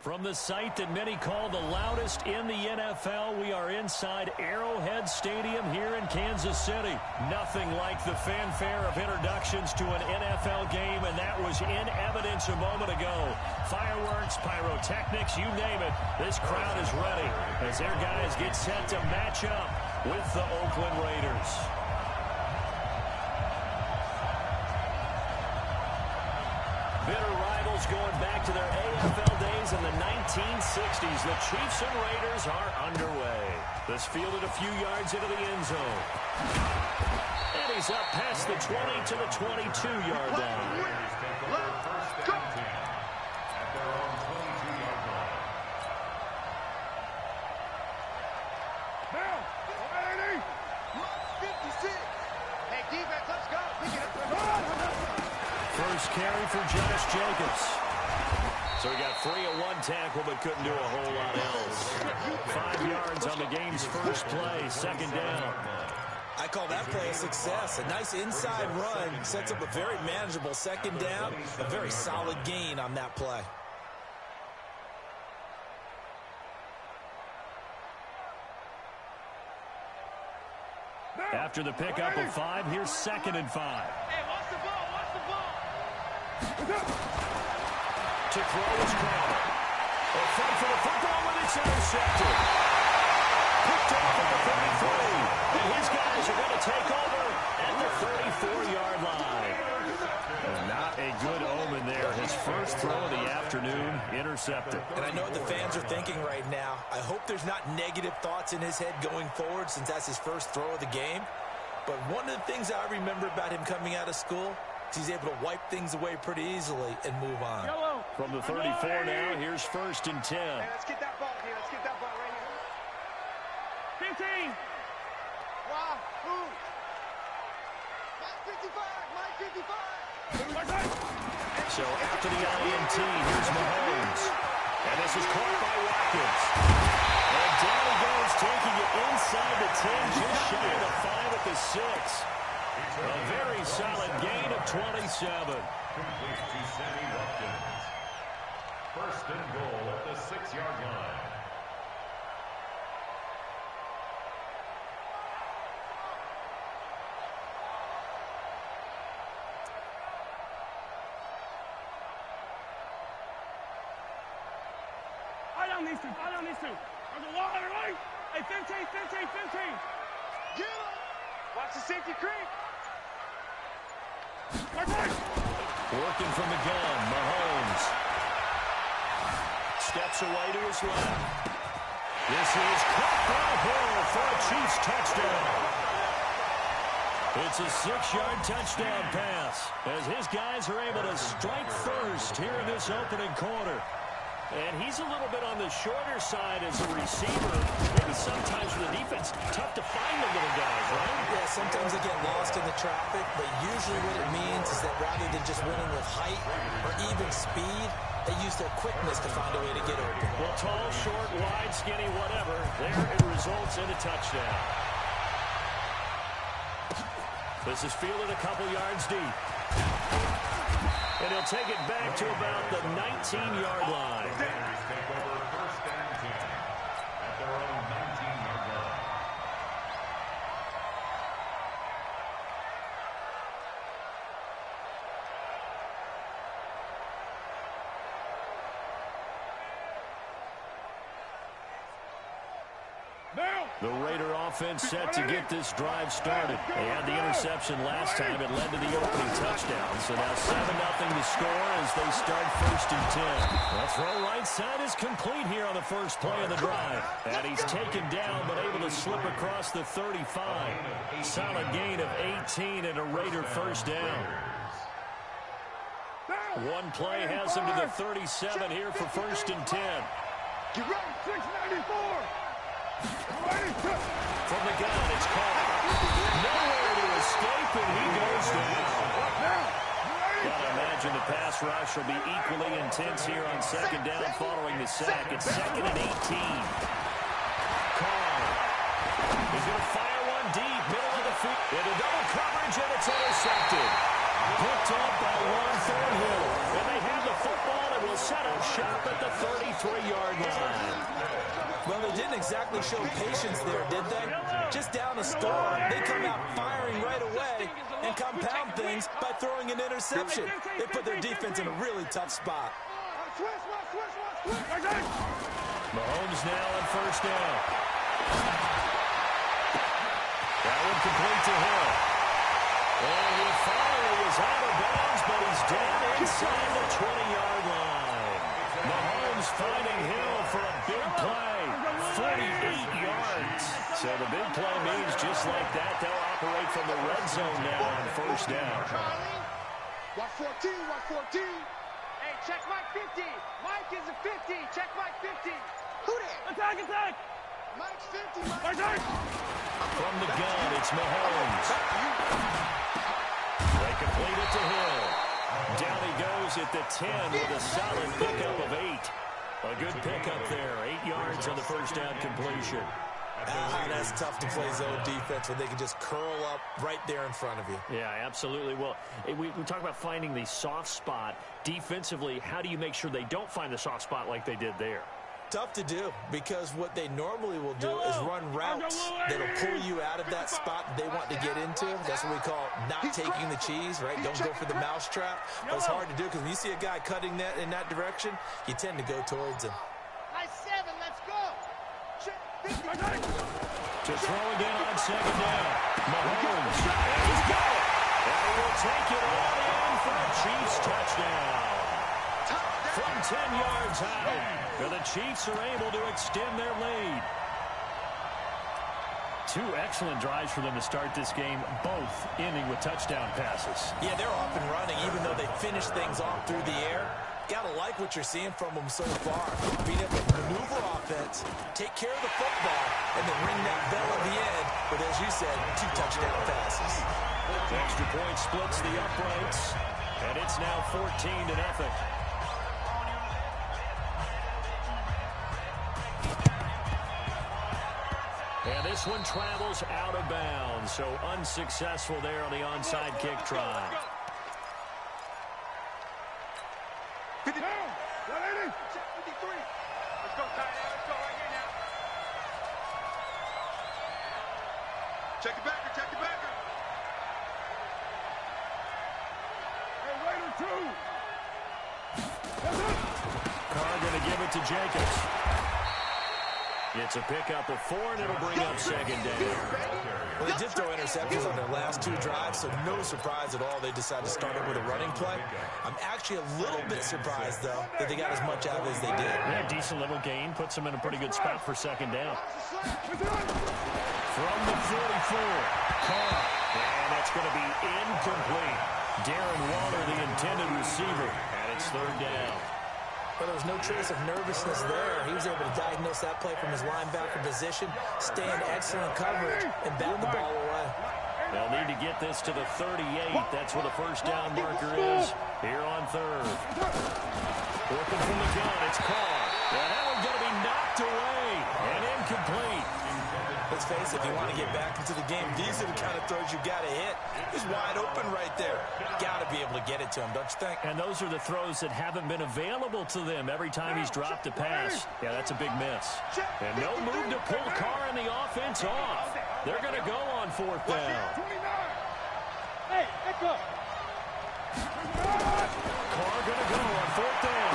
From the site that many call the loudest in the NFL, we are inside Arrowhead Stadium here in Kansas City. Nothing like the fanfare of introductions to an NFL game, and that was in evidence a moment ago. Fireworks, pyrotechnics, you name it. This crowd is ready as their guys get set to match up with the Oakland Raiders. Bitter rivals going back to their AFL days in the 1960s. The Chiefs and Raiders are underway. This fielded a few yards into the end zone. And he's up past the 20 to the 22-yard line. Let's go. At their own 22-yard line. Now, 56. Hey, defense, let's go. Pick it up. First carry for Josh Jacobs. So he got free of one tackle, but couldn't do a whole lot else. 5 yards on the game's first play, second down. I call that play a success. A nice inside run sets up a very manageable second down. A very solid gain on that play. After the pickup of 5, here's 2nd and 5. Hey, watch the ball, watch the ball. To throw is Crowder. A fight for the football, and it's intercepted. Picked off at the 33. And his guys are going to take over at the 34-yard line. And not a good omen there. His first throw of the afternoon intercepted. And I know what the fans are thinking right now. I hope there's not negative thoughts in his head going forward since that's his first throw of the game. But one of the things I remember about him coming out of school, he's able to wipe things away pretty easily and move on. From the 34 now, here's 1st and 10. Hey, let's get that ball here. Let's get that ball right here. 15. Wow. Ooh. My 55. My 55. So after the INT, here's Mahomes. And this is caught by Watkins. And down he goes, taking it inside the 10, just shy of the 5 at the 6. A very solid gain of 27. Complete to Sammy Watkins. First and goal at the 6-yard line. I don't need to. On the wall, right? Hey, 15. Get him. Watch the safety creep. Working from the gun, Mahomes. Steps away to his left. This is caught by Hill for a Chiefs touchdown. It's a 6-yard touchdown pass as his guys are able to strike first here in this opening quarter. And he's a little bit on the shorter side as a receiver. Maybe sometimes for the defense, tough to find the little guys, right? Yeah, sometimes they get lost in the traffic, but usually what it means is that rather than just winning with height or even speed, they use their quickness to find a way to get open. Well, tall, short, wide, skinny, whatever, there it results in a touchdown. This is fielded a couple yards deep. And he'll take it back to about the 19-yard line. Raiders take over 1st and 10 at their own 19-yard line. The Raider offense set to get this drive started. They had the interception last time. It led to the opening touchdown. So now 7-0 to score as they start 1st and 10. The throw right side is complete here on the first play of the drive. And he's taken down but able to slip across the 35. Solid gain of 18 and a Raider first down. One play has him to the 37 here for 1st and 10. Get ready, 694. From the gun, it's caught. Nowhere to escape, and he goes down. Gotta imagine the pass rush will be equally intense here on 2nd down following the sack. It's 2nd and 18. Carr. He's going to fire one deep, middle of the field. Into double coverage, and it's intercepted. Picked up by Ron Thornhill. And they have the football and will set up shop at the 33 didn't exactly show patience there, did they? Just down a score, they come out firing right away and compound things by throwing an interception. They put their defense in a really tough spot. Mahomes now on first down. That one complete to Hill. And he finally is out of bounds, but he's down inside the 20-yard line. Mahomes finding Hill for a big play. 48 yards. So the big play means just like that, they'll operate from the red zone now on first down. Watch 14, watch 14. Hey, check Mike 50. Mike is a 50. Check Mike 50. Who that? Attack, attack. Mike's 50. Mike's 50. From the gun, it's Mahomes. They complete it to Hill. Down he goes at the 10 with a solid pickup of 8. A good pickup there. 8 yards on the first down completion. That's tough to play zone defense when they can just curl up right there in front of you. Yeah, absolutely. Well, we talk about finding the soft spot. Defensively, how do you make sure they don't find the soft spot like they did there? Tough to do, because what they normally will do is run routes that'll pull you out of that spot they want to get into. That's what we call not taking the cheese, right? Don't go for the mousetrap. But it's hard to do because when you see a guy cutting that in that direction, you tend to go towards him. Nice 7, let's go. To throw again on second down. Mahomes. And he's got it. And he will take it all in for a Chiefs touchdown. From 10 yards out. The Chiefs are able to extend their lead. 2 excellent drives for them to start this game, both ending with touchdown passes. Yeah, they're off and running, even though they finish things off through the air. Gotta like what you're seeing from them so far. Being able to maneuver offense, take care of the football, and then ring that bell at the end with, as you said, 2 touchdown passes. Extra point splits the uprights, and it's now 14-0. And this one travels out of bounds, so unsuccessful there on the onside kick try. 52, 180, 53. Let's go, tight end. Let's go right here now. Check it backer, check it backer. Hey, Raider 2. That's it. Carr going to give it to Jacobs. It's a pickup of 4, and it'll bring up second down. Well, they did throw interceptions on their last 2 drives, so no surprise at all they decided to start it with a running play. I'm actually a little bit surprised, though, that they got as much out of it as they did. Yeah, decent little gain. Puts them in a pretty good spot for second down. From the 44, Carr. And that's going to be incomplete. Darren Waller, the intended receiver, and it's third down. But there was no trace of nervousness there. He was able to diagnose that play from his linebacker position, stay in excellent coverage, and bat the ball away. They'll need to get this to the 38. That's where the first down marker is here on third. Working from the gun, it's Carr. And that one's going to be knocked away and incomplete. Let's face it, if you want to get back into the game, these are the kind of throws you got to hit. He's wide open right there. Got to be able to get it to him, don't you think? And those are the throws that haven't been available to them every time he's dropped a pass. Yeah, that's a big miss. And no move to pull Carr and the offense off. They're going to go on fourth down. Hey, let's go. Carr going to go on fourth down.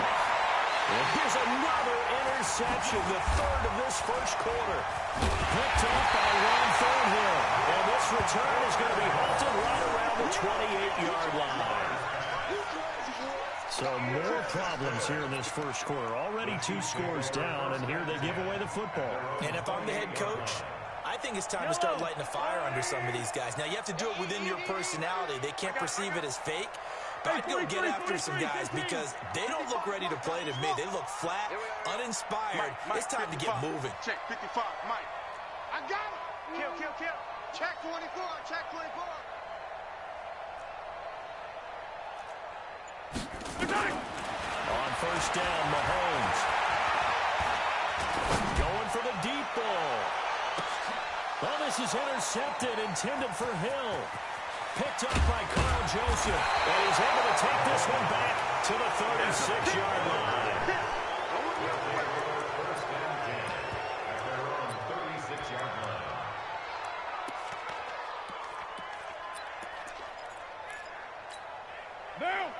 And here's another interception, the third of this first quarter. Picked up by Ron Thornhill. And this return is going to be halted right around the 28-yard line. So more problems here in this first quarter. Already 2 scores down, and here they give away the football. And if I'm the head coach, I think it's time to start lighting a fire under some of these guys. Now, you have to do it within your personality. They can't perceive it as fake. But I'd go get after some guys because they don't look ready to play to me. They look flat, uninspired. It's time to get moving. Check 55, Mike. I got it. Kill, kill, kill. Check 24, check 24. On first down, Mahomes. Going for the deep ball. Well, this is intercepted, intended for Hill. Picked up by Carl Joseph. And he's able to take this one back to the 36-yard line.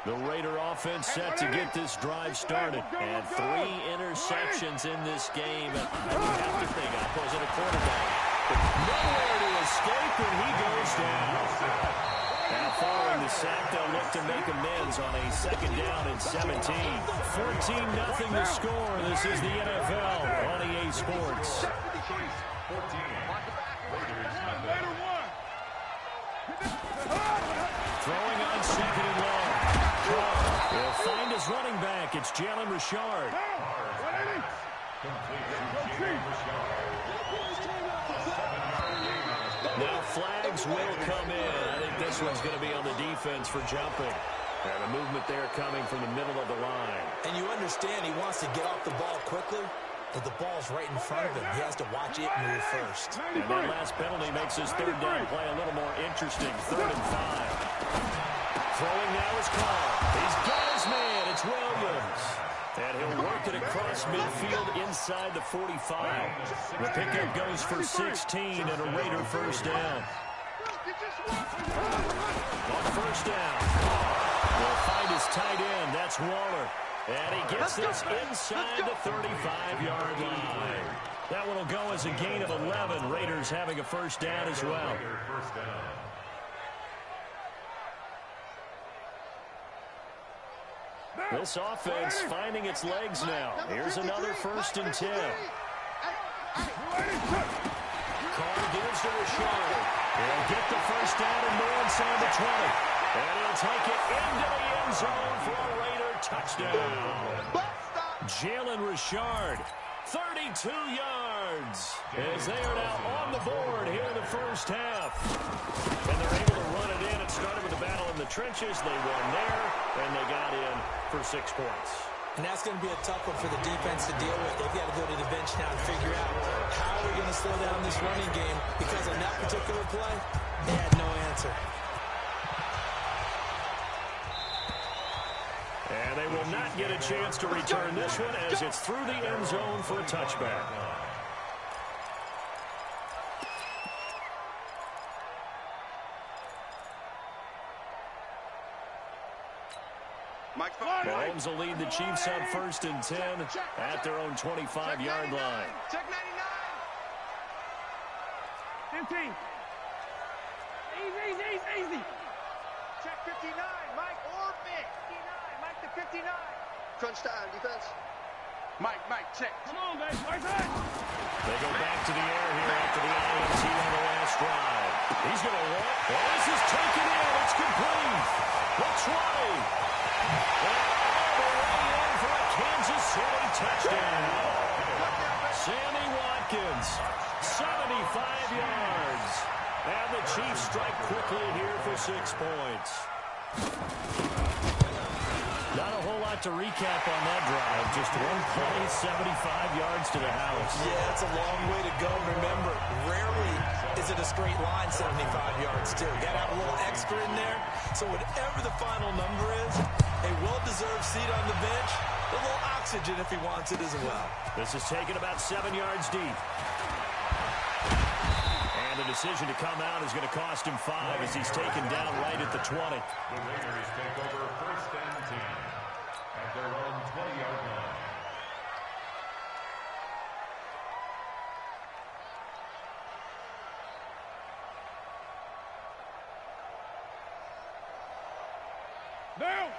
The Raider offense set to get this drive started. And 3 interceptions in this game. And I would have to think opposite a quarterback. Nowhere to escape, and he goes down. Now following the sack, they'll look to make amends on a 2nd down and 17. 14-0 the score. This is the NFL on EA Sports. 14. Throwing on 2nd and long. He'll find his running back. It's Jalen Richard. Now flags will come in. I think this one's going to be on the defense for jumping. And a movement there coming from the middle of the line. And you understand he wants to get off the ball quickly, but the ball's right in front of him. He has to watch it move first. And that last penalty makes his 3rd down play a little more interesting. 3rd and 5. Throwing now is called. He's got his man. It's Williams. And he'll work it across midfield inside the 45. The pickup goes for 16 and a Raider 1st down. On 1st down, will find his tight end. That's Waller. And he gets this inside the 35-yard line. That one will go as a gain of 11. Raiders having a 1st down as well. This offense finding its legs now. Here's another 1st and 10. Carr gives to Richard. He'll get the 1st down and more inside the 20. And he'll take it into the end zone for a Raider touchdown. Jalen Richard, 32 yards, as they are now on the board here in the 1st half. And they're able to run it in. It started with a battle in the trenches. They won there, and they got in for 6 points. And that's going to be a tough one for the defense to deal with. They've got to go to the bench now and figure out how we're going to slow down this running game, because on that particular play, they had no answer. And they will not get a chance to return this one as it's through the end zone for a touchback. Mahomes will lead the Chiefs on 1st and 10 at their own 25-yard line. Check 99. 15. Easy. Check 59. Mike or 59. Mike to 59. Crunch time, defense. Mike, check. Come on, guys. Right side. They go back to the air here after the INT on the last drive. He's going to walk. Oh, this is taken in. It's complete. That's right. All the way in for a Kansas City touchdown. Sammy Watkins, 75 yards. And the Chiefs strike quickly here for 6 points. Not a whole lot to recap on that drive. Just one play, 75 yards to the house. Yeah, it's a long way to go. Remember, rarely is it a straight line 75 yards, too. Got to have a little extra in there. So whatever the final number is, a well-deserved seat on the bench, a little oxygen if he wants it as well. This is taken about 7 yards deep. And the decision to come out is going to cost him 5 as he's taken down right at the 20. The Raiders take over 1st and 10 at their own 20-yard line.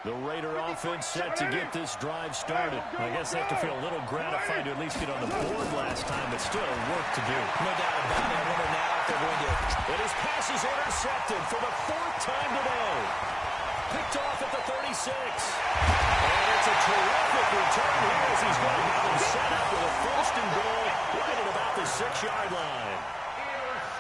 The Raider offense set to get this drive started. I guess they have to feel a little gratified to at least get on the board last time, but still work to do. No doubt about it. I wonder now if they're going to. And his pass is intercepted for the 4th time today. Picked off at the 36. And it's a terrific return here as he's going to have him set up with a 1st and goal right at about the 6-yard line.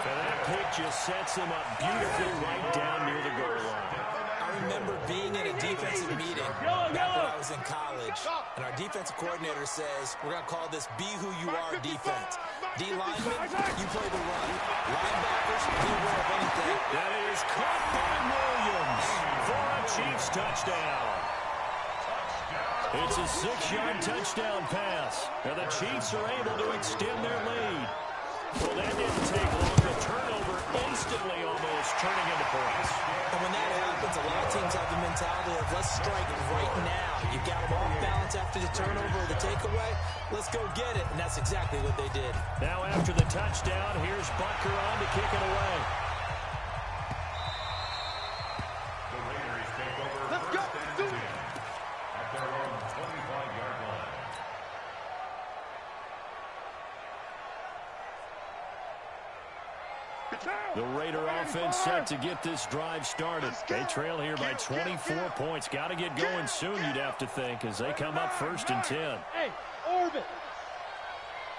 And that pick just sets him up beautifully right down near the goal line. I remember being in a defensive meeting back when I was in college, and our defensive coordinator says, we're going to call this Be Who You Are defense. D-linemen, you play the run. Linebackers, be aware of anything. That is caught by Williams for a Chiefs touchdown. It's a 6-yard touchdown pass, and the Chiefs are able to extend their lead. Well, that didn't take long. The turnover instantly almost turning into points. And when that happens, a lot of teams have the mentality of let's strike right now. You got them off balance after the turnover or the takeaway. Let's go get it. And that's exactly what they did. Now after the touchdown, here's Butker on to kick it away. The Raiders take over first and 10 at their own 25-yard line. The Raider offense set to get this drive started. They trail here by 24 points. Got to get going soon, you'd have to think, as they come up first and 10. Hey, orbit.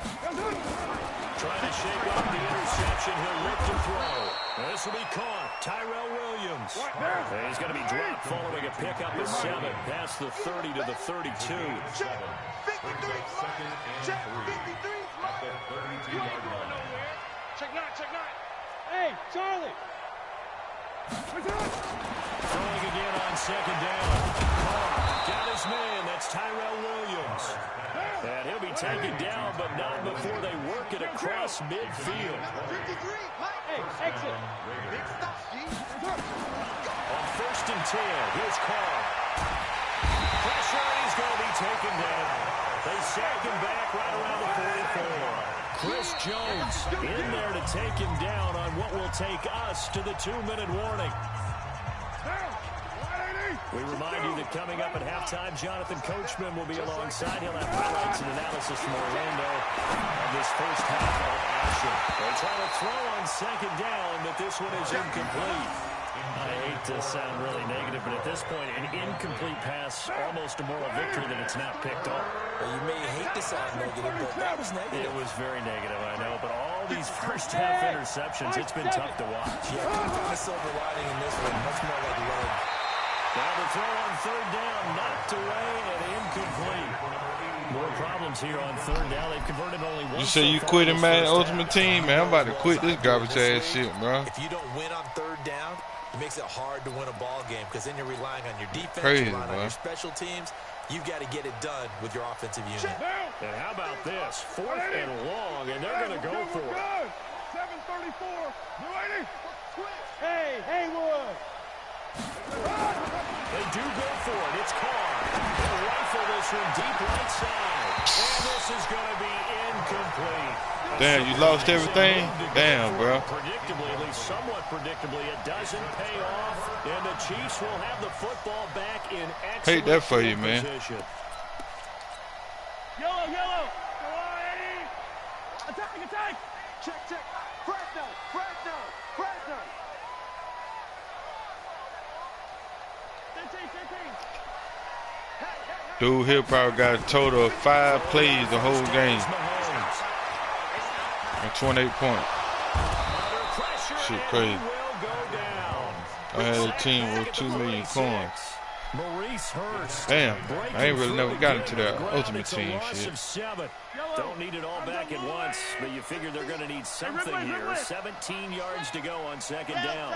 Trying to shake off the interception. He'll look to throw. This will be caught. Tyrell Williams. And he's going to be dropped following a pickup of 7 past the 30 to the 32. Check 53. Check 53. At the 32-yard line. Check 9, check 9. Hey, Charlie. Throwing again on second down. Got his man. That's Tyrell Williams. And he'll be taken down, but not before they work it across midfield. 53. Hey, exit. Big stop, G. On first and 10, here's Carr. Pressure, and he's going to be taken down. They sack him back right around the 44. Chris Jones in there to take him down on what will take us to the 2-minute warning. We remind you that coming up at halftime, Jonathan Coachman will be alongside. He'll have highlights and analysis from Orlando on this first half of action. They try to throw on second down, but this one is incomplete. I hate to sound really negative, but at this point, an incomplete pass, almost a moral victory that it's not picked up. Well, you may hate to sound negative, but that was negative. It was very negative, I know, but all these first half interceptions, it's been tough to watch. Yeah, you found a silver lining in this one, much more like lead. Now the throw on third down, knocked away and incomplete. More problems here on third down. They've converted only one. You say you quitting Madden Ultimate Team, man? I'm about to quit this garbage ass shit, bro. If you don't win on third down, it makes it hard to win a ball game because then you're relying on your defense, Crazy, you're relying bro. on your special teams. You've got to get it done with your offensive unit. And how about this? 4th and long, and they're going to go for it. 734. Hey, Haywood. They do go for it. It's Carr. They'll rifle this one deep right side. And this is going to be incomplete. Damn, you lost everything? Damn, bro. Predictably, at least somewhat predictably, it doesn't pay off. And the Chiefs will have the football back in excellent Hate that for you, man. position. Yellow. Go on, Eddie. Attack. Check. Fresno. 15. Dude here probably got a total of 5 plays the whole game. And 28 points. Shit crazy. I had a team with 2 million coins. Damn, I ain't really never got into that Ultimate Team shit. Don't need it all back at once, but you figure they're going to need something here. 17 yards to go on second down.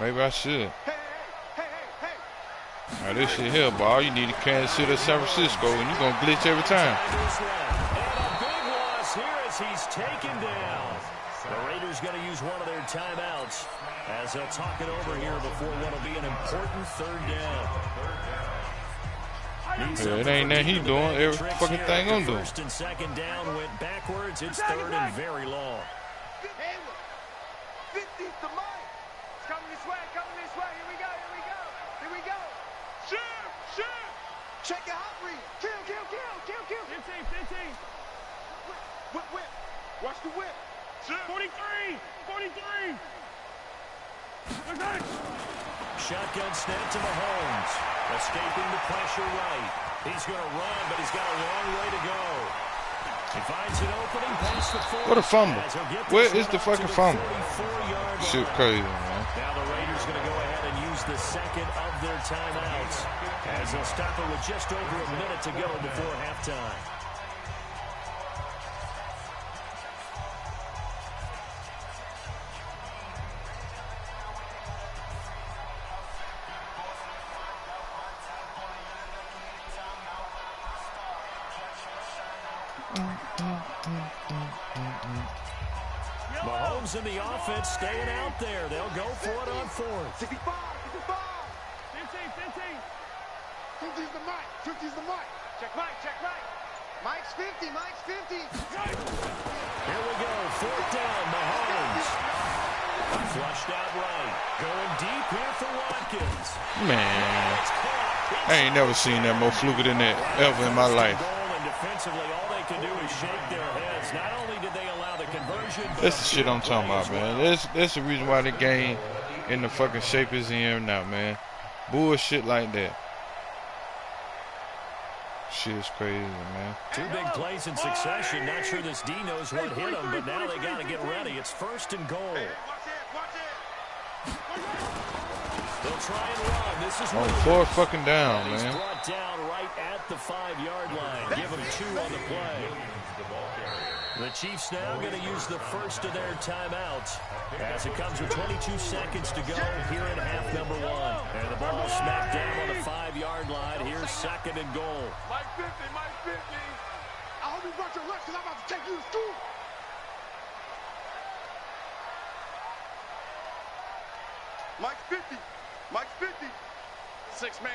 Maybe I should. Now this shit here, but all you need is Kansas City or San Francisco, and you're going to glitch every time. And a big loss here as he's taken down. The Raiders going to use one of their timeouts as they'll talk it over here before what will be an important third down. Yeah, it ain't that he doing, every fucking thing I'm doing. First and second down went backwards. It's third and very long. 50's the Mike. It's coming this way. Here we go. Shoot. Check your hot read. Kill. 15. Whip. Watch the whip. 43. Shotgun snap to Mahomes. Escaping the pressure right. He's going to run, but he's got a long way to go. He finds an opening past the 40. What a fumble. Where is the fucking fumble? Shit crazy, man. Now the Raiders going to go ahead and use the second of their timeouts as they'll stop it with just over a minute to go before halftime. Mahomes and the offense staying out there. They'll go for it on fourth. 55, 55. 15. 50's the mic. 50's the mic. Check Mike. Mike's 50. Mike's 50. Here we go. Fourth down, Mahomes. Flushed out right. Going deep here for Watkins. Man, I ain't never seen that more fluky than that ever in my life. And defensively, all they can do is shake their heads. Not only did they allow the conversion, That's the shit I'm talking about, man. That's the reason why the game in the fucking shape is in now, man. Bullshit like that. Shit is crazy, man. Two big plays in succession. Not sure this D knows what hit them, but now they got to get ready. It's first and goal. They'll try and run. This is on fourth fucking down, man. Man. Brought down right at the 5-yard line. Give them 2 on the play. The Chiefs now going to use the first of their timeouts as it comes with 22 seconds to go here in half number 1. And the ball smacked down on the 5-yard line. Here's second and goal. Mike 50. I hope you brought your lunch because I'm about to take you to school. Mike's 50. 6 man.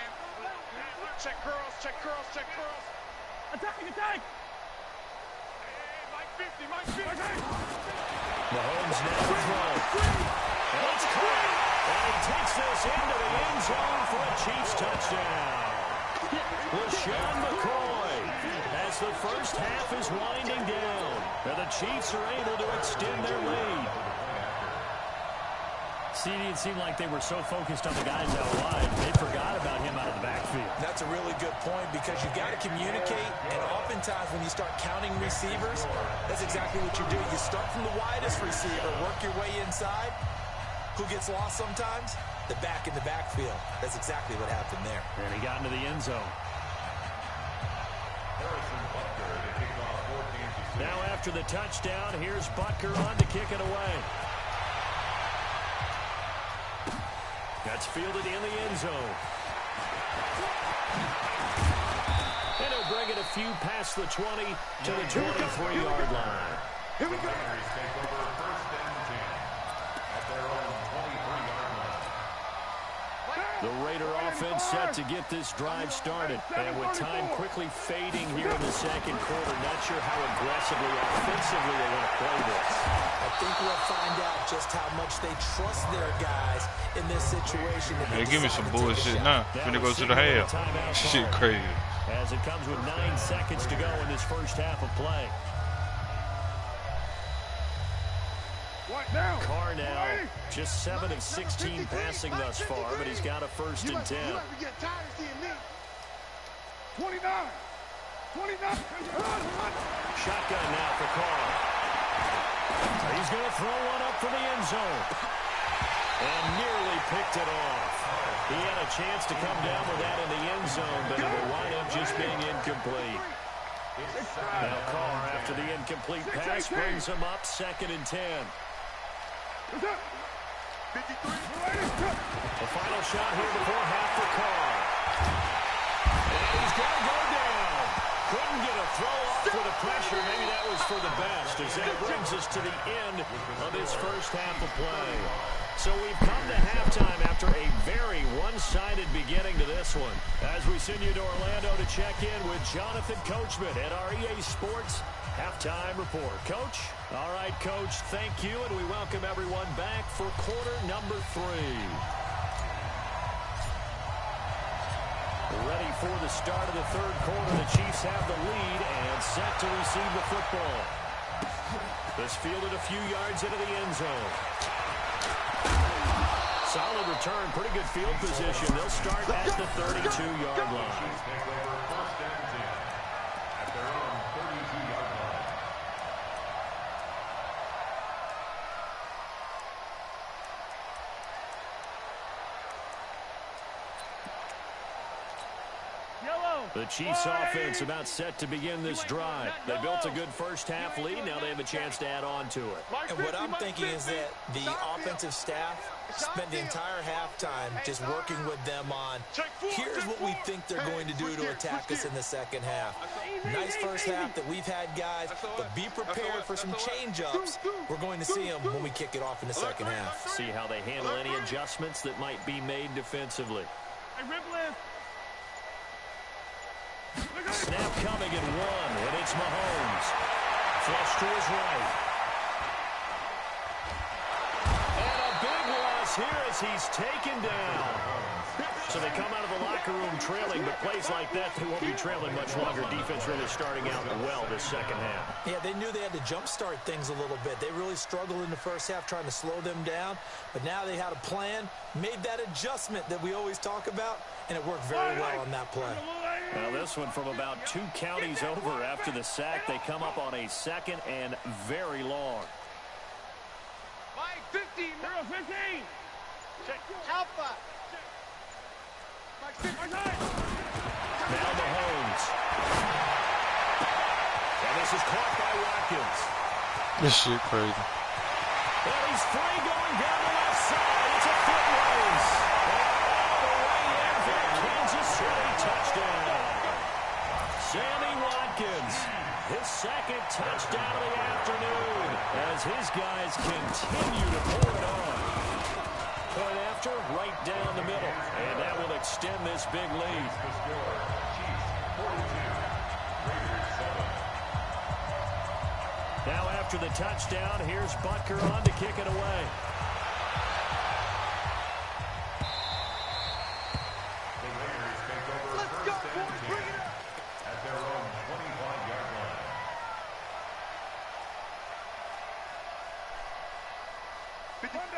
Check curls. Attack. Mike 50. Mahomes now throw. And it's caught. And he takes this into the end zone for a Chiefs touchdown. LaShawn McCoy as the first half is winding down. And the Chiefs are able to extend their lead. It seemed like they were so focused on the guys out wide, they forgot about him out of the backfield. That's a really good point because you got to communicate, and oftentimes when you start counting receivers, that's exactly what you do. You start from the widest receiver, work your way inside. Who gets lost sometimes? The back in the backfield. That's exactly what happened there. And he got into the end zone. Now after the touchdown, here's Butker on to kick it away. That's fielded in the end zone. And he'll bring it a few past the 20 to the 23-yard line. Here we go. Take over first and 10 at their own 23-yard line. The Raider offense set to get this drive started. And with time quickly fading here in the second quarter, not sure how aggressively or offensively they want to play this. I think we'll find out just how much they trust their guys in this situation. Hey, give me some bullshit now. When it goes to the half. Shit crazy. As it comes with 9 seconds to go in this first half of play. Carr now just 7 of 16 passing thus far, but he's got a first and 10. Shotgun now for Carr. He's going to throw one up for the end zone. And nearly picked it off. He had a chance to come down with that in the end zone, but it will wind up just being incomplete. Now Carr, after the incomplete pass, brings him up 2nd and 10. The final shot here before half for Carr. And he's got to go down. Couldn't get a throw off with the pressure. Maybe that was for the best, as that brings us to the end of this first half of play. So we've come to halftime after a very one-sided beginning to this one. As we send you to Orlando to check in with Jonathan Coachman at our EA Sports Halftime Report. Coach? All right, Coach, thank you, and we welcome everyone back for quarter number 3. Ready for the start of the third quarter. The Chiefs have the lead and set to receive the football. This fielded a few yards into the end zone. Solid return, pretty good field position. They'll start at the 32-yard line. Yellow. The Chiefs offense about set to begin this drive. They built a good first half lead. Now they have a chance to add on to it. And what I'm thinking is that the offensive staff spent the entire halftime just working with them on, here's what we think they're going to do to attack us in the second half. Nice first half that we've had, guys, but be prepared for some change-ups. We're going to see them when we kick it off in the second half. See how they handle any adjustments that might be made defensively. Snap coming at 1, and it's Mahomes. Flush to his right. And a big loss here as he's taken down. So they come out of the locker room trailing, but plays like that, they won't be trailing much longer. Defense really starting out well this second half. Yeah, they knew they had to jumpstart things a little bit. They really struggled in the first half trying to slow them down, but now they had a plan, made that adjustment that we always talk about, and it worked very well on that play. Now this one from about 2 counties over after the sack. They come up on a second and very long. Mike, 15, 15. Check Alpha. Now Mahomes. And this is caught by Watkins. This shit crazy. And he's free going down the left side. It's a foot race. And all the way in for a Kansas City touchdown. Sammy Watkins, his second touchdown of the afternoon as his guys continue to pull it on. Point after, right down the middle. And that will extend this big lead. Now after the touchdown, here's Butker on to kick it away. Let's go, boys. Bring it up. At their own 25-yard line.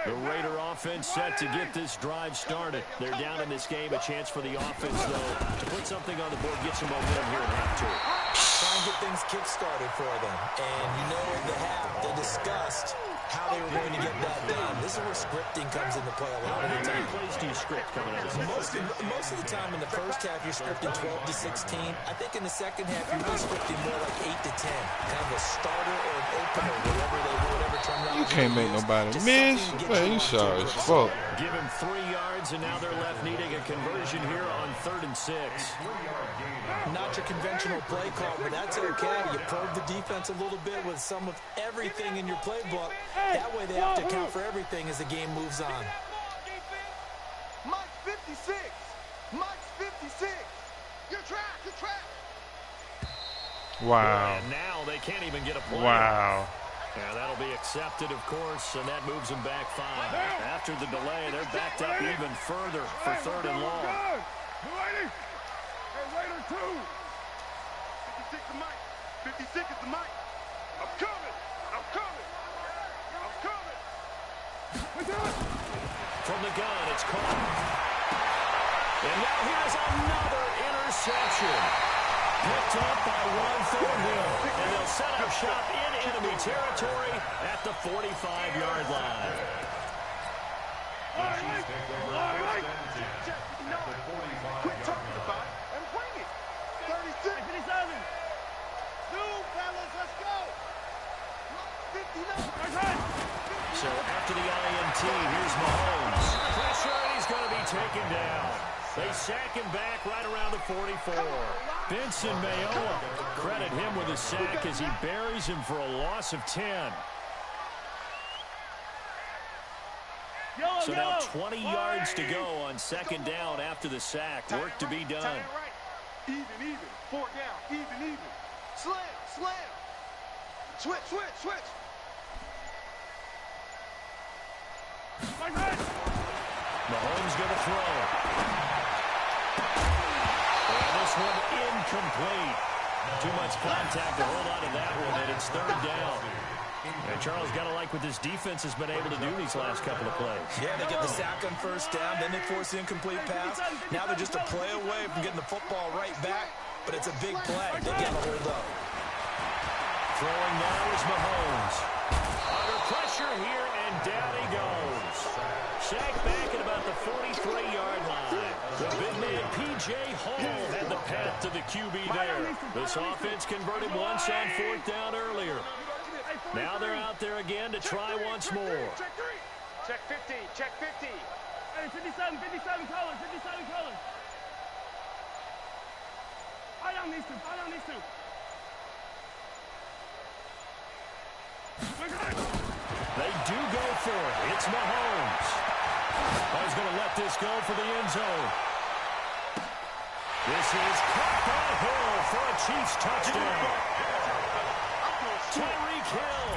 The Raider offense set to get this drive started. They're down in this game. A chance for the offense, though, to put something on the board, get some momentum here in half 2. Try and get things kick-started for them. And you know in the half, they discussed how they were going to get that done. This is where scripting comes into play a lot of the How time. many plays do you script coming out of this? Most of the time in the first half, you're scripting 12 to 16. I think in the second half, you're really scripting more like 8 to 10. Kind of a starter or an opener, whatever terminology. You can't make nobody miss. Man, you sorry as fuck. Give him 3 yards, and now they're left needing a conversion here on 3rd and 6. Not your conventional play call, but that's okay. You probe the defense a little bit with some of everything in your playbook. That way they have to account for everything as the game moves on. Mike 56. Mike 56. You're trapped. You're trapped. Wow. And now they can't even get a play. Wow. Yeah, that'll be accepted, of course, and that moves them back 5. After the delay, they're backed up even further for 3rd and long. Hey, Raider 2. 56 to Mike. 56 is the Mike. I'm coming. I'm coming. I'm coming. From the gun, it's caught. And now here's another interception. Picked up by one Thornhill. And they'll set up shop in enemy territory at the 45-yard line. Quit talking about it and bring it. 36. 57. Dude, fellas, let's go. 59. So after the INT, here's Mahomes. Pressure, and he's going to be taken down. They sack him back right around the 44. Benson Mayowa, credit him with a sack as he buries him for a loss of 10. So now 20 yards to go on 2nd down after the sack. Work to be done. Even. 4 down. Even. Slam. Switch. Mahomes going to throw. And this one incomplete. Too much contact to hold on to that one, and it's 3rd down. And Charles, got to like what this defense has been able to do these last couple of plays. Yeah, they get the sack on 1st down, then they force the incomplete pass. Now they're just a play away from getting the football right back, but it's a big play. They got to hold up. Throwing now is Mahomes. Under pressure here, and down he goes. Sacked back at about the 43-yard line. The big man, P.J. Hall, had the path to the QB there. This offense converted once on 4th down earlier. Now they're out there again to try once more. Check 50, check 50. Hey, 57 colors, 57 colors. Fire down these two, fire down these two. They do go for it. It's Mahomes. He's going to let this go for the end zone. This is caught by Hill for a Chiefs touchdown. Tyreek Hill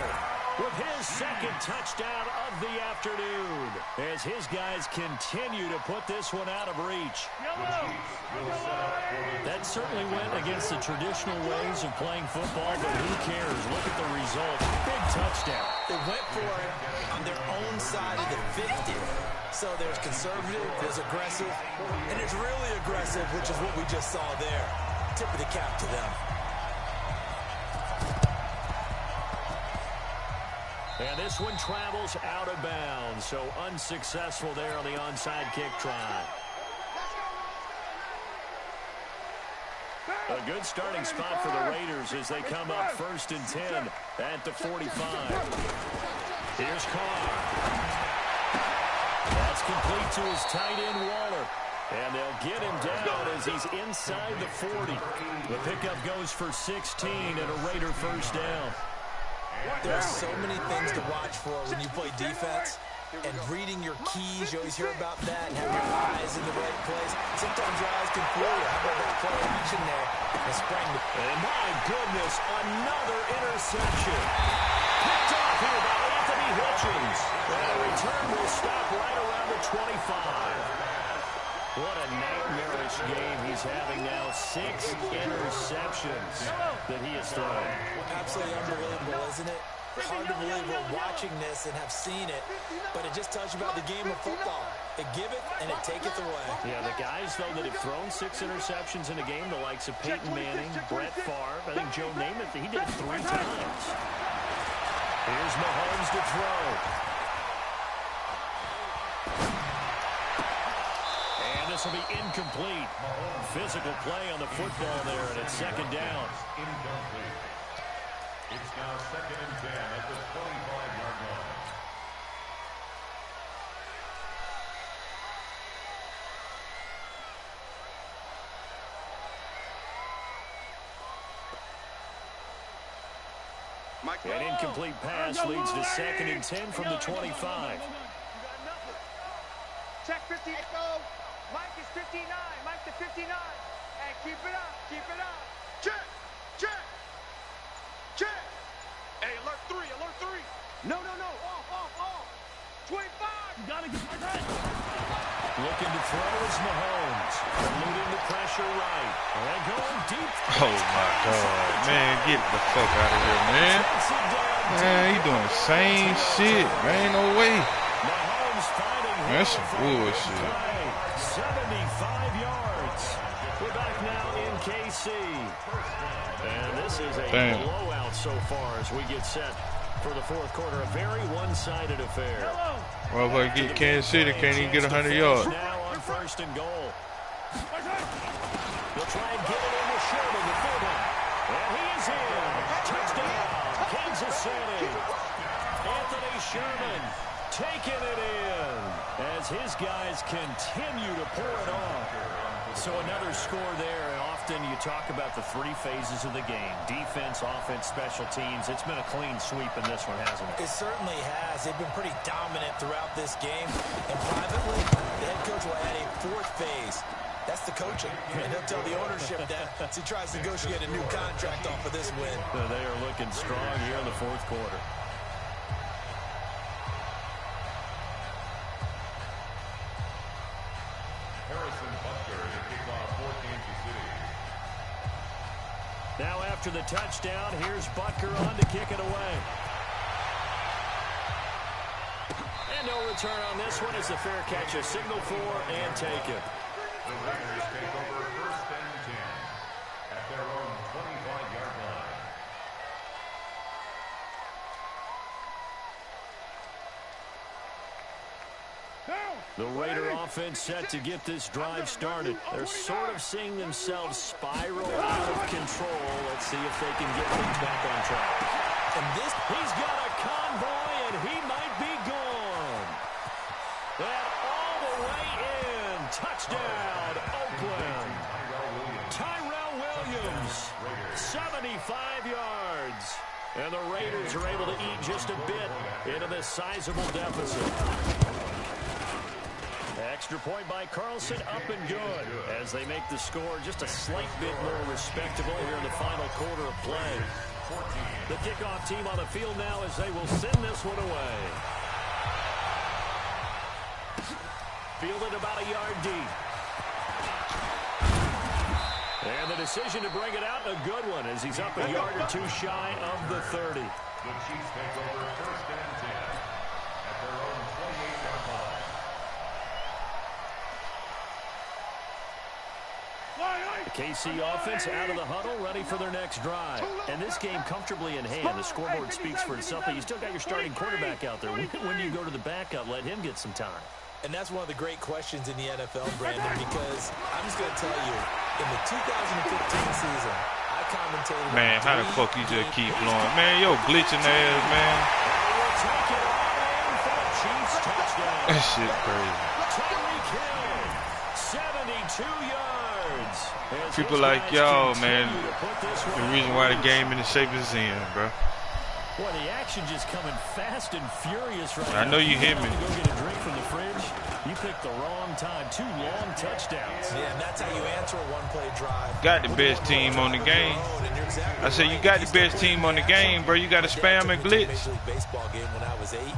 with his 2nd touchdown of the afternoon as his guys continue to put this one out of reach. That certainly went against the traditional ways of playing football, but who cares? Look at the result. Big touchdown. They went for it on their own side of the 50. So there's conservative, there's aggressive, and there's really aggressive, which is what we just saw there. Tip of the cap to them. And this one travels out of bounds, so unsuccessful there on the onside kick try. A good starting spot for the Raiders as they come up 1st and 10 at the 45. Here's Carr. That's complete to his tight end, Waller. And they'll get him down as he's inside the 40. The pickup goes for 16 and a Raider 1st down. There are so many things to watch for when you play defense, and reading your keys, you always hear about that, and have your eyes in the right place. Sometimes your eyes can fool you. How about that play action there? And my goodness, another interception. Picked off here by Anthony Hitchens. And a return will stop right around the 25. What a nightmarish game he's having now. 6 interceptions that he has thrown. Absolutely unbelievable, isn't it? Hard to believe we're watching this and have seen it, but it just tells you about the game of football. It giveth and it taketh away. Yeah, the guys, though, that have thrown 6 interceptions in a game, the likes of Peyton Manning, Brett Favre, I think Joe Namath, he did it 3 times. Here's Mahomes to throw. This will be incomplete. Physical play on the football there, and it's 2nd down. Incomplete. It's now 2nd and 10 at the 25-yard line. An incomplete pass leads to 2nd and 10 from the 25. Check 50. Go. Mike is 59. Mike to 59. And keep it up. Keep it up. Check. Check. Check. Hey, alert 3. Alert 3. No. Off. 25. You got to get my head. Looking to throw is Mahomes. Eluding the pressure right. And going deep. Oh, my God. Man, get the fuck out of here, man. Man, he doing the same shit. Man, no way. Mahomes fighting. That's some bullshit. 75 yards. We're back now in KC. And this is a blowout so far as we get set for the 4th quarter. A very one-sided affair. Well, if I get Kansas City, can't even get 100 yards. Now on 1st and goal. They'll try and get it in to Sherman, the fullback. And he is in. Touchdown, Kansas City. Anthony Sherman taking it in as his guys continue to pour it on. So another score there, and often you talk about the 3 phases of the game. Defense, offense, special teams. It's been a clean sweep in this one, hasn't it? It certainly has. They've been pretty dominant throughout this game. And privately, the head coach will add a 4th phase. That's the coaching. And he'll tell the ownership that as he tries to negotiate a new contract off of this win. They are looking strong here in the 4th quarter. Now after the touchdown, here's Butker on to kick it away. And no return on this one as the fair catch is signaled for and taken. The Raiders take over 1st and 10 at their own 25-yard line. The Raider offense set to get this drive started. They're sort of seeing themselves spiral out of control. Let's see if they can get things back on track. And he's got a convoy, and he might be gone. And all the way in. Touchdown, Oakland. Tyrell Williams, 75 yards. And the Raiders are able to eat just a bit into this sizable deficit. Extra point by Carlson, up and good, as they make the score just a slight bit more respectable here in the final quarter of play. The kickoff team on the field now as they will send this one away. Fielded about a yard deep. And the decision to bring it out, a good one, as he's up a yard or two shy of the 30. The Chiefs take over 1st and 10 at their own 28-yard line. The KC offense out of the huddle, ready for their next drive. And this game comfortably in hand. The scoreboard speaks for itself, but you still got your starting quarterback out there. When do you go to the backup, let him get some time? And that's one of the great questions in the NFL, Brandon, because I'm just going to tell you, in the 2015 season, I commentated. Man, how the fuck you just keep blowing? Man, yo, glitching ass, man. That shit crazy. 72 yards. People like y'all, man, the reason why the game in the shape is in, bro. Boy, the action just coming fast and furious right now. I know you hear me. Go get a drink from the fridge. You picked the wrong time. 2 long touchdowns. Yeah, and that's how you answer a one-play drive. Got the best team on the game. I said you got the best team on the game, bro. You got to spam and glitch.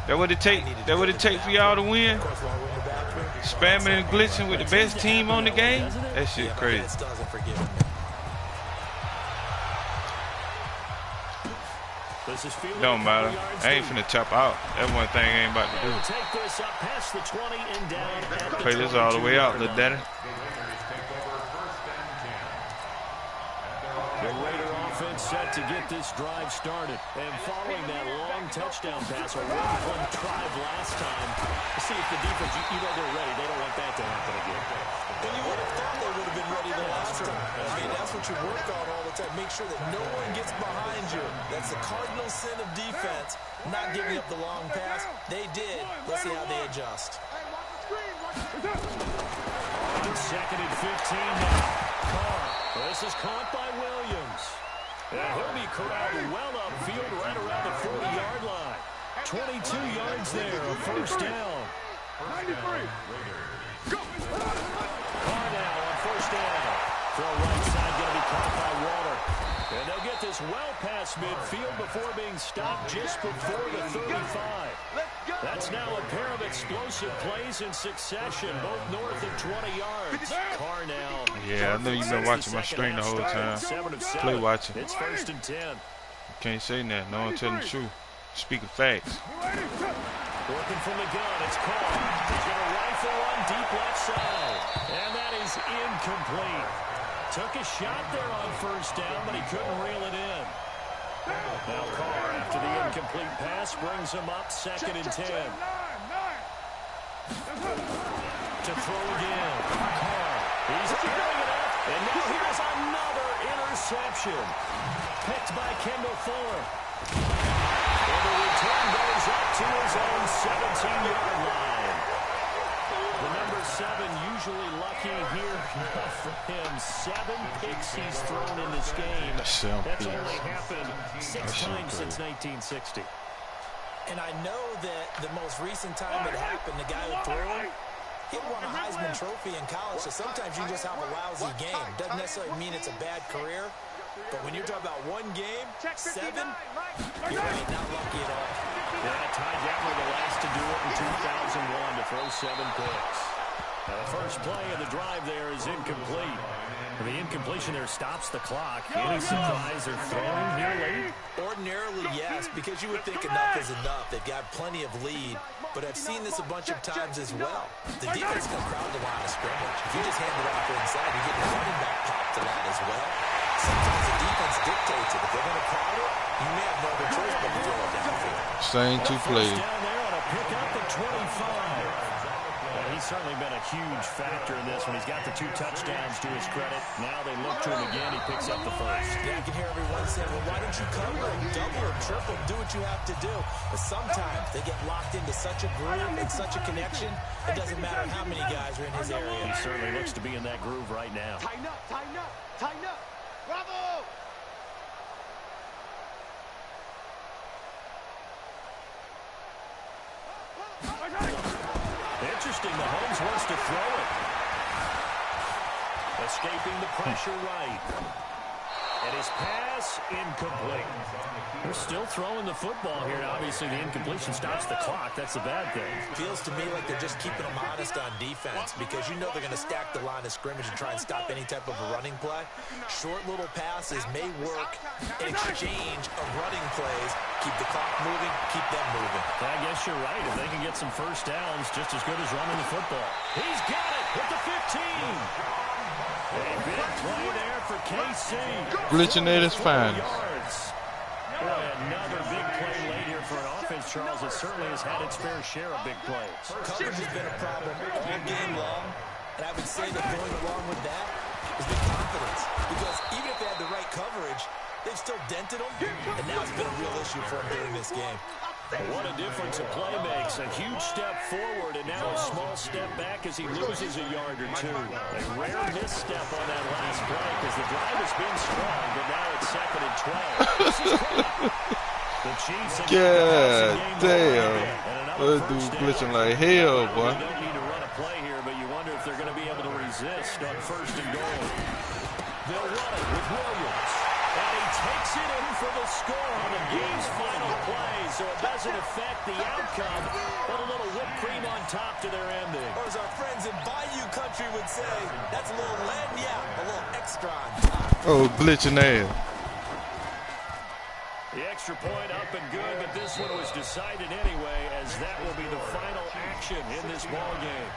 That what it take. That what it take for y'all to win. Spamming and glitching with the best team on the game. That shit crazy. Don't matter. I ain't finna chop out. That one thing I ain't about to do. Play this all the way out, little daddy. The Raider offense set to get this drive started. And following that long touchdown pass, a one-play drive last time. See if the defense, you know they're ready. They don't want that to happen again. And you would have thought they would have been ready the last time. I mean, that's what you work on all the time. Make sure that no one gets behind you. That's the cardinal sin of defense, not giving up the long pass. They did. Let's see how they adjust. On 2nd and 15 now. Carr. This is caught by Williams. And he'll be corralled well upfield right around the 40-yard line. 22 yards there, a first down. 93. Go. Carr now on first down. Throw right side, going to be caught by Waller. And they'll get this well past midfield before being stopped just before the 35. That's now a pair of explosive plays in succession, both north of 20 yards. Carr now. Yeah, I know you've been watching my screen the whole time. Play watching. It's 1st and 10. Can't say that. No one telling the truth. Speaking facts. Working from the gun, it's Carr. He's going to rifle one deep left side. And that is incomplete. Took a shot there on first down, but he couldn't reel it in. Now Carr, after the incomplete pass, brings him up 2nd and 10. To throw again. Carr, he's carrying it up, and now here's another interception. Picked by Kendall Fuller. And the return goes up to his own 17-yard line. The number 7 usually lucky here. Not for him. 7 picks he's thrown in this game. That's only happened 6 times since 1960. And I know that the most recent time it happened, the guy who threw him, he won a Heisman Trophy in college, so sometimes you just have a lousy game. Doesn't necessarily mean it's a bad career, but when you're talking about one game, 7, you're right, not lucky at all. Yeah, Ty Detmer, the last to do it in 2001 to throw 7 picks. Now the first play of the drive there is incomplete. The incompletion there stops the clock. Any surprise they're throwing here late? Ordinarily, yes, because you would think enough is enough. They've got plenty of lead, but I've seen this a bunch of times as well. The defense can crowd the line of scrimmage. If you just hand it off inside, you get the running back popped a lot as well. Sometimes the defense dictates it. If they're going to crowd it, you may have no other choice but to throw it downfield. Same 2 plays. Down there on a pickup at 25. He's certainly been a huge factor in this one. He's got the 2 touchdowns to his credit. Now they look to him again. He picks up the first. Yeah, I can hear everyone saying, well, why don't you cover him, double him, triple him, do what you have to do. But sometimes they get locked into such a groove and such a connection, it doesn't matter how many guys are in his area. He certainly looks to be in that groove right now. Tighten up, tighten up, tighten up. Bravo! Interesting, Mahomes wants to throw it. Escaping the pressure right. And his pass incomplete. They're still throwing the football here. Obviously, the incompletion stops the clock. That's the bad thing. Feels to me like they're just keeping them honest on defense because you know they're going to stack the line of scrimmage and try and stop any type of a running play. Short little passes may work in exchange of running plays. Keep the clock moving, keep them moving. I guess you're right. If they can get some first downs, just as good as running the football. He's got it at the 15. A big play there for KC. Glitching at his finest. Boy, another big play late here for an offense, Charles, that certainly has had its fair share of big plays. Coverage has been a problem all game long, and I would say that going along with that is the confidence. Because even if they had the right coverage, they've still dented them, and now it's been a real issue for them during this game. What a difference a play makes. A huge step forward and now a small step back as he loses a yard or two. A rare misstep on that last play because the drive has been strong, but now it's 2nd and 12. This is the Chiefs. God damn. That dude glitching like hell, boy. You don't need to run a play here, but you wonder if they're going to be able to resist on 1st and goal. They'll run it with Williams. And he takes it in for the score on the game's final play, so it doesn't affect the outcome, but a little whipped cream on top to their ending. Or as our friends in Bayou Country would say, that's a little lagniappe, a little extra on top. Oh, glitching ass. The extra point up and good, but this one was decided anyway, as that will be the final action in this ball game.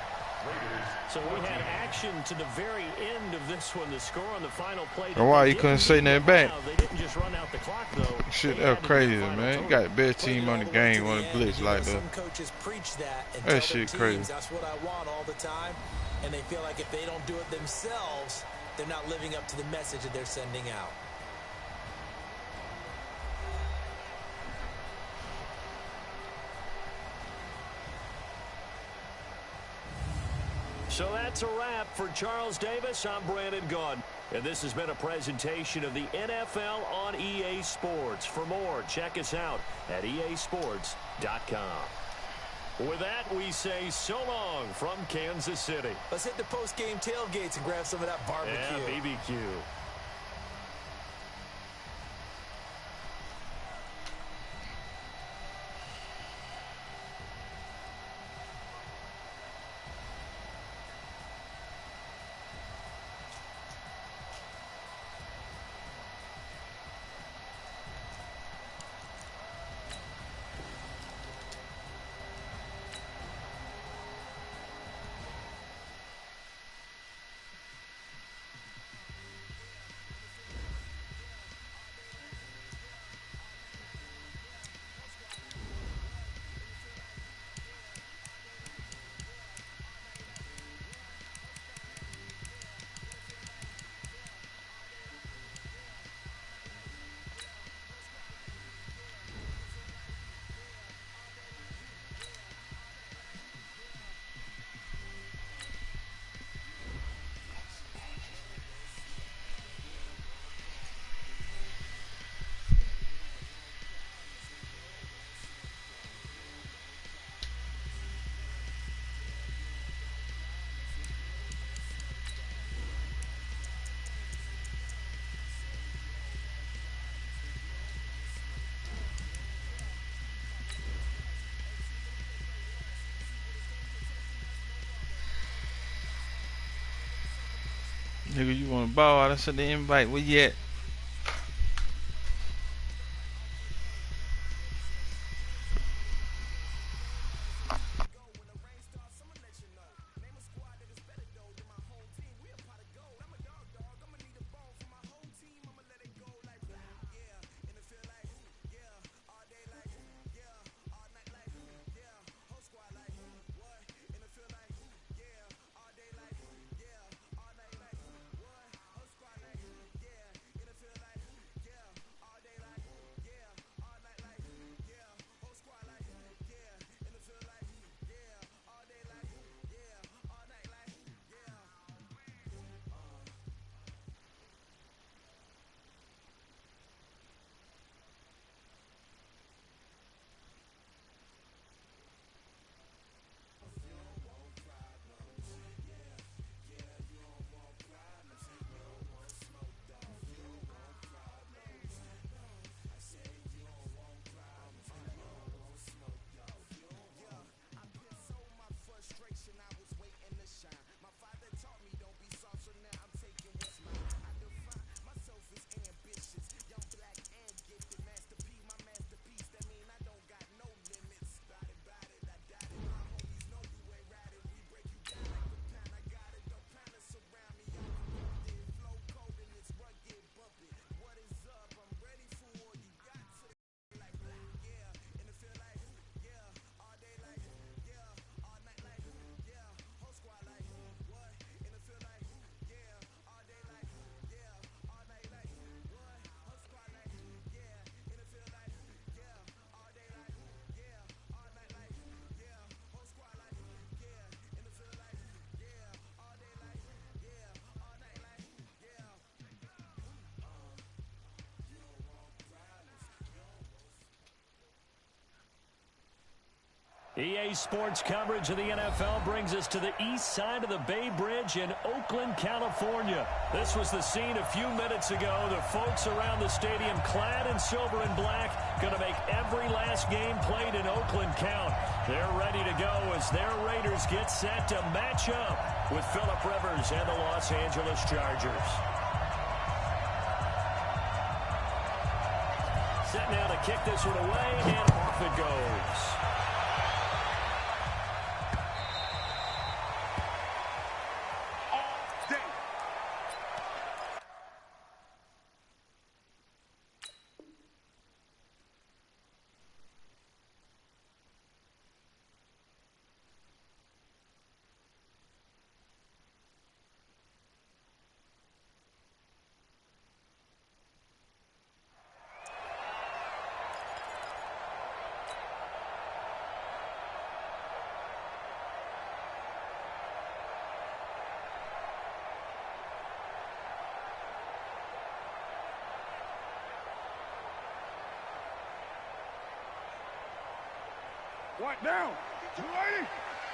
So we had action to the very end of this one. The score on the final play. And why you couldn't say nothing back? They didn't just run out the clock, though. Shit, that was crazy, man. You got the best team on the game on a glitch like that. Some coaches preach that and That tell shit their crazy. teams, that's what I want all the time. And they feel like if they don't do it themselves, they're not living up to the message that they're sending out. So that's a wrap for Charles Davis. I'm Brandon Gunn. And this has been a presentation of the NFL on EA Sports. For more, check us out at easports.com. With that, we say so long from Kansas City. Let's hit the post-game tailgates and grab some of that barbecue. Yeah, BBQ. Nigga, you want to ball? I sent the invite. Where you at? EA Sports coverage of the NFL brings us to the east side of the Bay Bridge in Oakland, California. This was the scene a few minutes ago. The folks around the stadium clad in silver and black going to make every last game played in Oakland count. They're ready to go as their Raiders get set to match up with Phillip Rivers and the Los Angeles Chargers. Set now to kick this one away, and off it goes. What now? 280.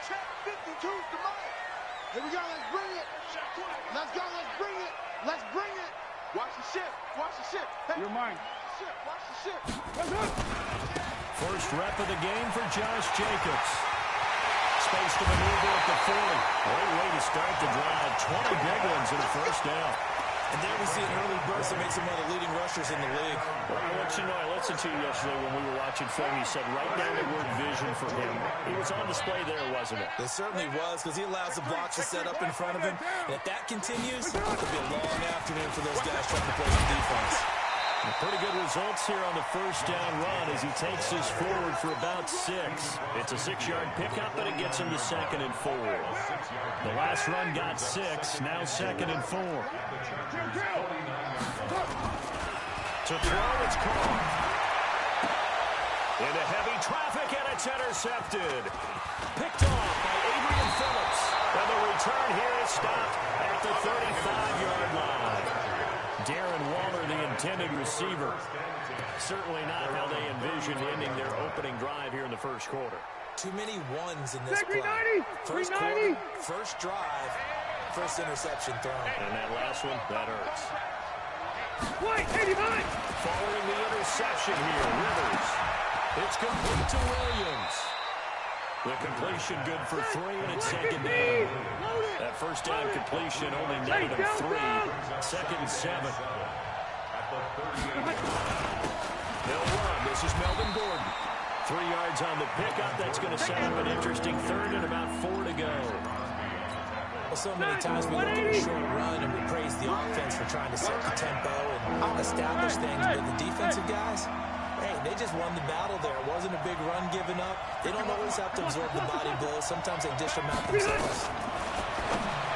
Check 52. Come on. Here we go. Let's bring it. Let's go. Let's bring it. Let's bring it. Watch the ship. Watch the ship. Hey. You're mine. Watch the ship. Let's go. First rep of the game for Josh Jacobs. Space to maneuver at the 40. Great way to start the drive. 20 big ones in the first down. And there we see an early burst that makes him one of the leading rushers in the league. Well, I want you to know, I listened to you yesterday when we were watching film. You said right down the word vision for him. It was on display there, wasn't it? It certainly was, because he allows the blocks to set up in front of him. And if that continues, it could be a long afternoon for those guys trying to play some defense. Pretty good results here on the first down run as he takes us forward for about 6. It's a 6-yard pickup, but it gets him to 2nd and 4. The last run got 6, now 2nd and 4. To throw, it's caught. Into heavy traffic, and it's intercepted. Picked off by Adrian Phillips. And the return here is stopped at the 35-yard line. Darren Waller, the intended receiver. Certainly not how they envisioned ending their opening drive here in the first quarter. Too many ones in this play. First quarter, first drive, first interception thrown. And that last one, that hurts. Wait, 89. Following the interception here, Rivers. It's complete to Williams. The completion good for 3, and it's 2nd down. That first down completion only netted him 3. 2nd and 7. They'll run. This is Melvin Gordon. 3 yards on the pickup. That's going to set up an interesting 3rd and about 4 to go. Well, so many times we look at a short run and we praise the offense for trying to set the tempo and establish things, but the defensive guys, hey, they just won the battle there. It wasn't a big run given up. They don't always have to absorb the body blows. Sometimes they dish them out themselves.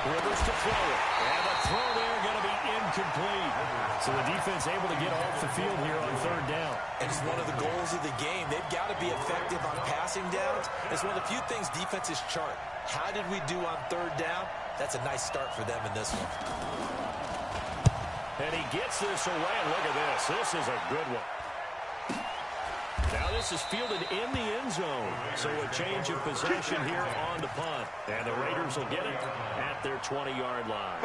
Rivers to throw it. And the throw there going to be incomplete. So the defense able to get off the field here on 3rd down. And it's one of the goals of the game. They've got to be effective on passing downs. It's one of the few things defenses chart. How did we do on 3rd down? That's a nice start for them in this one. And he gets this away, and look at this. This is a good one. Now this is fielded in the end zone. So a change of possession here on the punt. And the Raiders will get it at their 20-yard line.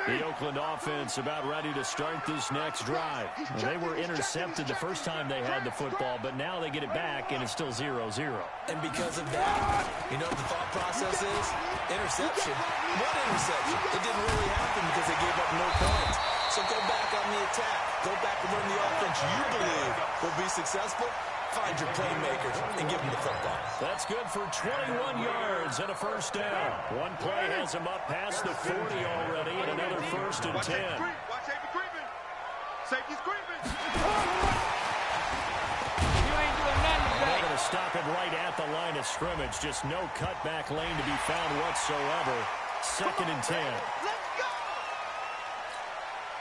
The Oakland offense about ready to start this next drive. And they were intercepted the first time they had the football, but now they get it back, and it's still 0-0. And because of that, you know what the thought process is? Interception. What interception? It didn't really happen because they gave up no points. So go back on the attack. Go back and run the offense you believe will be successful. Find your playmakers and give them the football. That's good for 21 yards and a first down. One play has him up past the 40 already, and another 1st and 10. Watch safety creeping. Safety's creeping. You ain't doing nothing today. They're going to stop it right at the line of scrimmage. Just no cutback lane to be found whatsoever. 2nd and 10.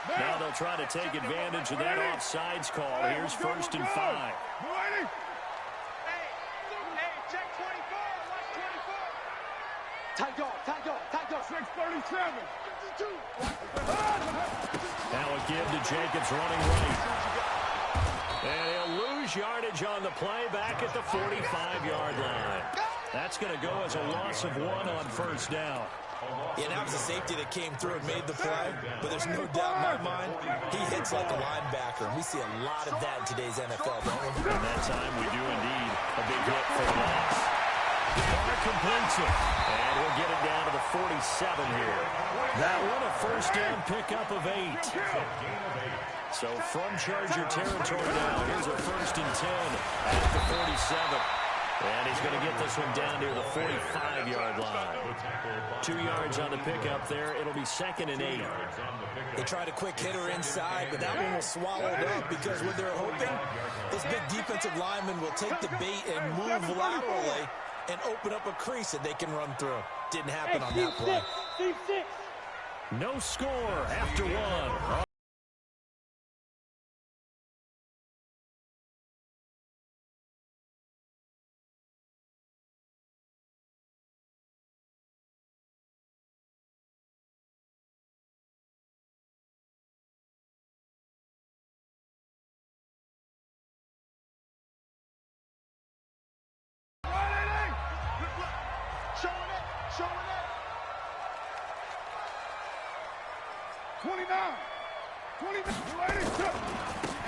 Now they'll try to take advantage of that offsides call. Here's 1st and 5. Hey, check 24. Watch 24. Tight dog. 637. 52. Now a give to Jacobs running right. And he'll lose yardage on the play back at the 45-yard line. That's going to go as a loss of 1 on first down. Yeah, that was a safety that came through and made the play, but there's no doubt in my mind he hits like a linebacker, and we see a lot of that in today's NFL, don't we? And that time we do indeed a big hit for the loss. Carr completes it, and we'll get it down to the 47 here. That one a first down pickup of 8. So from Charger territory now, here's a 1st and 10 at the 47. And he's going to get this one down near the 45-yard line. 2 yards on the pickup there. It'll be 2nd and 8. They tried a quick hitter inside, but that one was swallowed up because what they're hoping, this big defensive lineman will take the bait and move laterally and open up a crease that they can run through. Didn't happen on that play. No score after 1. Showing it. 29.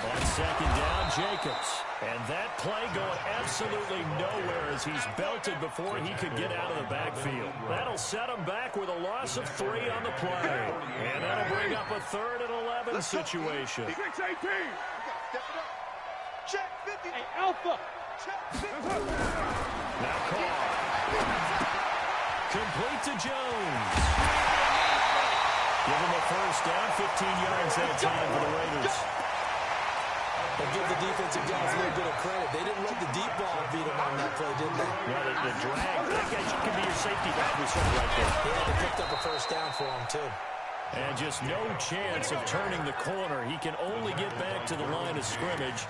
On 2nd down, Jacobs. And that play going absolutely nowhere as he's belted before he could get out of the backfield. That'll set him back with a loss of 3 on the play. And that'll bring up a 3rd and 11 situation. 6-18. Step it up. Check 50. Hey, Alpha. Now Carr. Complete to Jones. Give him a first down, 15 yards that time for the Raiders. But give the defensive guys a little bit of credit. They didn't let the deep ball beat them on that play, did they? Well, the drag, that can be your safety valve we saw right there. Yeah, they picked up a first down for him, too. And just no chance of turning the corner. He can only get back to the line of scrimmage.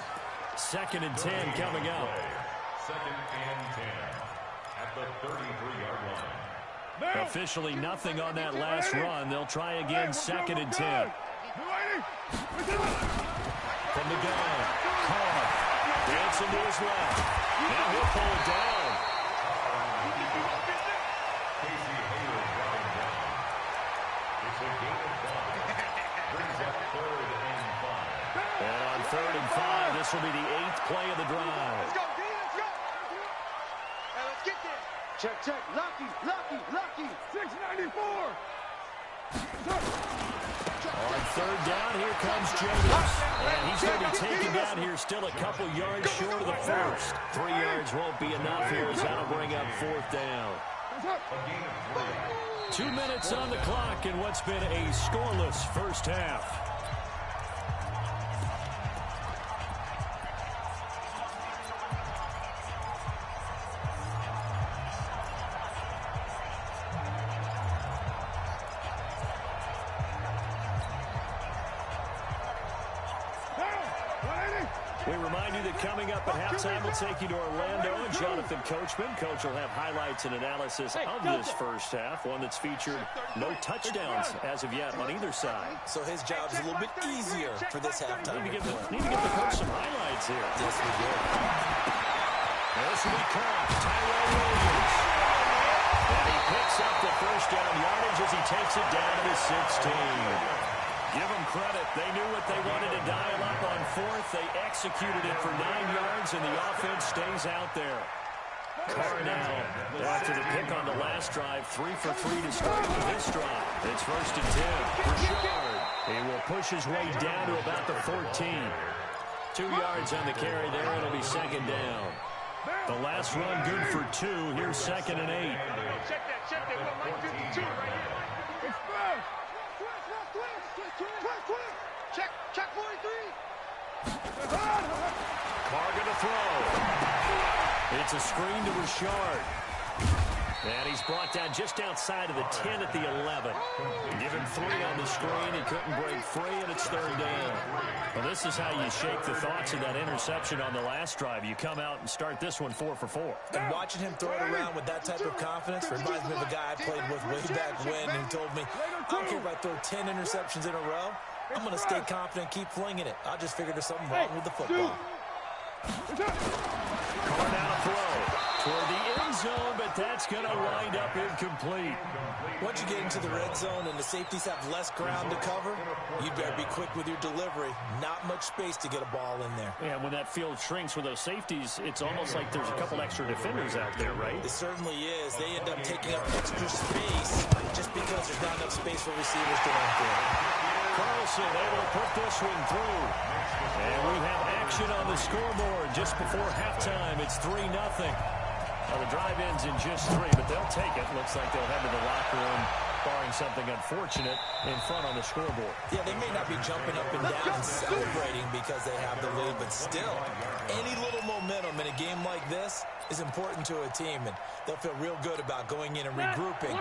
2nd and 10 coming up. 2nd and 10 at the 33-yard line. Officially nothing on that last run. They'll try again, 2nd and 10. From the gun, Carr dancing to his left. Now he'll pull it down. Casey Hayward brought him down. It's a gain of 5. Brings up 3rd and 5. And on 3rd and 5, this will be the 8th play of the drive. Let's go, D, let's go. Hey, let's get there. Check. Lucky. 694. On 3rd down, here comes Jacobs. And he's going to be taken down here still a couple yards short of the first. 3 yards won't be enough here as that'll bring up 4th down. 2 minutes on the clock in what's been a scoreless first half. We remind you that coming up at halftime, we'll take you to Orlando and Jonathan Coachman. Coach will have highlights and analysis of this first half, one that's featured no touchdowns as of yet on either side. So his job's a little bit easier for this halftime. Need to give the coach some highlights here. Yes, we do. This will be caught. Tyrell Williams. And he picks up the first down yardage as he takes it down to the 16. Give them credit. They knew what they wanted to dial up on 4th. They executed it for 9 yards, and the offense stays out there. Carr now, after the pick on the last drive, 3 for 3 to start with this drive. It's 1st and 10. Richard. He will push his way down to about the 14. 2 yards on the carry there. It'll be 2nd down. The last run good for 2. Here's 2nd and 8. Check that. What Mike 52 right here. Express. Quick. Check 43. Carr going to throw. It's a screen to Richard. And he's brought down just outside of the 10 at the 11. Give him 3 on the screen. He couldn't break free, and it's 3rd down. Well, this is how you shake the thoughts of that interception on the last drive. You come out and start this one 4 for 4. And watching him throw it around with that type of confidence reminds me of a guy I played with way back when who told me, I don't care if I throw 10 interceptions in a row. I'm going to stay confident, keep flinging it. I just figured there's something wrong with the football. Caught out a throw toward the end zone, but that's going to wind up incomplete. Once you get into the red zone and the safeties have less ground to cover, you better be quick with your delivery. Not much space to get a ball in there. And when that field shrinks with those safeties, it's almost like there's a couple extra defenders out there, right? It certainly is. They end up taking up extra space just because there's not enough space for receivers to run through. Carlson able to put this one through. And we have action on the scoreboard just before halftime. It's 3-0. Well, the drive ends in just 3, but they'll take it. Looks like they'll head to the locker room, barring something unfortunate, in front on the scoreboard. Yeah, they may not be jumping up and down and celebrating because they have the lead, but still, any little momentum in a game like this is important to a team, and they'll feel real good about going in and regrouping,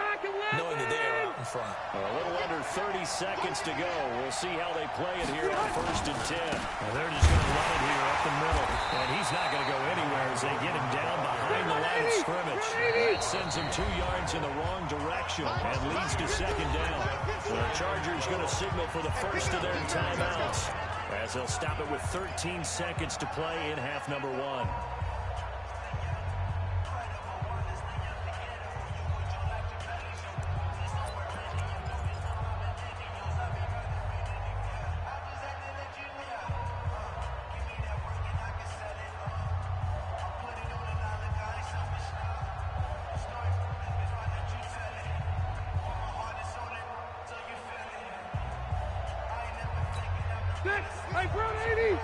knowing that they are out in front. A little under 30 seconds to go. We'll see how they play it here on 1st and 10. Well, they're just going to run it here up the middle, and he's not going to go anywhere as they get him down behind the line of scrimmage. That sends him 2 yards in the wrong direction and leads to 2nd down. So the Chargers going to signal for the first of their timeouts as they'll stop it with 13 seconds to play in half number 1. Hey, bro, 80.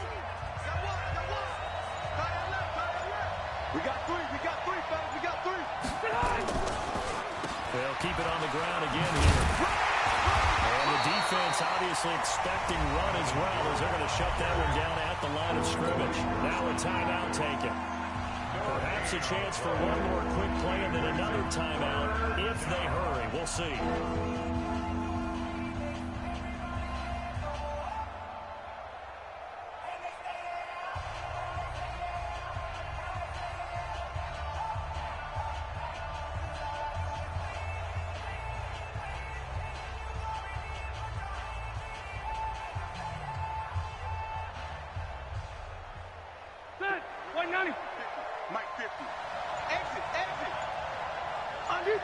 We got 3, fellas, we got 3. They'll keep it on the ground again here. And the defense obviously expecting run as well as they're going to shut that one down at the line of scrimmage. Now a timeout taken. Perhaps a chance for one more quick play and then another timeout if they hurry. We'll see. Mike 50. Exit. Under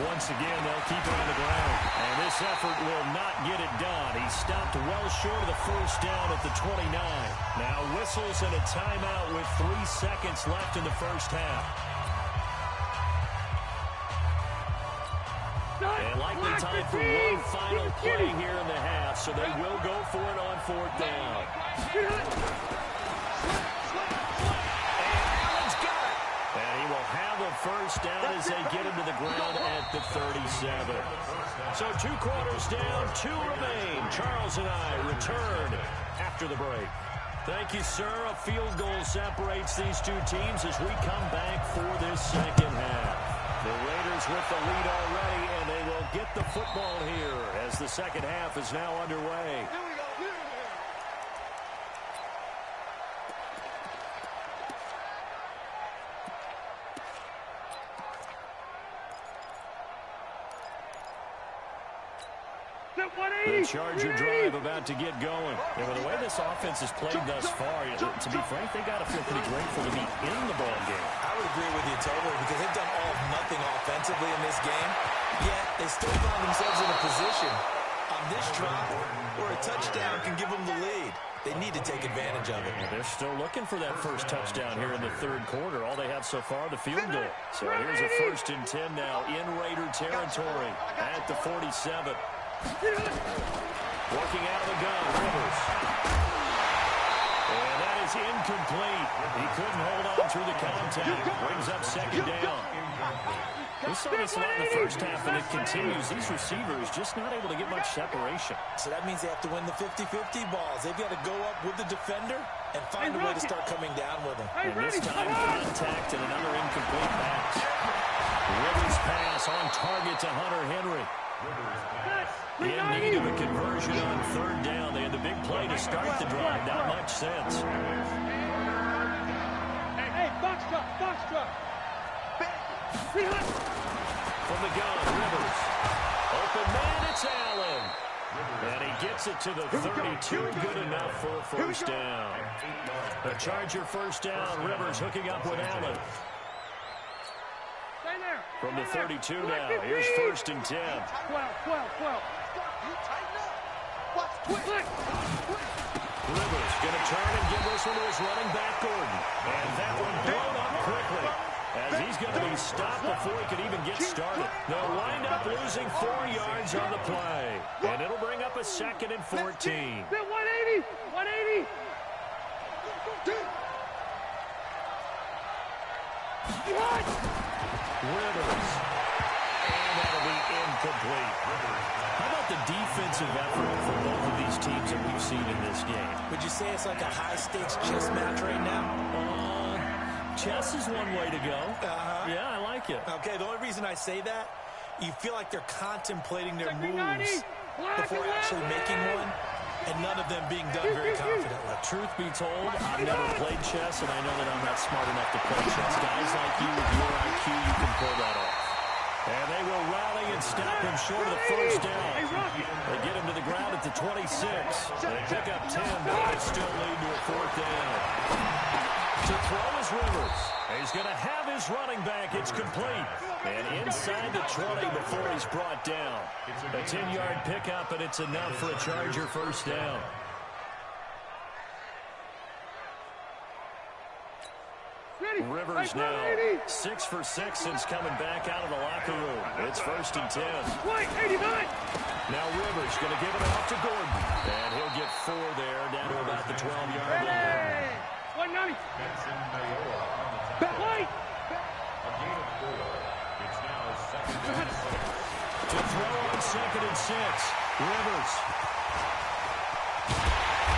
Once again, they'll keep it on the ground. And this effort will not get it done. He stopped well short of the first down at the 29. Now whistles and a timeout with 3 seconds left in the first half. And likely time for one final play here in the half, so they will go for it on 4th down. And he will have a first down as they get him to the ground at the 37. So 2 quarters down, 2 remain. Charles and I return after the break. Thank you, sir. A field goal separates these two teams as we come back for this second half. The Raiders with the lead already, and they will get the football here as the second half is now underway. The Charger drive about to get going. And with the way this offense has played thus far, to be frank, they got to feel pretty grateful to be in the ball game. I would agree with you totally because they've done all of nothing offensively in this game, yet they still found themselves in a position on this drive where a touchdown can give them the lead. They need to take advantage of it. Well, they're still looking for that first touchdown here in the 3rd quarter. All they have so far, the field goal. So here's a 1st and 10 now in Raider territory at the 47. Working out of the gun, Rivers. And that is incomplete. He couldn't hold on through the contact. Brings up 2nd down. We saw this a lot in the first half, and it continues. These receivers just not able to get much separation. So that means they have to win the 50-50 balls. They've got to go up with the defender and find a way to start coming down with them. And this time, contact and another incomplete pass. Rivers' pass on target to Hunter Henry. In need of a conversion on 3rd down. They had the big play to start the drive. Not much sense. Hey, box truck. From the gun, Rivers. Open man, it's Allen. And he gets it to the 32. Good enough for a first down. The Charger first down. Rivers hooking up with Allen. From the 32 now. Here's 1st and 10. 12. Rivers going to turn and give this one to his running back, Gordon. And that one blown up quickly, as he's going to be stopped before he could even get started. They'll wind up losing 4 yards on the play. And it'll bring up a 2nd and 14. 180. 180. Rivers. And that'll be incomplete. How about the defensive effort for both of these teams that we've seen in this game? Would you say it's like a high-stakes chess match right now? Chess is one way to go. Yeah, I like it. Okay, the only reason I say that, you feel like they're contemplating their moves before actually making one, and none of them being done very confidently. Truth be told, I've never played chess, and I know that I'm not smart enough to play chess. Guys like you with your IQ, you can pull that off. And they will rally and stop him short of the first down. They get him to the ground at the 26. They pick up 10, but they still lead to a 4th down. To throw is Rivers. He's going to have his running back. It's complete. And inside the 20 before he's brought down. A 10-yard pickup, and it's enough for a Charger first down. Rivers now 6 for 6 since coming back out of the locker room. It's 1st and 10. Now Rivers going to give it off to Gordon. And he'll get 4 there, down to about the 12-yard line. 190. To throw on 2nd and 6. Rivers.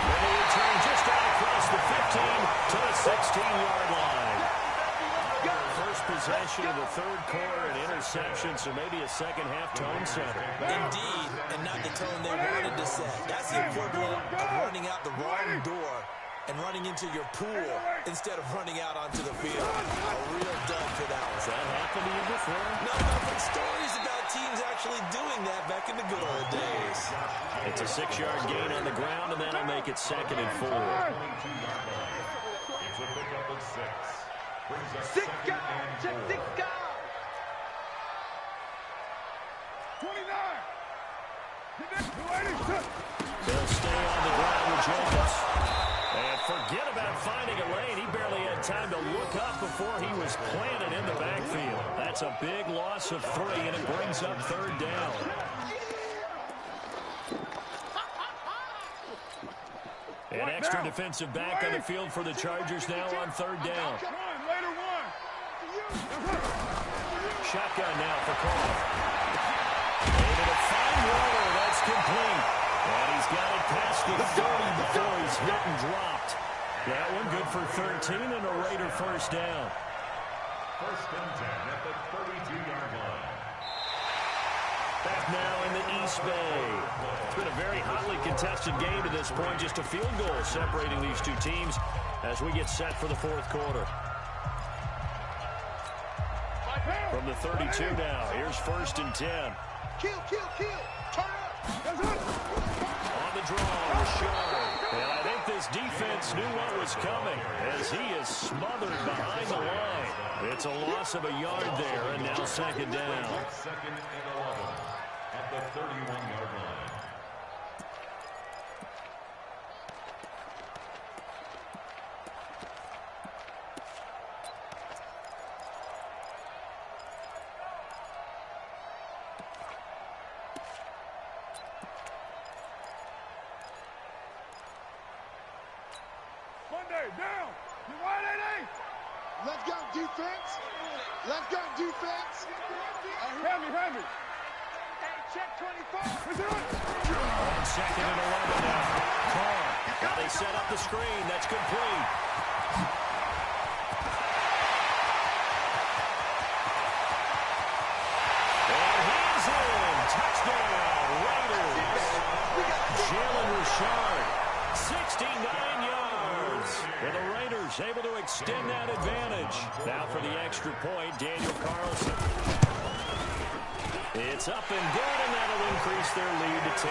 And he return just out across the 15 to the 16-yard line. First possession of the 3rd quarter, an interception, so maybe a second-half tone setter. Indeed, and not the tone they wanted to set. That's the equivalent of running out the wrong door and running into your pool instead of running out onto the field. A real dud for that one. Has that happened to you before? No, but stories about teams actually doing that back in the good old days. It's a 6-yard gain on the ground, and that'll make it 2nd and 4. It's a pickup of 6. Brings up 2nd and 4. 29. They'll stay on the ground with Jacobs. And forget about finding a lane. He barely had time to look up before he was planted in the backfield. That's a big loss of 3, and it brings up 3rd down. An extra defensive back on the field for the Chargers now on 3rd down. Shotgun now for Carl. Able to find Waller. That's complete. And he's got it past the 30 before he's hit and dropped. That one good for 13 and a Raider first down. 1st and 10 at the 32-yard line. Back now in the East Bay. It's been a very hotly contested game to this point. Just a field goal separating these two teams as we get set for the 4th quarter. From the 32 now, here's 1st and 10. Kill. Turn up. On the draw, Rashard. And I think this defense knew what was coming as he is smothered behind the line. It's a loss of a yard there, and now 2nd down. 2nd and 11 at the 31-yard line. Down. You 180. Let's go, defense. Let's go, defense. Heavy. Hey, check 24. On 2nd and 11 now. Carr. Now they set up the screen. That's complete. And he's in. Touchdown, Raiders. Jalen Richard, 69 yards. And the Raiders able to extend that advantage. Now for the extra point, Daniel Carlson. It's up and good, and that'll increase their lead to 10-0.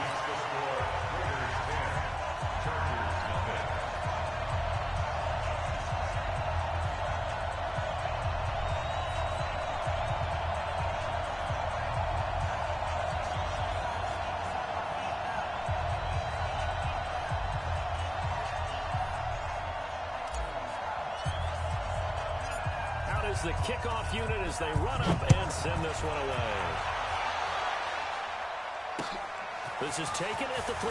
That's the score. Raiders 10, Chargers nothing. The kickoff unit as they run up and send this one away. This is taken at the 3.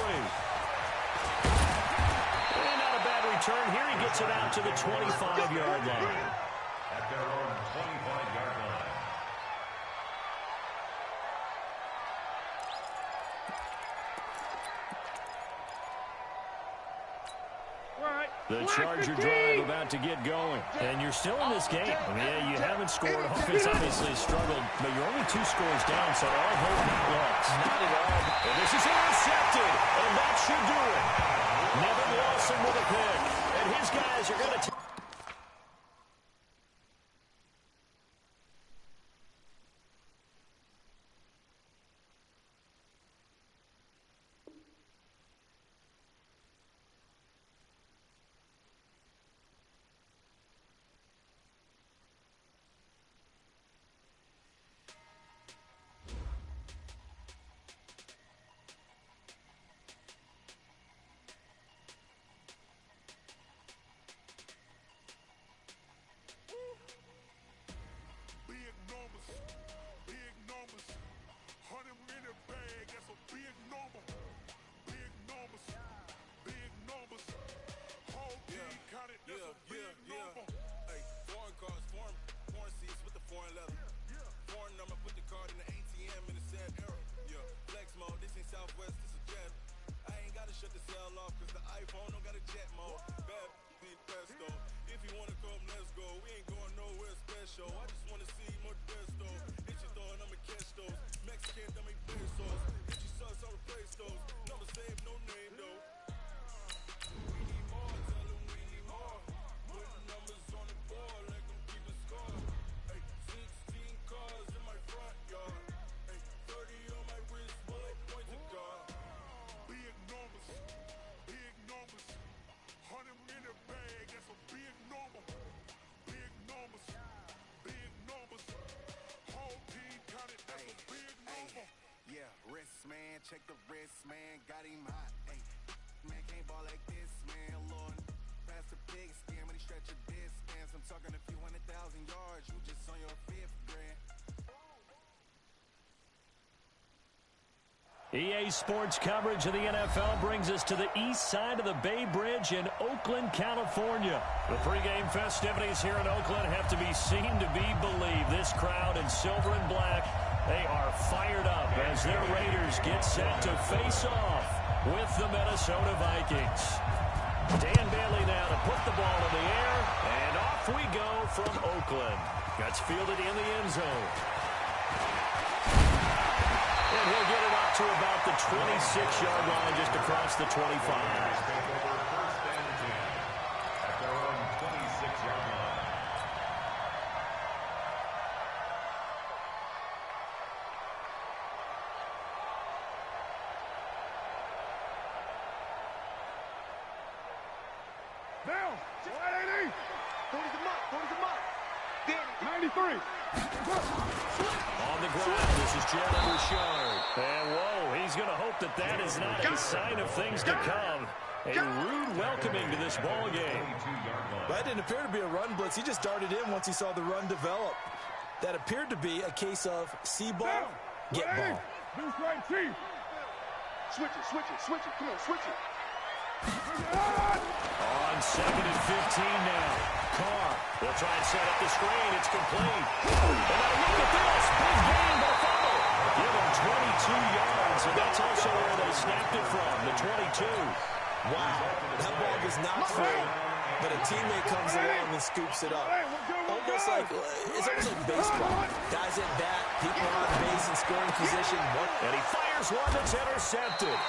And not a bad return here. He gets it out to the 25-yard line. At their own 25-yard line. The Charger drive about to get going. And you're still in this game. Yeah, you haven't scored. Offense obviously struggled, but you're only 2 scores down, so all hope not lost. Not at all. And this is intercepted, and that should do it. Nevin Lawson with a pick. And his guys are going to check the wrist, man, got him hot. Hey, man, can't ball like this, man. Lord, pass the big skin when he stretch a distance. I'm talking a few 100,000 yards. You just on your 5th grade. EA Sports coverage of the NFL brings us to the east side of the Bay Bridge in Oakland, California. The pregame festivities here in Oakland have to be seen to be believed. This crowd in silver and black, they are fired up as their Raiders get set to face off with the Minnesota Vikings. Dan Bailey now to put the ball in the air, and off we go from Oakland. Gets fielded in the end zone. And he'll get it up to about the 26-yard line, just across the 25. Take over 1st and 10 at their own 26-yard line. Down. 180. 40's a mark. 40's a mark. 93. On the ground, this is Jalen Richard. And whoa, he's going to hope that that is not a sign of things to come. A rude welcoming to this ball game. That didn't appear to be a run blitz. He just darted in once he saw the run develop. That appeared to be a case of see ball, get ball. Deuce right, Chief. Switch it, switch it, switch it. Come on, switch it. On 2nd and 15 now. Carr will try and set up the screen. It's complete. And now look at this. Big gain, but a fumble. Give him 22 yards, and that's also where they snapped it from, the 22. Wow, that ball was not free, but a teammate comes along and scoops it up. Almost like, it's almost like baseball. Guys at bat, people on base in scoring position. And he fires one that's intercepted.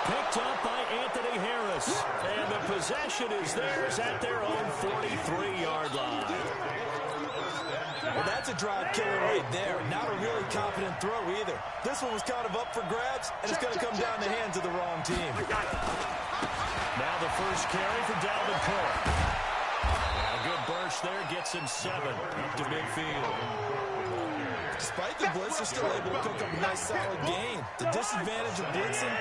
Picked up by Anthony Harris. And the possession is theirs at their own 43-yard line. Well, that's a drive killer right there. Not a really confident throw either. This one was kind of up for grabs, and it's going to come down the hands of the wrong team. Now the first carry for Dalvin Cook. A good burst there gets him 7 up to midfield. Despite the blitz, they're still able to cook up a nice solid gain. The disadvantage of blitzing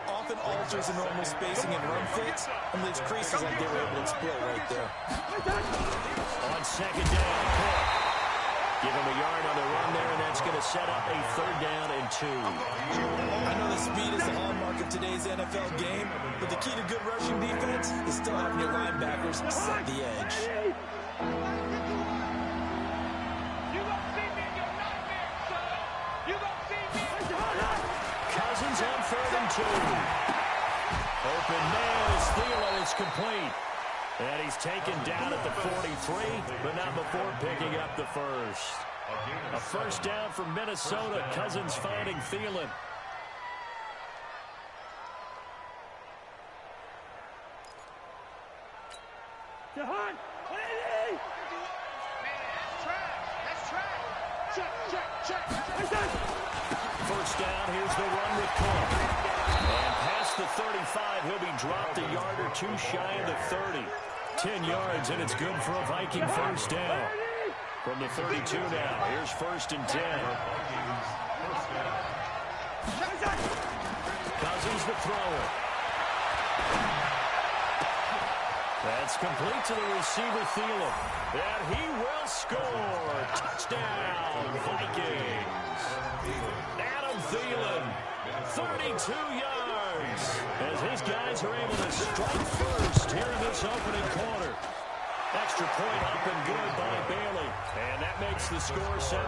often alters the normal spacing and run fits and leaves creases like they were able to exploit right there. On second down, Cook. Give him a yard on the run there, and that's going to set up a 3rd down and 2. I know the speed is the hallmark of today's NFL game, but the key to good rushing defense is still having your linebackers set the edge. Cousins on 3rd and 2. Open man is Thielen. It's complete. And he's taken down at the 43, but not before picking up the first. A first down for Minnesota. Cousins finding Thielen. Jahan, 180. That's trash. Check. First down, here's the run with Cook. And past the 35, he'll be dropped a yard or 2 shy of the 30. 10 yards, and it's good for a Viking first down. From the 32 now, here's 1st and 10. Cousins the thrower. That's complete to the receiver, Thielen. And he will score. Touchdown, Vikings. Adam Thielen, 32 yards. As his guys are able to strike first here in this opening quarter. Extra point up and good by Bailey. And that makes the score 7-0.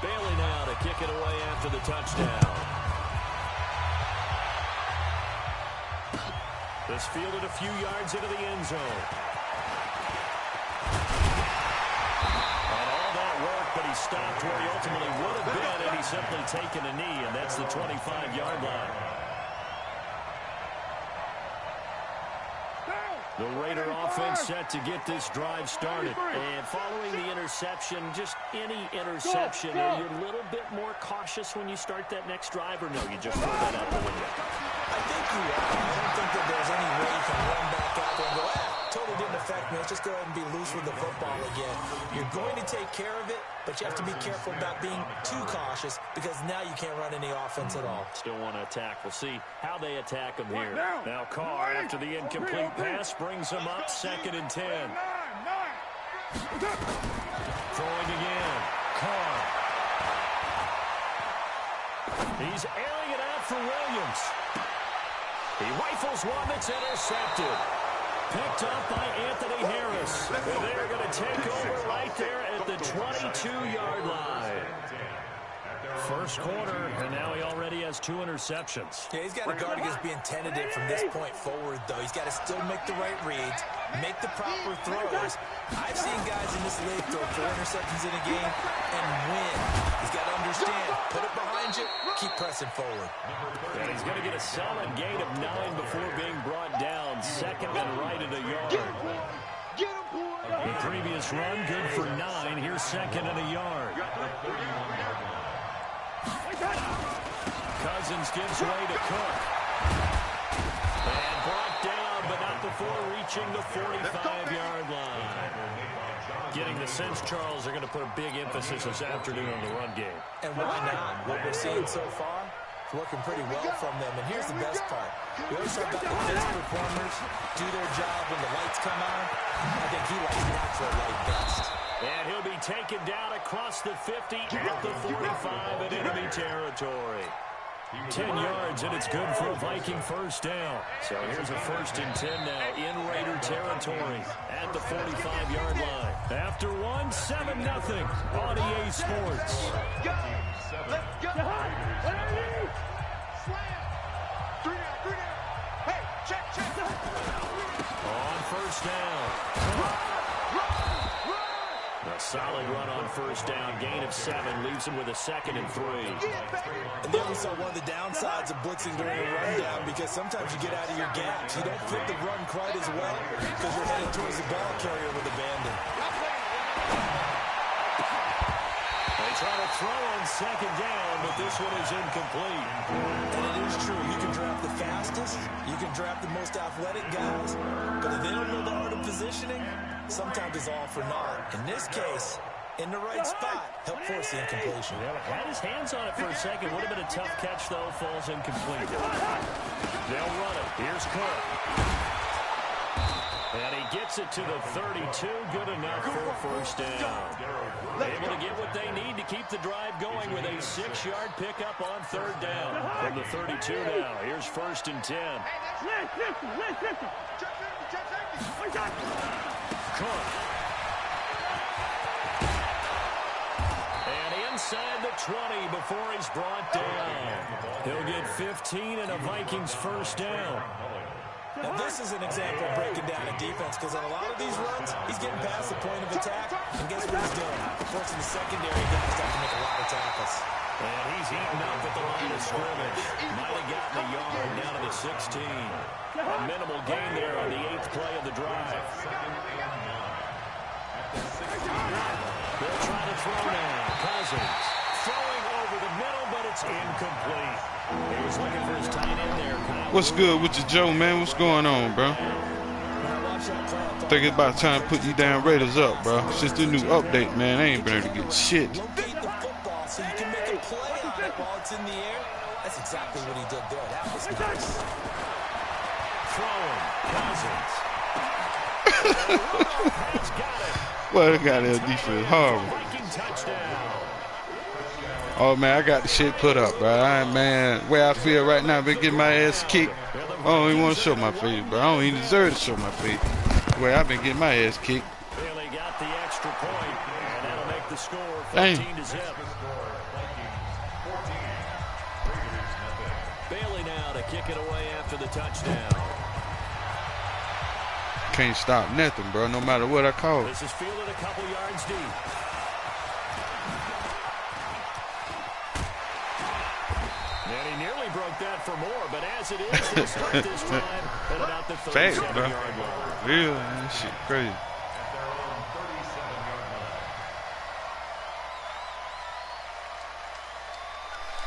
Bailey now to kick it away after the touchdown. This fielded a few yards into the end zone. And all that work, but he stopped where he ultimately would have been, and he's simply taken a knee, and that's the 25-yard line. The Raider offense set to get this drive started. And following the interception, just any interception, are you a little bit more cautious when you start that next drive, or no, you just throw that out the window? I think you are. I don't think that there's any way you can run back out there and go, totally didn't affect me. Let's just go ahead and be loose with the football again. You're going to take care of it, but you have to be careful about being too cautious because now you can't run any offense at all. Still want to attack. We'll see how they attack him here. Now Carr, after the incomplete pass, brings him up 2nd and 10. Throwing again. Carr. He's airing it out for Williams. He rifles one that's intercepted. Picked up by Anthony Harris. And they're going to take over right there at the 22-yard line. First quarter, and now he already has 2 interceptions. Yeah, he's got to guard against being tentative from this point forward, though. He's got to still make the right reads, make the proper throws. I've seen guys in this league throw 4 interceptions in a game and win. He's got to understand, put it behind you, keep pressing forward. And he's going to get a solid gain of 9 before being brought down. 2nd and right at a yard. The previous run, good for 9. Here's 2nd and a yard. Cousins gives way to Cook. And brought down, but not before reaching the 45-yard line. Getting the sense, Charles, they're going to put a big emphasis this afternoon on the run game. And why not? What we're seeing so far is working pretty well from them. And here's the best part. We always talk about the best performers do their job when the lights come on. I think he likes natural light best. And he'll be taken down across the 50 at the 45 in enemy territory. 10 yards, and it's good for a Viking first down. So here's a 1st and 10 now in Raider territory at the 45-yard line. After one, 7-0 on EA Sports. Let's go. Slam. 3 down. Hey, check. On first down. A solid run on first down. Gain of 7 leaves him with a 2nd and 3. And then we saw one of the downsides of blitzing during a rundown, because sometimes you get out of your gaps. You don't fit the run quite as well because you're headed towards the ball carrier with abandon. They try to throw on 2nd down, but this one is incomplete. And it is true. You can draft the fastest. You can draft the most athletic guys. But if they don't know the art of positioning, sometimes it's all for naught. In this case, in the right spot, help force the incompletion. Yeah, had his hands on it for a second. Would have been a tough catch, though. Falls incomplete. They'll run it. Here's Cook. And he gets it to the 32. Good enough for a first down. Able to get what they need to keep the drive going with a 6-yard pickup on 3rd down. From the 32 now. Here's 1st and 10. Cook. And inside the 20 before he's brought down. He'll get 15 and a Vikings first down. Now, this is an example of breaking down a defense, because on a lot of these runs, he's getting past the point of attack, and guess what he's doing? Forcing the secondary guys to have to make a lot of tackles. And he's eaten up at the line of scrimmage. Might have gotten a yard down to the 16. A minimal gain there on the 8th play of the drive. They'll try to throw now. Cousins throwing over the middle, but it's incomplete. He was looking for his tight end there. What's good with you, Joe, man? What's going on, bro? I think it's about time to put you damn Raiders up, bro. Since the new update, man, I ain't been able to get shit. Locate the football so you can make a play on it while it's in the air. That's exactly what he did there. That was nice. Throwing. Cousins. Well, they got their defense horrible. Oh, man, I got the shit put up, bro. Man, where I feel right now, been getting my ass kicked. I don't even want to show my face, bro. I don't even deserve to show my face. Where I've been getting my ass kicked. Bailey got the extra point, and that'll make the score 14-0. Bailey now to kick it away after the touchdown. Can't stop nothing, bro, no matter what I call it. This is fielded a couple yards deep. And he nearly broke that for more, but as it is, he'll start this time at about the 37-yard line. Real, man, shit crazy.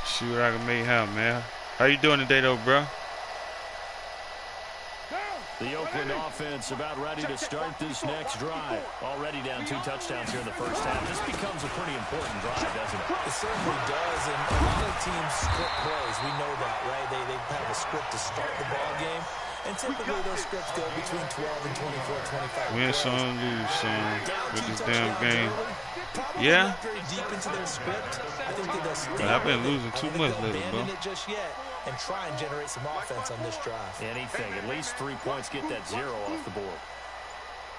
See what I can make happen, man. How you doing today, though, bro? The Oakland offense about ready to start this next drive. Already down 2 touchdowns here in the first half. This becomes a pretty important drive, doesn't it? It certainly does, and a lot of teams script plays. We know that, right? They have a script to start the ball game, and typically those scripts go between 12 and 24, 25. Win some, lose some with this damn game. Yeah. Not very deep into their script. I think they'll stay. I've been losing too much lately, bro. Abandon it just yet and try and generate some offense on this drive. Anything, at least 3 points, get that 0 off the board.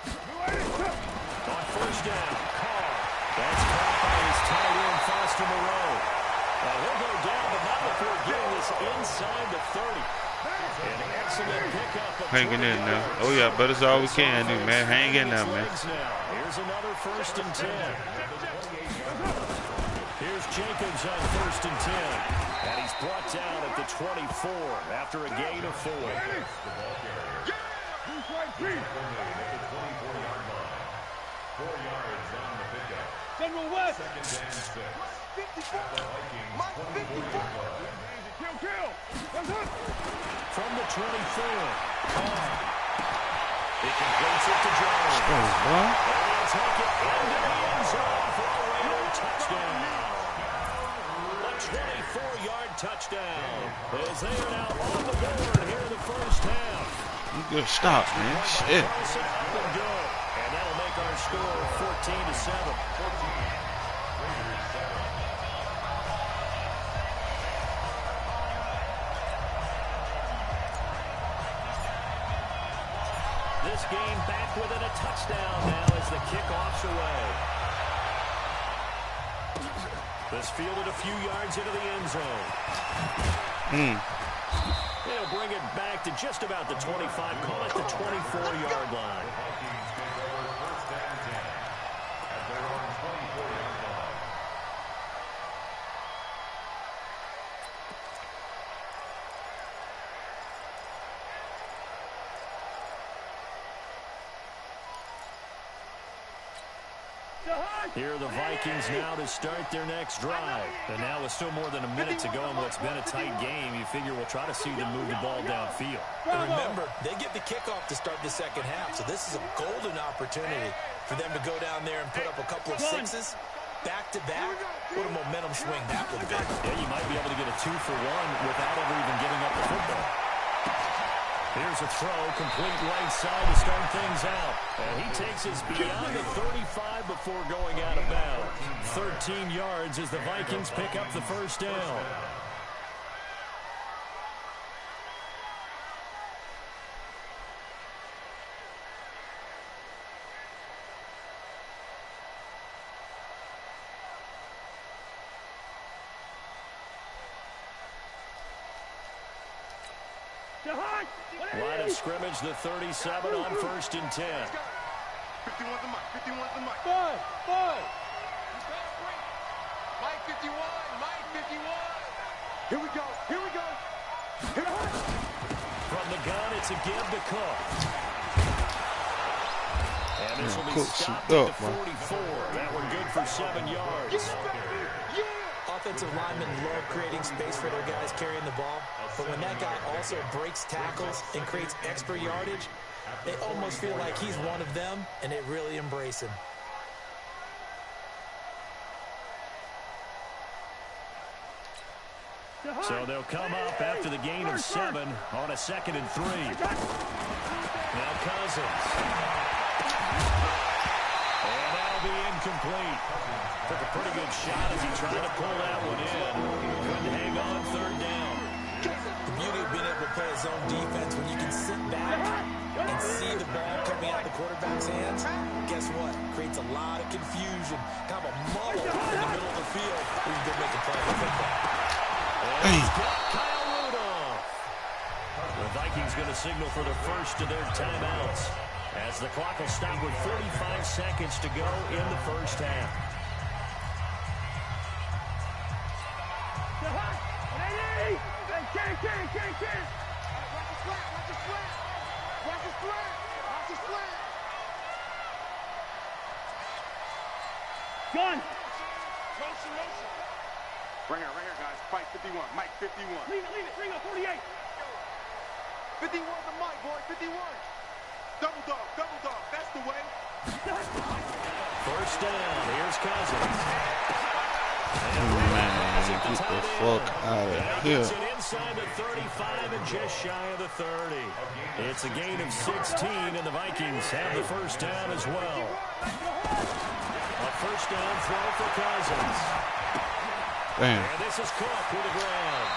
On first down, Carr. That's caught by his tight end, Foster Moreau. Now he'll go down, but not before getting this inside the 30. An excellent pickup. Hanging in now. Oh, yeah, but it's all we can do, man. Hang in now, man. Here's another 1st and 10. Here's Jacobs on 1st and 10. And he's brought down at the 24 after a gain of 4. General West. From the 24. He completes it to Jones. Oh, He'll take it into the end zone for a Raider touchdown. A 24-yard touchdown. As they are now on the board here in the first half. you good stop, man. Shit. And that'll make our score 14-7. This game back within a touchdown now as the kickoff's away. This fielded a few yards into the end zone. They'll bring it back to just about the 25, call it the 24-yard line. Here are the Vikings now to start their next drive. And now with still more than a minute to go in what's been a tight game, you figure we'll try to see them move the ball downfield. And remember, they get the kickoff to start the second half, so this is a golden opportunity for them to go down there and put up a couple of sixes back-to-back. What a momentum swing that would be. Yeah, you might be able to get a 2-for-1 without ever even giving up the football. Here's a throw, complete right side to start things out. And he takes us beyond the 35 before going out of bounds. 13 yards as the Vikings pick up the first down. Line of scrimmage, the 37 on 1st and 10. 51's the mic. 51's the mic. Five. Mike 51. Mike 51. Here we go. Here we go. From the gun, it's a give to Cook. And this will be stopped at the 44. That one good for 7 yards. Offensive linemen love creating space for their guys carrying the ball, but when that guy also breaks tackles and creates extra yardage, they almost feel like he's one of them, and they really embrace him. So they'll come up after the gain of 7 on a 2nd and 3. Now Cousins. And that'll be incomplete. Took a pretty good shot as he tried to pull that one in. Couldn't hang on 3rd down. The beauty of being able to play a zone defense when you can sit back and see the ball coming out of the quarterback's hands, guess what? Creates a lot of confusion, kind of a muddle in the middle of the field when you go make a play with football. Kyle Rudolph. The Vikings going to signal for the first of their timeouts as the clock will stop with 45 seconds to go in the first half. Gun. Right here, guys. Fight 51. Mike 51. Leave it. Ring up 48. 51's the mic, boy. 51. Double dog. That's the way. First down. Here's Cousins. Man, get the fuck out of here. It's inside the 35 and just shy of the 30. It's a gain of 16, and the Vikings have the first down as well. A first down throw for Cousins. Damn. And this is Cook with the ground.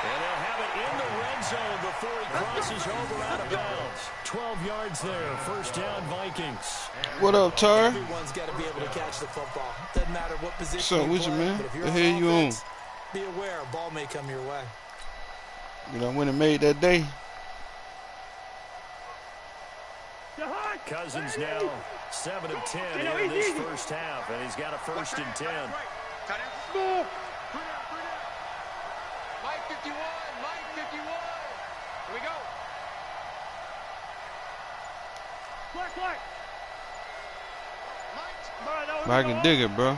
And they'll have it in the red zone before he crosses over out of bounds. 12 yards there. First down, Vikings. What up, Tar? Everyone's got to be able to catch the football. Doesn't matter what position So, with you, man? but if you're The hell you on? be aware a ball may come your way. You know, when it made that day. Cousins now 7 of 10 here in this first half, and he's got a 1st and 10. Mike 51. Mike 51. Here we go. Clark. I can dig it, bro.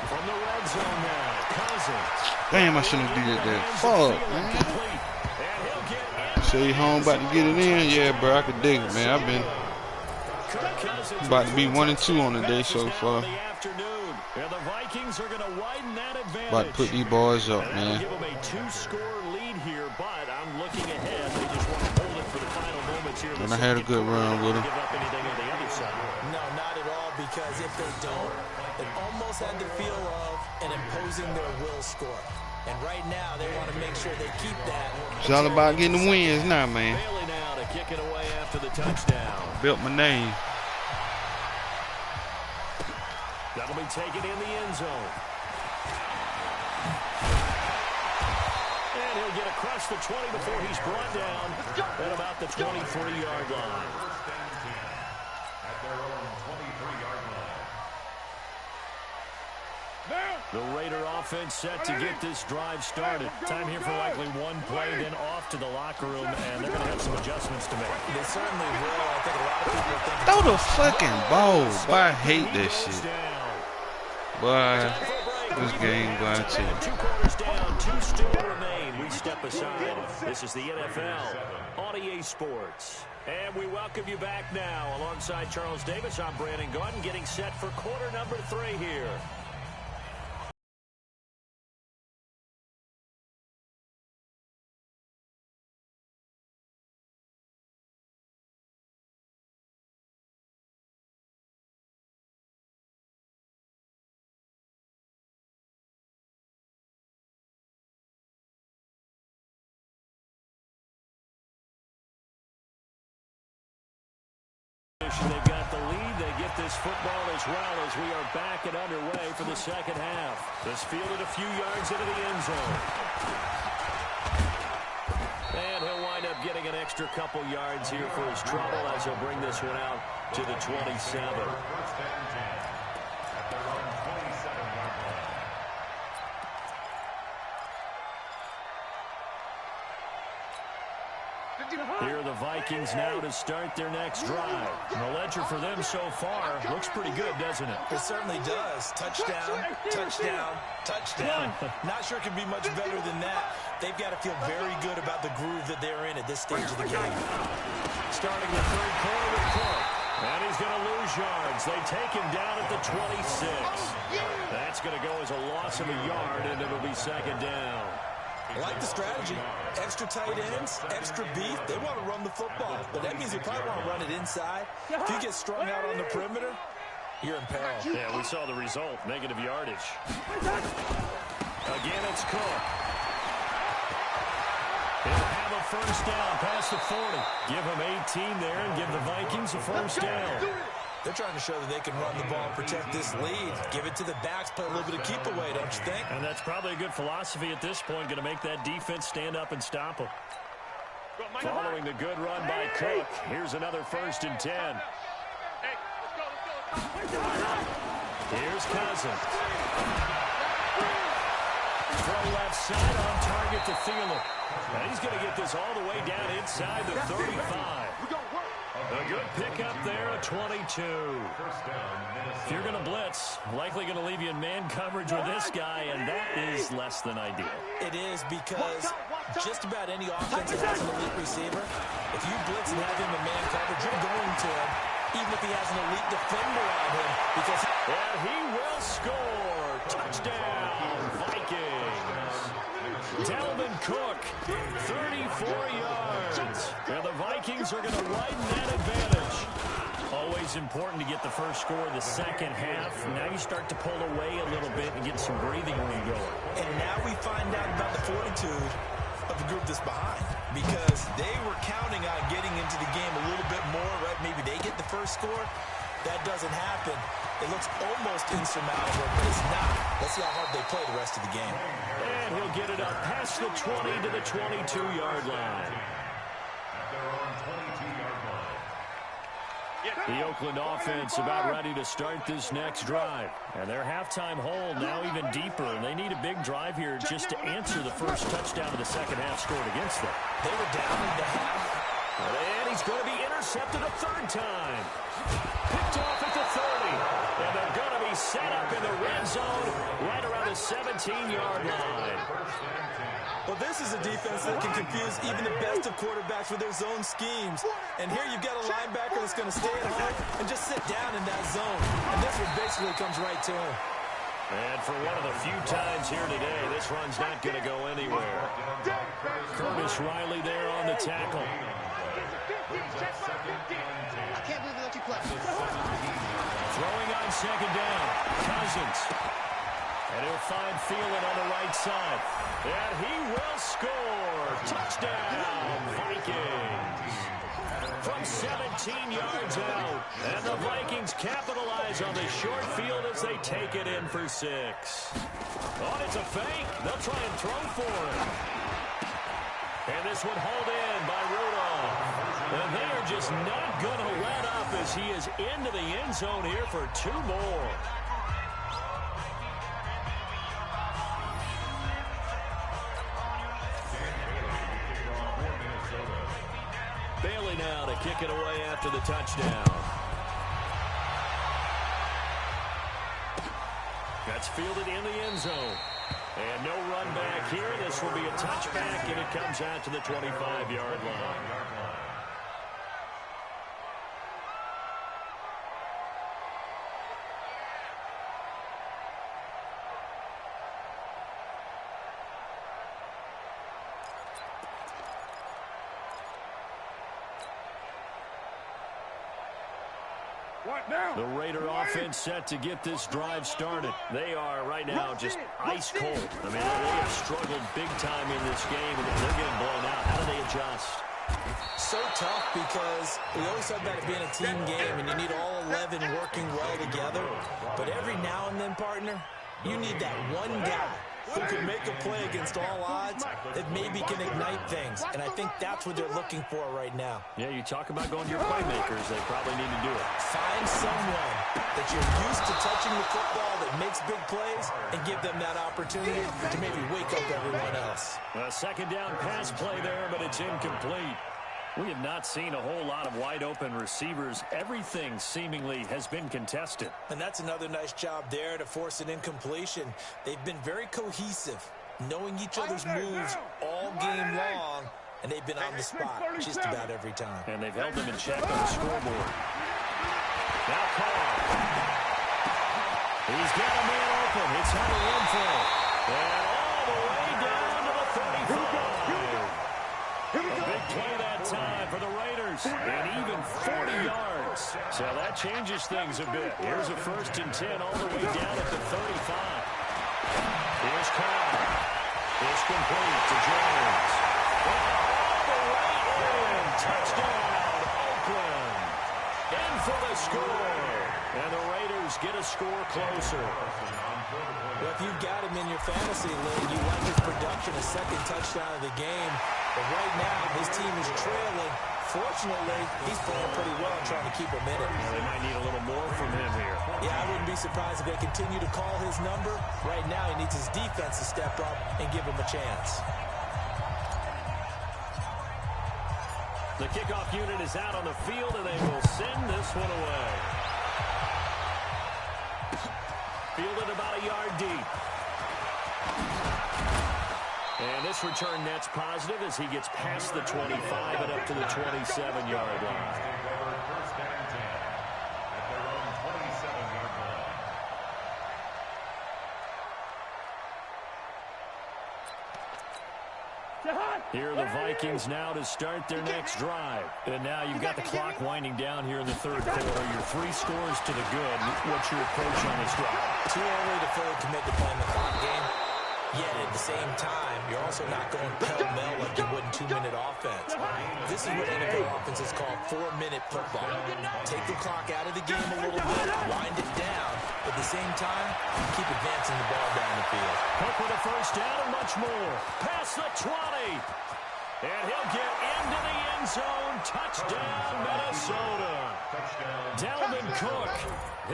From the red zone now, Cousins. Damn, I shouldn't have did that. Fuck, man. Say you home about to get it in? Yeah, bro, I can dig it, man. I've been about to be 1 and 2 on the day so far. About to put these boys up, man. Give them a 2-score lead here, but I'm looking ahead. They just want to hold it for the final moments here. And I had a good run with them. Give up anything on the other side. No, not at all, because if they don't, it almost had the feel of an imposing their will score. And right now, they want to make sure they keep that. It's all about getting the wins now, man. Bailey now to kick it away after the touchdown. Built my name. That'll be taken in the end zone. And he'll get across the 20 before he's brought down at about the 23-yard line. At their own 23-yard line. Down. The Raider offense set to get this drive started. Time here for likely one play, then off to the locker room, and they're going to have some adjustments to make. They certainly will. I think a lot of people are thinking. Throw the fucking ball. Boy, I hate this shit. Boy, this game, boy, I tell you. 2 quarters down, 2 still remain. We step aside. This is the NFL on EA Sports. And we welcome you back now. Alongside Charles Davis, I'm Brandon Gordon, getting set for quarter number 3 here. They've got the lead. They get this football as well as we are back and underway for the second half. This fielded a few yards into the end zone. And he'll wind up getting an extra couple yards here for his trouble as he'll bring this one out to the 27. Here are the Vikings now to start their next drive. And the ledger for them so far looks pretty good, doesn't it? It certainly does. Touchdown, touchdown, touchdown. Not sure it can be much better than that. They've got to feel very good about the groove that they're in at this stage of the game. Starting the third quarter with Cook. And he's going to lose yards. They take him down at the 26. That's going to go as a loss of a yard, and it'll be second down. I like the strategy. Extra tight ends, extra beef. They want to run the football, but that means they probably want to run it inside. If you get strung out on the perimeter, you're in peril. Yeah, we saw the result. Negative yardage. Again, it's Cook. He'll have a first down past the 40. Give him 18 there and give the Vikings a first down. They're trying to show that they can run the ball and protect this lead. Give it to the backs, play a little bit of keep away, don't you think? And that's probably a good philosophy at this point, going to make that defense stand up and stop them. Following the good run by Cook, here's another 1st and 10. Here's Cousins. Throw left side on target to Thielen. And he's going to get this all the way down inside the 35. A good pickup there at 22. If you're going to blitz, likely going to leave you in man coverage with this guy, and that is less than ideal. It is, because just about any offense that has an elite receiver, if you blitz and have him in man coverage, you're going to him, even if he has an elite defender on him, because... And he will score. Touchdown, Vikings. Dalvin Cook, 34 yards. And the Vikings are going to widen that advantage. Always important to get the first score of the second half. Now you start to pull away a little bit and get some breathing room going. And now we find out about the fortitude of the group that's behind, because they were counting on getting into the game a little bit more, right? Maybe they get the first score. That doesn't happen. It looks almost insurmountable, but it's not. Let's see how hard they play the rest of the game. And he'll get it up past the 20 to the 22-yard line. The Oakland offense about ready to start this next drive. And their halftime hole now even deeper. And they need a big drive here just to answer the first touchdown of the second half scored against them. They were down in the half. And he's going to be intercepted a third time. Picked off at the 30. And they're going to be set up in the red zone right around the 17-yard line. Well, this is a defense that can confuse even the best of quarterbacks with their zone schemes. And here you've got a linebacker that's going to stay at home and just sit down in that zone. And this one basically comes right to him. And for one of the few times here today, this run's not going to go anywhere. Curtis Riley there on the tackle. I can't believe they let you play. Throwing on second down. Cousins. And he'll find Thielen on the right side. And he will score. Touchdown, Vikings. From 17 yards out. And the Vikings capitalize on the short field as they take it in for 6. Oh, it's a fake. They'll try and throw for it. And this one hauled in by Rudolph. And they are just not going to let up as he is into the end zone here for 2 more. kick it away after the touchdown. That's fielded in the end zone. And no run back here. This will be a touchback, and it comes out to the 25-yard line. The Raider offense set to get this drive started. They are right now just ice cold. I mean, they have struggled big time in this game, and they're getting blown out. How do they adjust? So tough because we always talk about it being a team game, and you need all 11 working well together. But every now and then, partner, you need that one guy who can make a play against all odds that maybe can ignite things. And I think that's what they're looking for right now. Yeah, you talk about going to your playmakers. They probably need to do it. Find someone that you're used to touching the football that makes big plays and give them that opportunity to maybe wake up everyone else. A second down pass play there, but it's incomplete. We have not seen a whole lot of wide-open receivers. Everything seemingly has been contested. And that's another nice job there to force an incompletion. They've been very cohesive, knowing each other's moves all game long, and they've been on the spot just about every time. And they've held them in check on the scoreboard. Now Carr. He's got a man open. It's Hunter Renfrow. And all the way down to the 35. A big play that time for the Raiders, and even 40 yards. So that changes things a bit. Here's a 1st and 10 all the way down at the 35. Here's Carr. It's complete to Jones. All the way in. Touchdown, Oakland. In for the score. And the Raiders get a score closer. Well, if you've got him in your fantasy league, you want his production, a second touchdown of the game. But right now, his team is trailing. Fortunately, he's playing pretty well and trying to keep him in it. Well, they might need a little more from him here. Yeah, I wouldn't be surprised if they continue to call his number. Right now, he needs his defense to step up and give him a chance. The kickoff unit is out on the field, and they will send this one away. Fielded about a yard deep. And this return net's positive as he gets past the 25 and up to the 27-yard line. First down 10 at their own 27-yard line. Here are the Vikings now to start their next drive. And now you've got the clock winding down here in the third quarter. Your 3 scores to the good. What's your approach on this drive? Too early to fully commit to playing the clock game. Yet at the same time, you're also not going pell-mell like you would in 2-minute offense. This is what NFL offenses call 4-minute football. Take the clock out of the game a little bit, wind it down, but at the same time, keep advancing the ball down the field. Hook with a first down and much more. Past the 20. And he'll get into the end zone. Touchdown, Minnesota. Dalvin Cook,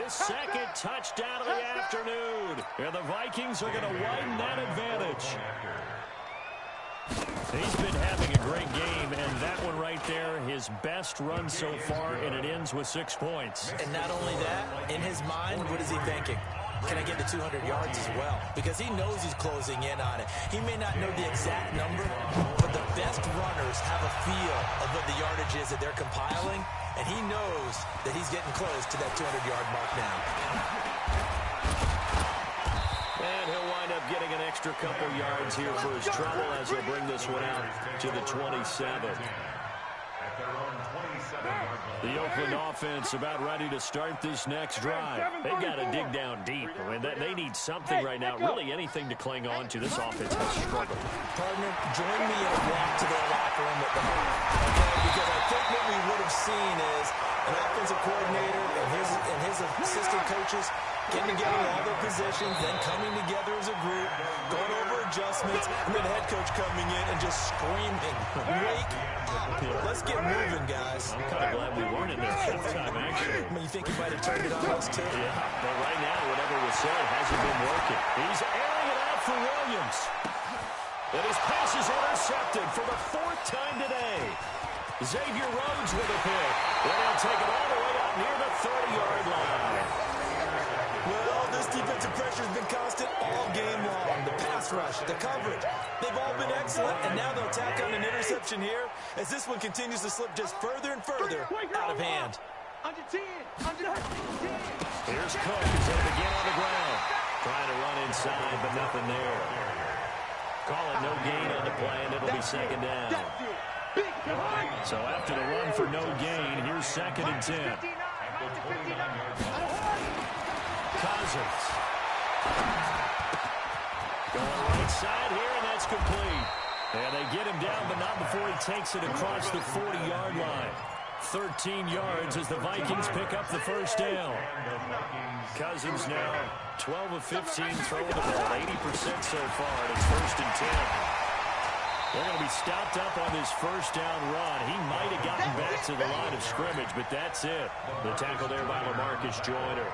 his second touchdown of the afternoon. And the Vikings are going to widen that advantage. He's been having a great game, and that one right there, his best run so far, and it ends with 6 points. And not only that, in his mind, what is he thinking? Can I get to 200 yards as well? Because he knows he's closing in on it. He may not know the exact number, but the best runners have a feel of what the yardage is that they're compiling, and he knows that he's getting close to that 200-yard mark now. And he'll wind up getting an extra couple yards here for his trouble as he'll bring this one out to the 27. The Oakland offense about ready to start this next drive. They've got to dig down deep. I mean, they need something right now, really anything to cling on to. This offense has struggled. Partner, join me in a walk to their locker room at the home. Okay? Because I think what we would have seen is an offensive coordinator and his assistant coaches getting together in all their positions, then coming together as a group, going over adjustments, and then the head coach coming in and just screaming, wake up. Let's get moving, guys. I'm kind of glad we weren't in there halftime, actually. I mean, you think he might have turned it on us, too? Yeah, but right now, whatever was said hasn't been working. He's airing it out for Williams. And his pass is intercepted for the 4th time today. Xavier Rhodes with a pick. And they'll take it all the way out near the 30-yard line. Well, this defensive pressure has been constant all game long. The pass rush, the coverage, they've all been excellent, and now they'll tack on an interception here as this one continues to slip just further and further out of hand. Under 10. Under 10. Here's Cook as they begin on the ground. Trying to run inside, but nothing there. Call it no gain on the play, and it'll be second down. So after the run for no gain, here's second and 10. Cousins. Going right side here, and that's complete. And they get him down, but not before he takes it across the 40-yard line. 13 yards as the Vikings pick up the first down. Cousins now 12 of 15 throwing the ball, 80% so far, and it's first and 10. They're going to be stopped up on this first down run. He might have gotten back to the line of scrimmage, but that's it. The tackle there by LaMarcus Joyner.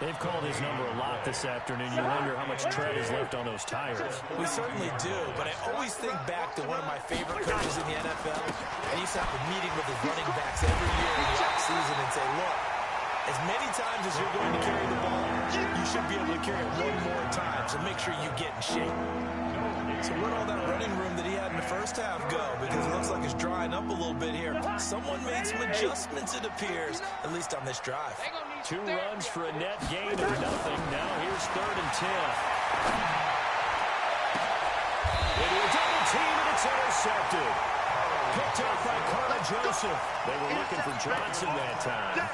They've called his number a lot this afternoon. You wonder how much tread is left on those tires. We certainly do, but I always think back to one of my favorite coaches in the NFL. And he used to have a meeting with his running backs every year in the offseason and say, look, as many times as you're going to carry the ball, you should be able to carry it one more time, so make sure you get in shape. So where'd all that running room that he had in the first half go? Because it looks like it's drying up a little bit here. Someone made some adjustments, it appears, at least on this drive. 2 runs for a net gain of nothing. Now here's third and 10. Into a double team, and it's intercepted. Picked up by Carter Joseph. They were looking for Johnson that time.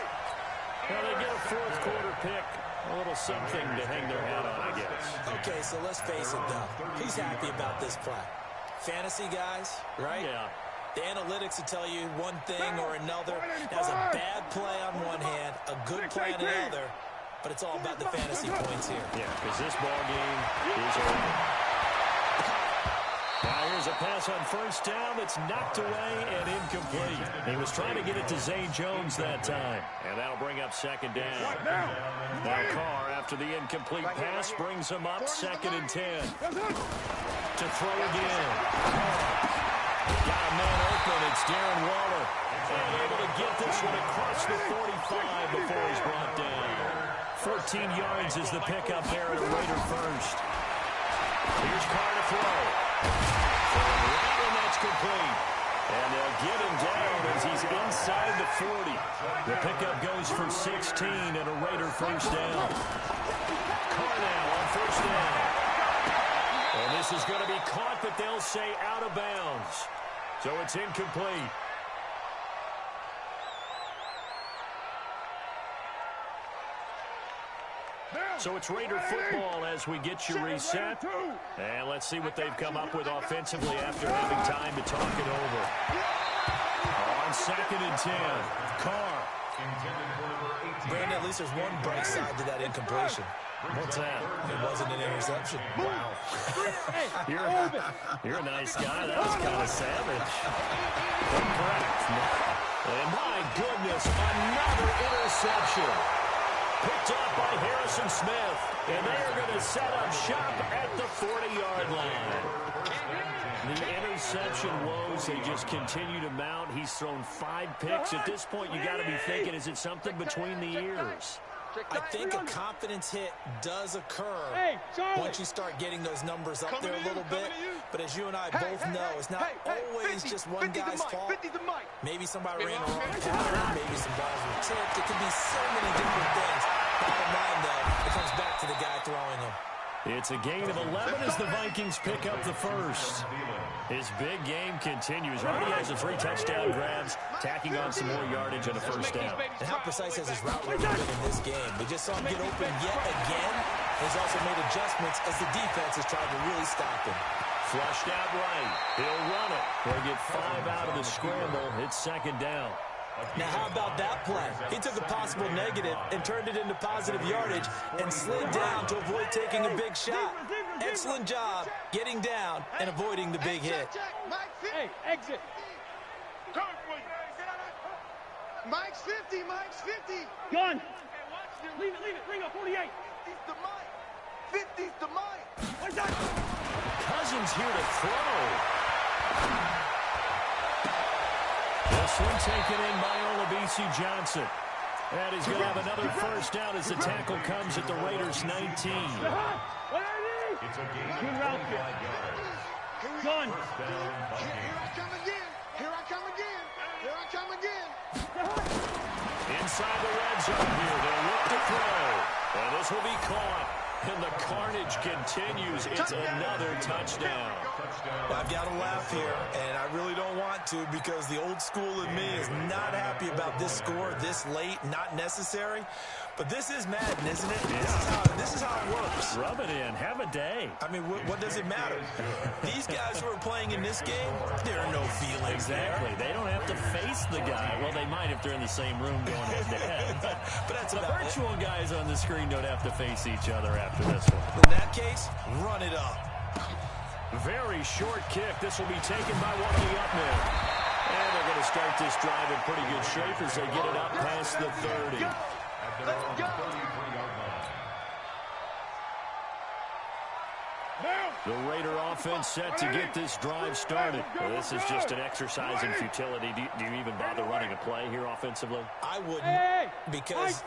Well, they get a fourth quarter pick. A little something to hang their hat on, I guess. Okay, so let's face it, though. Who's happy about this play? Fantasy guys, right? Yeah. The analytics will tell you one thing or another. That was a bad play on one hand, a good play on the other, but it's all about the fantasy points here. Yeah, because this ball game is over. Now here's a pass on first down that's knocked away and incomplete. He was trying to get it to Zay Jones that time, and that'll bring up second down. Now Carr, after the incomplete pass, brings him up second and 10. To throw again. Got a man open. It's Darren Waller. And able to get this one across the 45 before he's brought down. 14 yards is the pickup there at a Raider first. Here's Carr to throw. Right, and that's complete. And they'll get him down as he's inside the 40. The pickup goes for 16 and a Raider first down. Carr now on first down. And this is going to be caught, but they'll say out of bounds. So it's incomplete. So it's Raider football as we get you reset. And let's see what they've come up with offensively after having time to talk it over. On second and 10, Carr. Brandon, at least there's one bright side to that incompletion. What's that? It wasn't an interception. Wow. You're a nice guy. That was kind of savage. Correct. And my goodness, another interception. Picked up by Harrison Smith. And they are going to set up shop at the 40-yard line. The interception woes, they just continue to mount. He's thrown 5 picks. At this point, you got to be thinking, is it something between the ears? I think a confidence hit does occur once you start getting those numbers up there a little bit. But as you and I both know, it's not always just one guy's fault. Maybe somebody ran a wrong pattern. Maybe some balls were tipped. It could be so many different things. Bottom line, though, it comes back to the guy throwing them. It's a gain of 11 as the Vikings pick up the first. His big game continues. Already has the 3 touchdown grabs, tacking on some more yardage and a first down. And how precise has his route running been in this game? We just saw him get open yet again. He's also made adjustments as the defense has tried to really stop him. Flushed out right. He'll run it. He'll get 5 out of the scramble. It's second down. Now, how about that play? He took a possible negative and turned it into positive yardage and slid down to avoid taking a big shot. Excellent job getting down and avoiding the big hit. Hey, exit. Mike's 50, Mike's 50. Gun. Leave it. Bring up 48. 50's the Mike. 50's the Mike. What's that? Cousins here to throw. one taken in by Olabisi Johnson. And he's going to have another first down as the tackle comes at the Raiders' 19. It's a gain of 25 yards. Done. First down and 5 Here I come again. Here I come again. Here I come again. Inside the red zone here. They'll look to throw. And this will be caught. And the carnage continues. It's another touchdown. I've got to laugh here, and I really don't want to because the old school in me is not happy about this score this late, not necessary. But this is Madden, isn't it? Yeah. This is how it works. Rub it in. Have a day. I mean, what does it matter? These guys who are playing in this game, there are no feelings Exactly. They don't have to face the guy. Well, they might if they're in the same room going head-to-head. But that's the about virtual guys on the screen don't have to face each other after this one. In that case, run it up. Very short kick. This will be taken by one of the up men. And they're going to start this drive in pretty good shape as they get it up past the 30. Let's go. 33-yard line. The Raider offense set to get this drive started. Well, this is just an exercise in futility. Do you even bother running a play here offensively? I wouldn't, because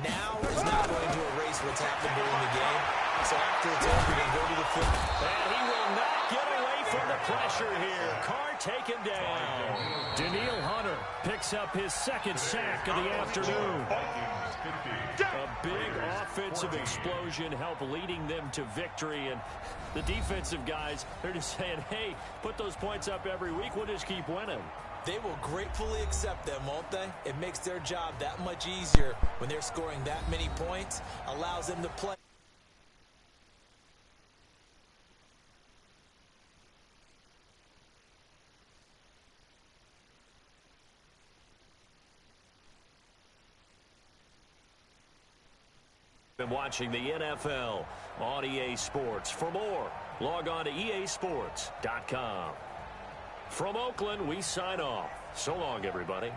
now is not going to erase what's happened during the game. So after it's over, you can go to the field. And he will not get away from the pressure here. Carr taken down. Daniil Hunter picks up his second sack of the afternoon. A big offensive explosion helped leading them to victory. And the defensive guys, they're just saying, hey, put those points up every week. We'll just keep winning. They will gratefully accept them, won't they? It makes their job that much easier when they're scoring that many points, allows them to play. Been watching the NFL on EA Sports. For more, log on to easports.com. From Oakland, we sign off. So long, everybody.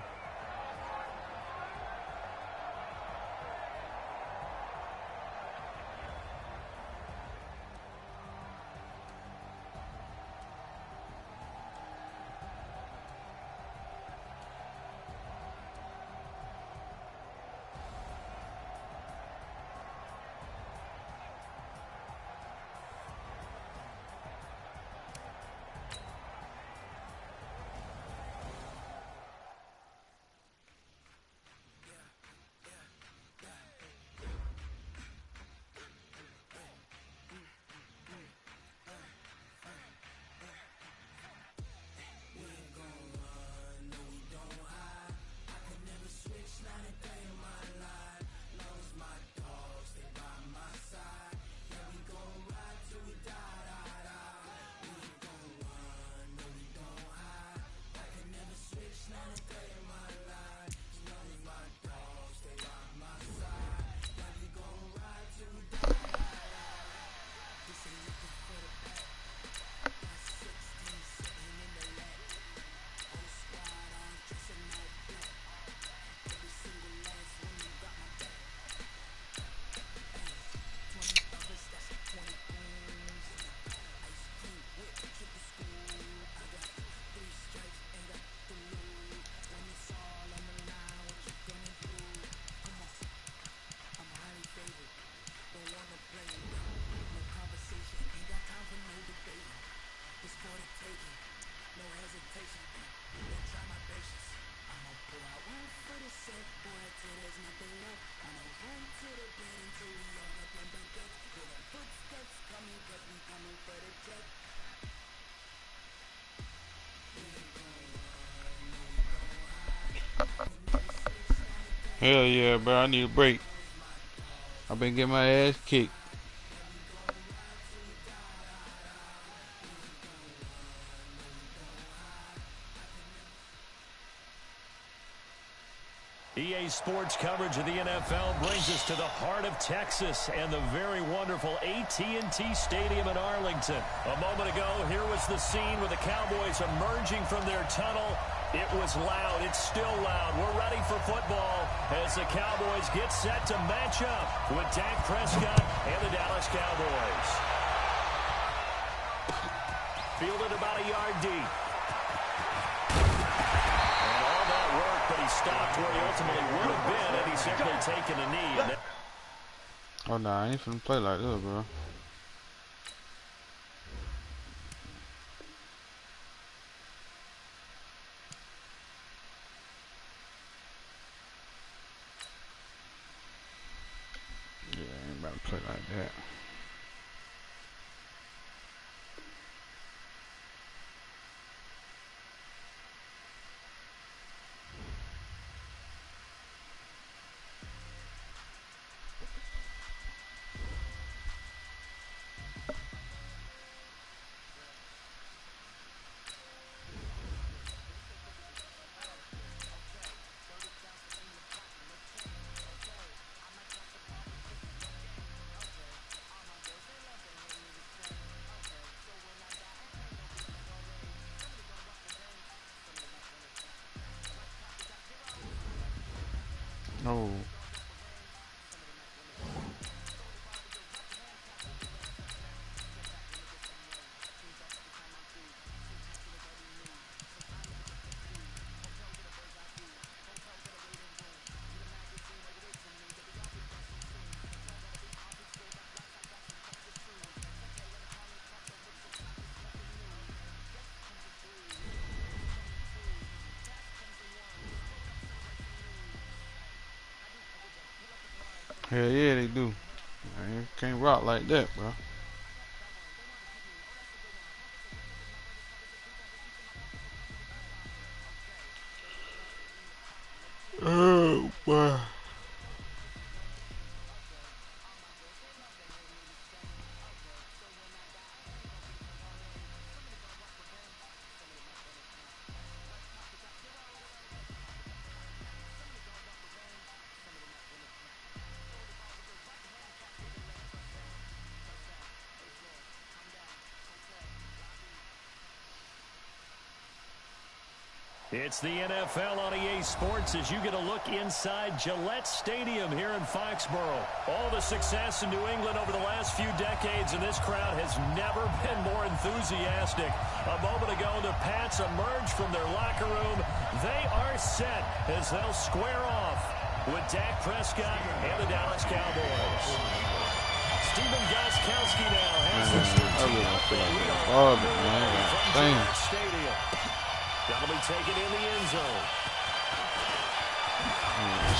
Hell yeah, bro. I need a break. I've been getting my ass kicked. EA Sports coverage of the NFL brings us to the heart of Texas and the very wonderful AT&T Stadium in Arlington. A moment ago, here was the scene with the Cowboys emerging from their tunnel. It was loud. It's still loud. We're ready for football as the Cowboys get set to match up with Dak Prescott and the Dallas Cowboys. Fielded about a yard deep. And all that stopped where he ultimately would have been had he simply taken a knee. Oh, nah, I ain't finna play like that, bro. Yeah, I ain't about to play like that. No. Hell yeah, they do. Man, can't rock like that, bro. Oh, boy. It's the NFL on EA Sports as you get a look inside Gillette Stadium here in Foxborough. All the success in New England over the last few decades, and this crowd has never been more enthusiastic. A moment ago, the Pats emerged from their locker room. They are set as they'll square off with Dak Prescott and the Dallas Cowboys. Stephen Gostkowski now has the I really feel like that. Oh, man. Damn. Stadium. That'll be taken in the end zone.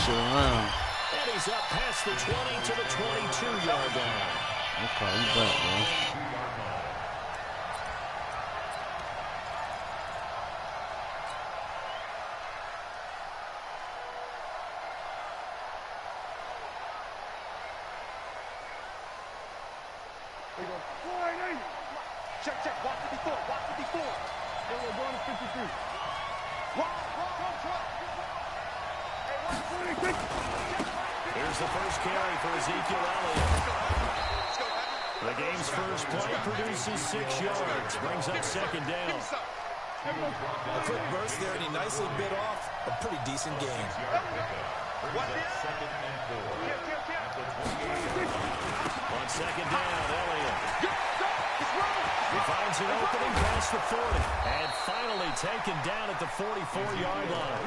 Sit around. And he's up past the 20 to the 22-yard line. Okay, he's back, man. Check, walk 54, walk 54. They're going to 53. Here's the first carry for Ezekiel Elliott. The game's first play produces 6 yards, brings up second down. A quick burst there, and he nicely bit off a pretty decent gain. On second down, Elliott. He finds an opening past the 40 and finally taken down at the 44-yard line.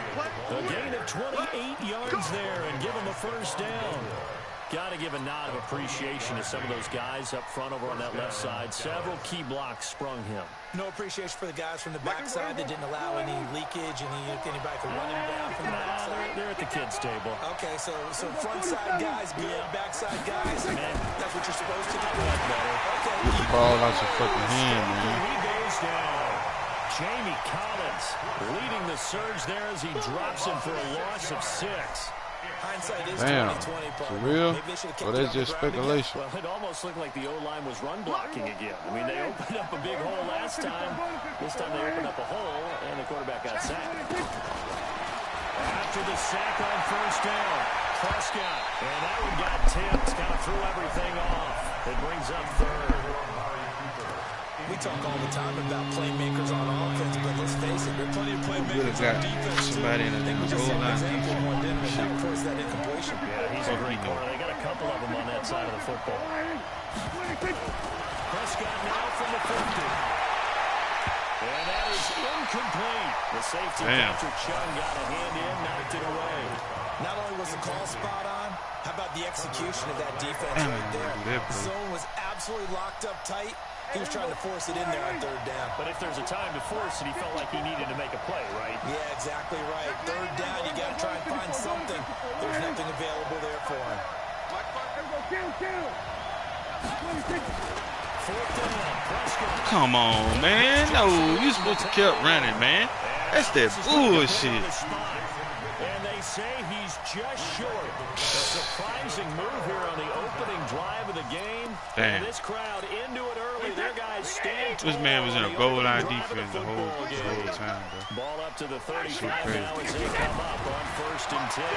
A gain of 28 yards there and give him a first down. Got to give a nod of appreciation to some of those guys up front over on that left side. Several key blocks sprung him. No appreciation for the guys from the backside that didn't allow any leakage, anybody could run him down from the backside. They're at the kids' table. Okay, so front side guys, good, backside guys, that's what you're supposed to do. Okay. Get the ball out your fucking hand, man. He goes down. Jamie Collins leading the surge there as he drops him for a loss of 6. Hindsight is Damn, 20/20, for real? Well, that's just speculation. Well, it almost looked like the O-line was run blocking again. I mean, they opened up a big hole last time. This time they opened up a hole, and the quarterback got sacked. After the sack on first down, Prescott. And that one got tipped, kind of threw everything off. It brings up third. We talk all the time about playmakers on offense, but let's face it, there are plenty of playmakers on defense. Somebody in the goal line. That forced that incompletion. Yeah, he's a great corner. They got a couple of them on that side of the football. Prescott now from the 50. And that is complete. The safety Patrick Chung got a hand in, knocked it away. Not only was the call spot on, how about the execution of that defense right there? The zone was absolutely locked up tight. He was trying to force it in there on third down. But if there's a time to force it, he felt like he needed to make a play, right? Yeah, exactly right. Third down, you got to try and find something. There's nothing available there for him. Come on, man. No, you're supposed to keep running, man. That's that bullshit. And they say he's just short. A surprising move here on the opening drive of the game. Damn. And this crowd into it early. Their guys stand tall. This man was in a goal line defense the whole time, bro. Ball up to the 35 now as they come up on 1st and 10.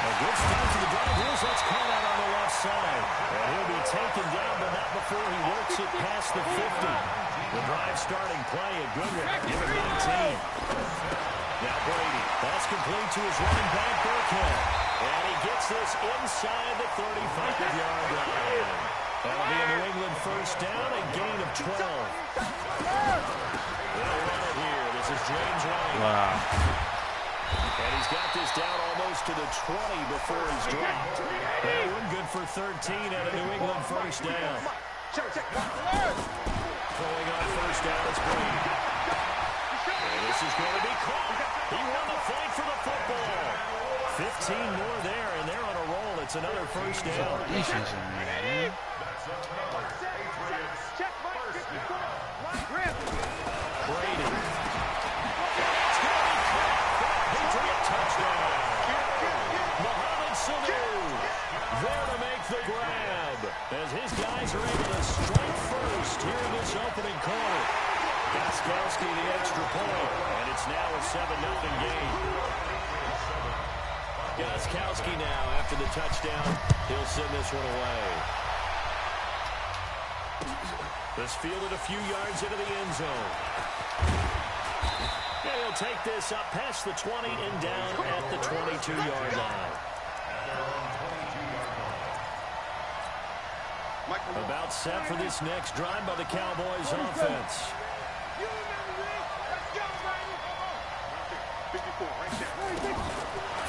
A good start to the drive. Here's what's caught out on the left side. And he'll be taken down, but not before he works it past the 50. The drive starting play, a good one. Give it 19. Now Brady, that's complete to his running back, Burkhead. And he gets this inside the 35-yard line. That'll be a New England first down, a gain of 12. They'll run it here. This is James White. Wow. And he's got this down almost to the 20 before he's dropped. That one good for 13 and a New England first down. Throwing on first down is Brady. And this is going to be caught. He won the fight for the football. 15 more there, and they're on a roll. It's another first down. Defense in there, man. Brady. Touchdown. Mohamed Sanu there to make the grab as his guys are able to strike first here in this opening quarter. Gostkowski the extra point, and it's now a 7-0 game. Gostkowski now after the touchdown, he'll send this one away. This fielded a few yards into the end zone. And he'll take this up past the 20 and down at the 22-yard line. About set for this next drive by the Cowboys offense.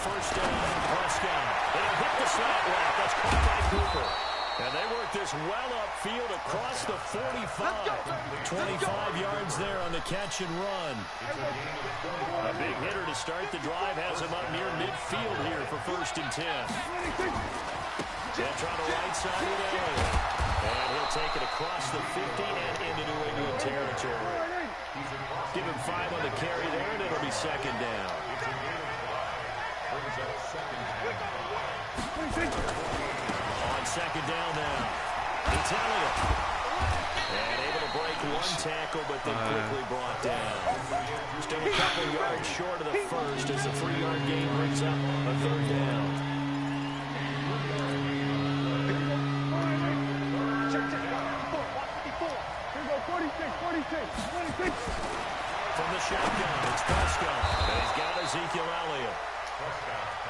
First down, Prescott. It'll hit the slant route. That's caught by Cooper. And they work this well upfield across the 45. 25 yards there on the catch and run. A big hitter to start the drive has him up near midfield here for 1st and 10. Jets on the right side with Elliott. And he'll take it across the 50 and into New England territory. Give him 5 on the carry there, and it'll be 2nd down. On 2nd down now, it's Elliott. And able to break one tackle, but then quickly brought down. Still a couple yards short of the first as the 3-yard gain brings up a 3rd down. From the shotgun, it's Prescott. And he's got Ezekiel Elliott.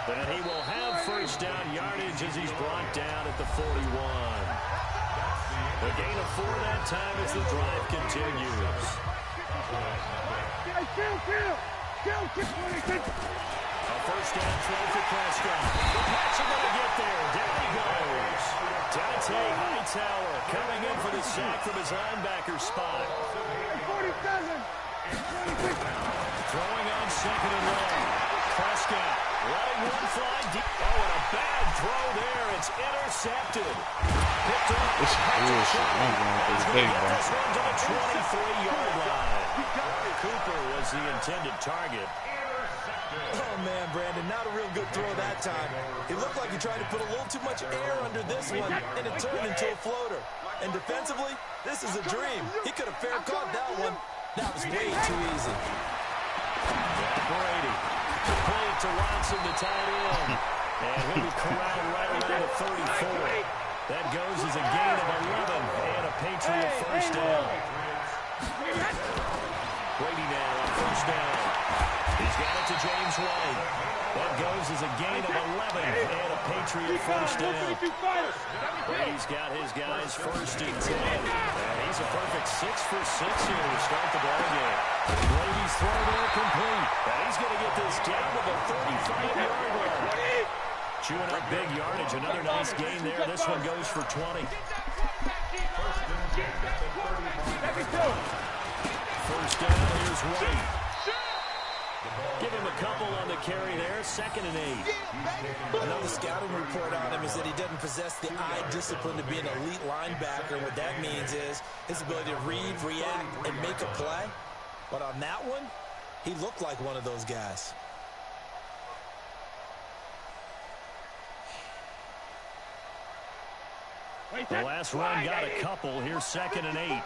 And he will have first down yardage as he's brought down at the 41. A gain of 4 that time as the drive continues. A first down throw for Prescott. The Pats are going to get there. Down he goes. Dante Hightower coming in for the sack from his linebacker spot. 47. Throwing on 2nd and long. Prescott letting one fly deep. Oh, and a bad throw there. It's intercepted. Picked up. This is bullshit. I'm going for the big one. This one to the 23-yard line. Cooper was the intended target. Oh, man, Brandon, not a real good throw that time. It looked like he tried to put a little too much air under this one, and it turned into a floater. And defensively, this is a dream. He could have fair caught that one. That was way too easy. Brady. Playing to Watson to tie it in. And he'll be corralled right around the 34. That goes as a gain of 11 and a Patriot first down. Brady now on first down. He's got it to James White. That goes as a gain of 11 and a Patriot first down. Brady's got his guys 1st and 10. And he's a perfect like 6 for 6 here to start the ball game. Brady's throw there complete. And he's going to get this down to the 35-yard line. Chewing up big yardage. Another nice gain there. This one goes for 20. First down, here's White. Give him a couple on the carry there. 2nd and 8. Another scouting report on him is that he doesn't possess the eye discipline to be an elite linebacker. What that means is his ability to read, react, and make a play. But on that one, he looked like one of those guys. The last run got a couple. Here's 2nd and 8. 80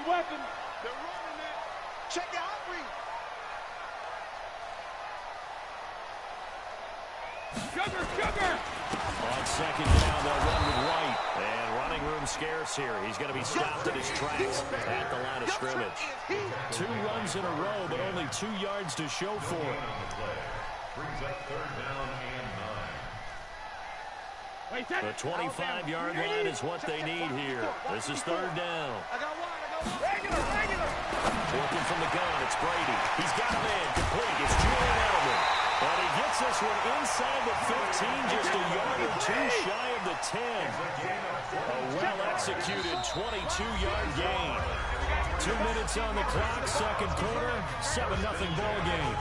weapon. They're running it. Check the hot read. Sugar. On 2nd down, they'll run with White. And running room scarce here. He's going to be stopped in his tracks at the line of scrimmage. 2 runs in a row, but only 2 yards to show for it. Brings up 3rd down and 9. The 25-yard line is what they need here. This is 3rd down. I got one. Regular. Working from the gun, it's Brady. He's got him in, complete. It's Julian Edelman. But he gets this one inside the 15, just a yard or 2 shy of the 10. A well-executed 22-yard gain. 2 minutes on the clock, 2nd quarter, 7-0 ball game.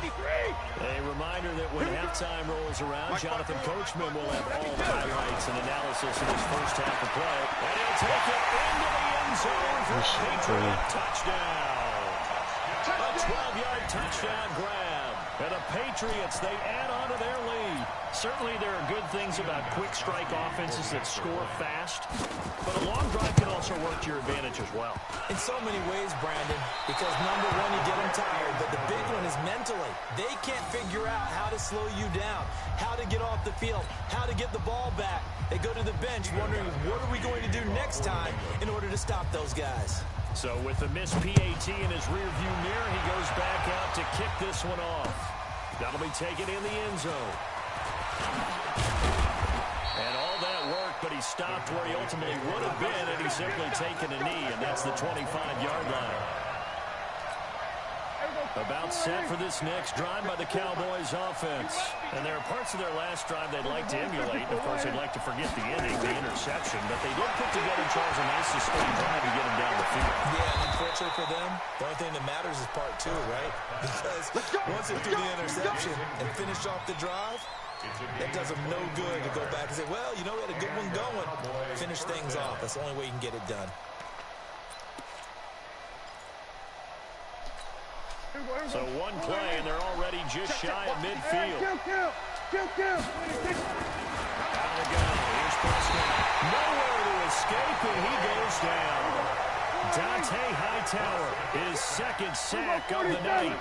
A reminder that when halftime rolls around, Jonathan Coachman will have all the highlights and analysis of this first half of play. And he'll take it into the end zone for a Patriot touchdown. A 12-yard touchdown grab. And the Patriots, they add on to their lead. Certainly there are good things about quick strike offenses that score fast, but a long drive can also work to your advantage as well. In so many ways, Brandon, because number one, you get them tired, but the big one is mentally. They can't figure out how to slow you down, how to get off the field, how to get the ball back. They go to the bench wondering, what are we going to do next time in order to stop those guys? So with the missed PAT in his rearview mirror, he goes back out to kick this one off. That'll be taken in the end zone. And all that work, but he stopped where he ultimately would have been, and he's simply taken a knee, and that's the 25-yard line. About set for this next drive by the Cowboys offense. And there are parts of their last drive they'd like to emulate. And of course, they'd like to forget the ending, the interception. But they did put together, Charles, a nice sustained drive to get them down the field. Yeah, and unfortunately for them, the only thing that matters is part 2, right? Because once they threw the interception and finished off the drive, that does them no good to go back and say, well, you know, we had a good one going. Finish things off. That's the only way you can get it done. So one play, and they're already just shy of midfield. Kill. Out of the gun. Here's Prescott. Nowhere to escape, and he goes down. Dante Hightower, his 2nd sack of the night.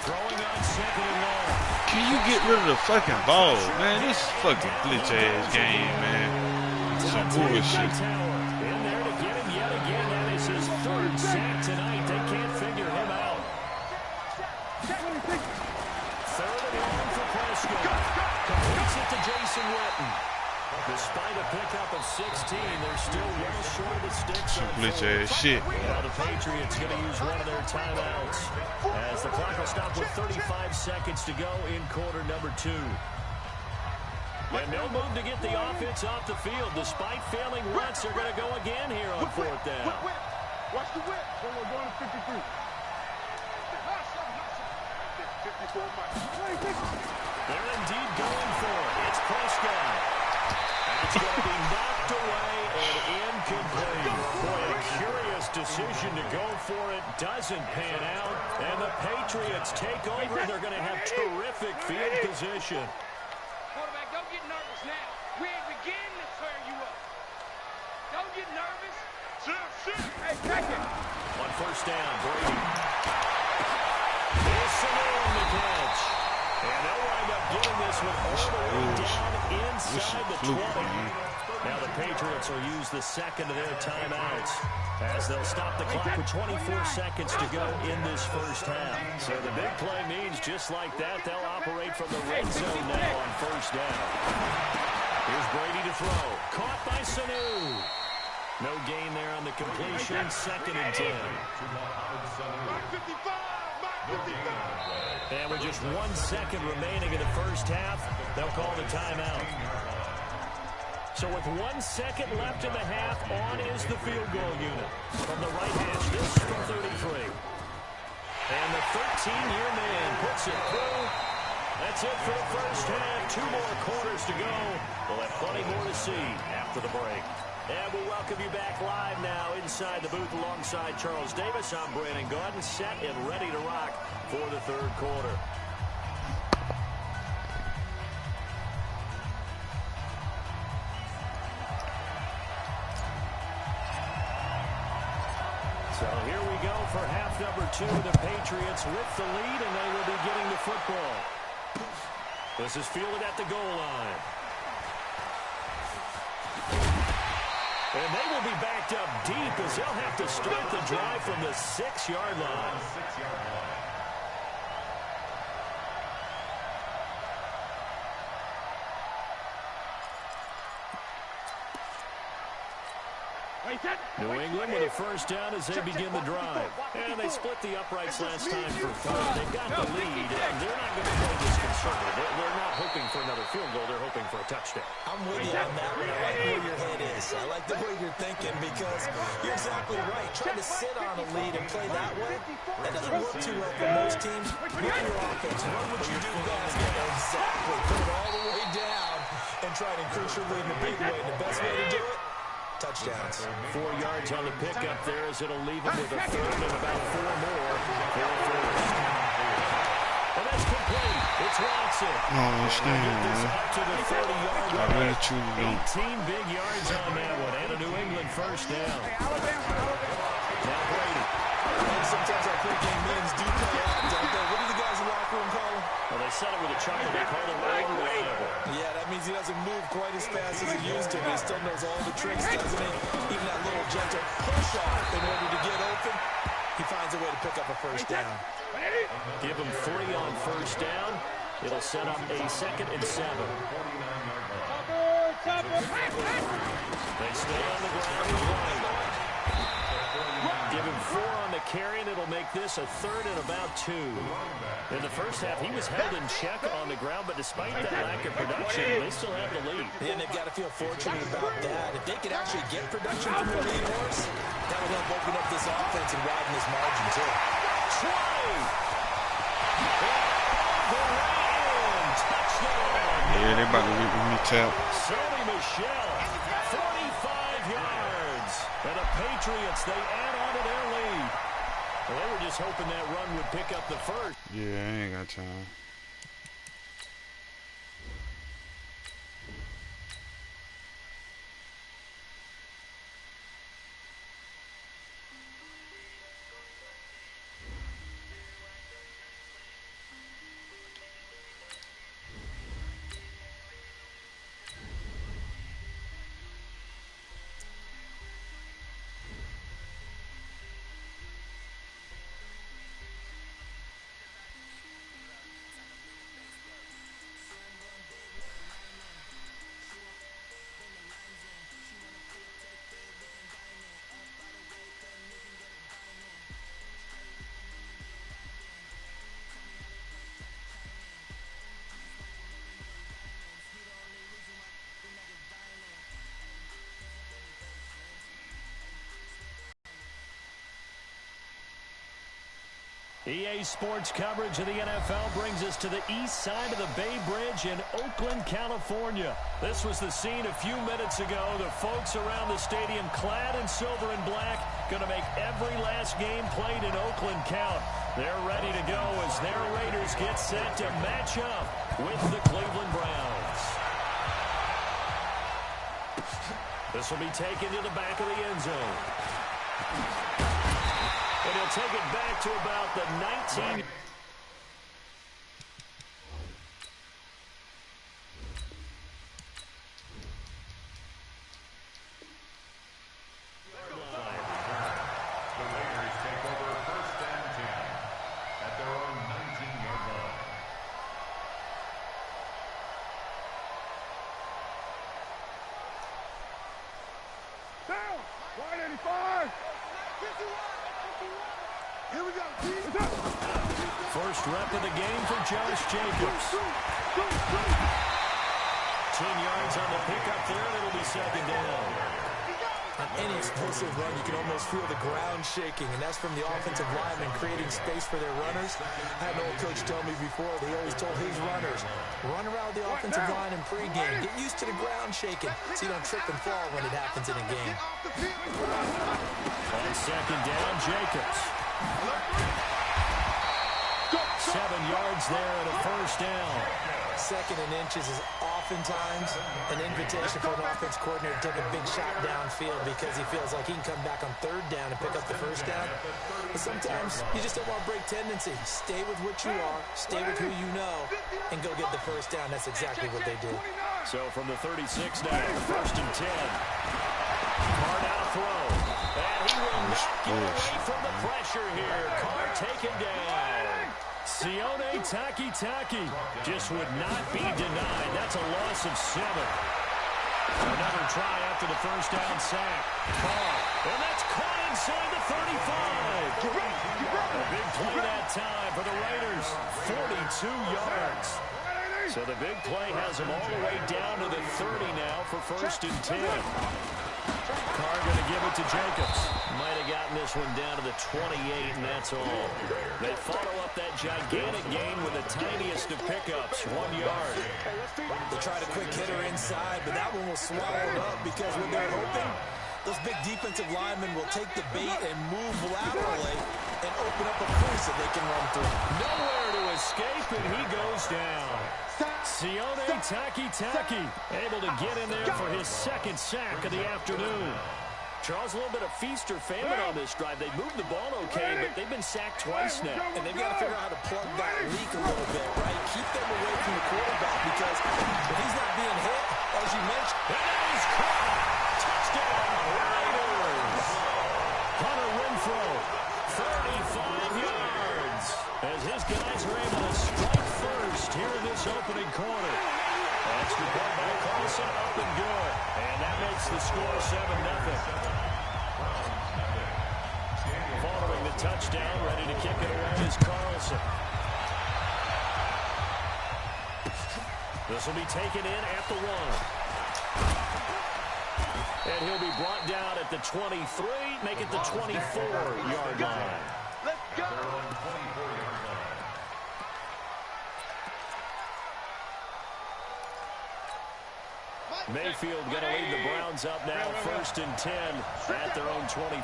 Throwing on 2nd and long. Can you get rid of the fucking ball, man? This fucking glitch-ass game, man. Some bullshit. In there to get him yet again. That is his 3rd sack tonight. They can't figure him out. 3rd and long for Prescott. Completes it to Jason Witten. Despite a pickup of 16, they're still well short of the sticks. Some glitch-ass shit. Now the Patriots going to use one of their timeouts as the clock will stop with 35 seconds to go in quarter number 2. And no move to get the offense off the field. Despite failing once, they're going to go again here on 4th down. Watch the whip. We're going to 53. 54 miles. They're indeed going for it. It's Prescott. That's going to be knocked away and incomplete. Boy, a curious decision to go for it. Doesn't pan out. And the Patriots take over. They're going to have terrific field position. Quarterback, don't get nervous now. We ain't beginning to tear you up. Don't get nervous. Hey, check it. On 1st down, Brady. Here's Simone the catch. And they'll wind up getting this one all the way down inside the 20. Now the Patriots will use the 2nd of their timeouts as they'll stop the clock with 24 seconds to go in this first half. So the big play means just like that, they'll operate from the red zone now on 1st down. Here's Brady to throw. Caught by Sanu. No gain there on the completion. 2nd and 10. And with just 1 second remaining in the first half, they'll call the timeout. So with 1 second left in the half, on is the field goal unit. From the right hash, this from 33. And the 13-year man puts it through. That's it for the first half. 2 more quarters to go. We'll have plenty more to see after the break. And we'll welcome you back live now inside the booth alongside Charles Davis. I'm Brandon Gaudin, set and ready to rock for the third quarter. So here we go for half number 2. The Patriots with the lead, and they will be getting the football. This is fielded at the goal line. And they will be backed up deep as they'll have to start the drive from the 6-yard line. New England with a first down as they begin the drive. And they split the uprights last time for 4. They've got the lead, and they're not going to play this conservative. They're not hoping for another field goal. They're hoping for a touchdown. I'm with you on that one. I like where your head is. I like the way you're thinking because you're exactly right. Trying to sit on a lead and play that way, that doesn't work too well for most teams. Run your offense. Run what you do best. Exactly. Put it all the way down and try to increase your lead in a big way. And the best way to do it, touchdowns. 4 yards on the pickup there as it'll leave him with a third and about 4 more for a first. And that's complete. It's Watson. I don't understand, man. Up to the 30-yard line. I really truly don't. 18 big yards on that one. And a New England first down. Now Brady. Sometimes our pregame meetings do play out, don't they? What do the guys in the locker room call him? Well, they said it with a chuckle. They called him unreliable. Yeah, that means he doesn't move quite as fast as he used to, but he still knows all the tricks, doesn't he? Even that little gentle push-off in order to get open, he finds a way to pick up a first down. Give him 3 on first down. It'll set up a 2nd and 7. They stay on the ground. Give him 4 on the carry, and it'll make this a 3rd and about 2. In the first half, he was held in check on the ground, but despite that lack of production, they still have the lead. Yeah, and they've got to feel fortunate about that. If they could actually get production from their lead horse, that would help open up this offense and widen this margin, too. Yeah, they about to rip me tap. Sony Michel, 45 yards. And the Patriots, they add on to their lead. Well, they were just hoping that run would pick up the first. Yeah, I ain't got time. EA Sports coverage of the NFL brings us to the east side of the Bay Bridge in Oakland, California. This was the scene a few minutes ago. The folks around the stadium clad in silver and black going to make every last game played in Oakland count. They're ready to go as their Raiders get set to match up with the Cleveland Browns. This will be taken to the back of the end zone. And he'll take it back to about the 19. Here we go. First rep of the game for Josh Jacobs. 10 yards on the pickup there, and it'll be second down. On any explosive run, you can almost feel the ground shaking, and that's from the offensive linemen creating space for their runners. I had an old coach tell me before, they always told his runners, run around the offensive line in pregame. Get used to the ground shaking so you don't trip and fall when it happens in a game. On second down, Jacobs. 7 yards there and a first down. Second and inches is oftentimes an invitation for an offense coordinator to take a big shot downfield because he feels like he can come back on third down and pick up the first down. But sometimes you just don't want to break tendency. Stay with what you are, stay with who you know, and go get the first down. That's exactly what they did. So from the 36 now, first and 10. Carr now to throw. And he will not get away from the pressure here. Carr taken down. Sione Takitaki just would not be denied. That's a loss of 7. Another try after the first down sack. Carr, and that's caught inside the 35. A big play that time for the Raiders. 42 yards. So the big play has him all the way down to the 30 now for first and 10. Carr going to give it to Jacobs. Might have gotten this one down to the 28, and that's all. They follow up that gigantic gain with the tiniest of pickups, 1 yard. They tried a quick hitter inside, but that one was swallowed up because when they're hoping, those big defensive linemen will take the bait and move laterally and open up a crease that they can run through. Nowhere to escape, and he goes down. Sione Takitaki able to get in there for his second sack of the afternoon. Charles, a little bit of feast or famine on this drive. They moved the ball okay, but they've been sacked twice now. And they've got to figure out how to plug that leak a little bit, right? Keep them away from the quarterback because if he's not being hit, as you mentioned, that is caught. Touchdown, Raiders. Hunter Renfrow, 35 yards, as his guys are able to strike first here in this opening quarter. That's the ball by Carlson, up and good. And that makes the score 7-0. Following the touchdown, ready to kick it away is Carlson. This will be taken in at the 1. And he'll be brought down at the 23, make it the 24-yard line. Let's go. Mayfield going to lead the Browns up now, first and 10 at their own 24.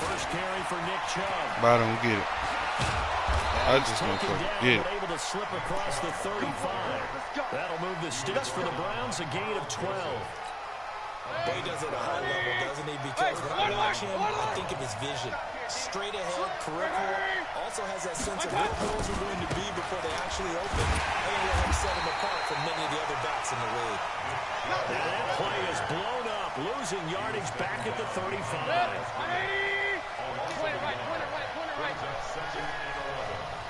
First carry for Nick Chubb. But I don't get it. I just don't get it. Able to slip across the 35. That'll move the sticks for the Browns, a gain of 12. But he does it at a high level, doesn't he? Because when I watch him, I think of his vision. Straight ahead, peripheral. Also has that sense of what goals are going to be before they actually open. I think that helps set him apart from many of the other backs in the league. And that play is blown up, losing yardage back at the 35.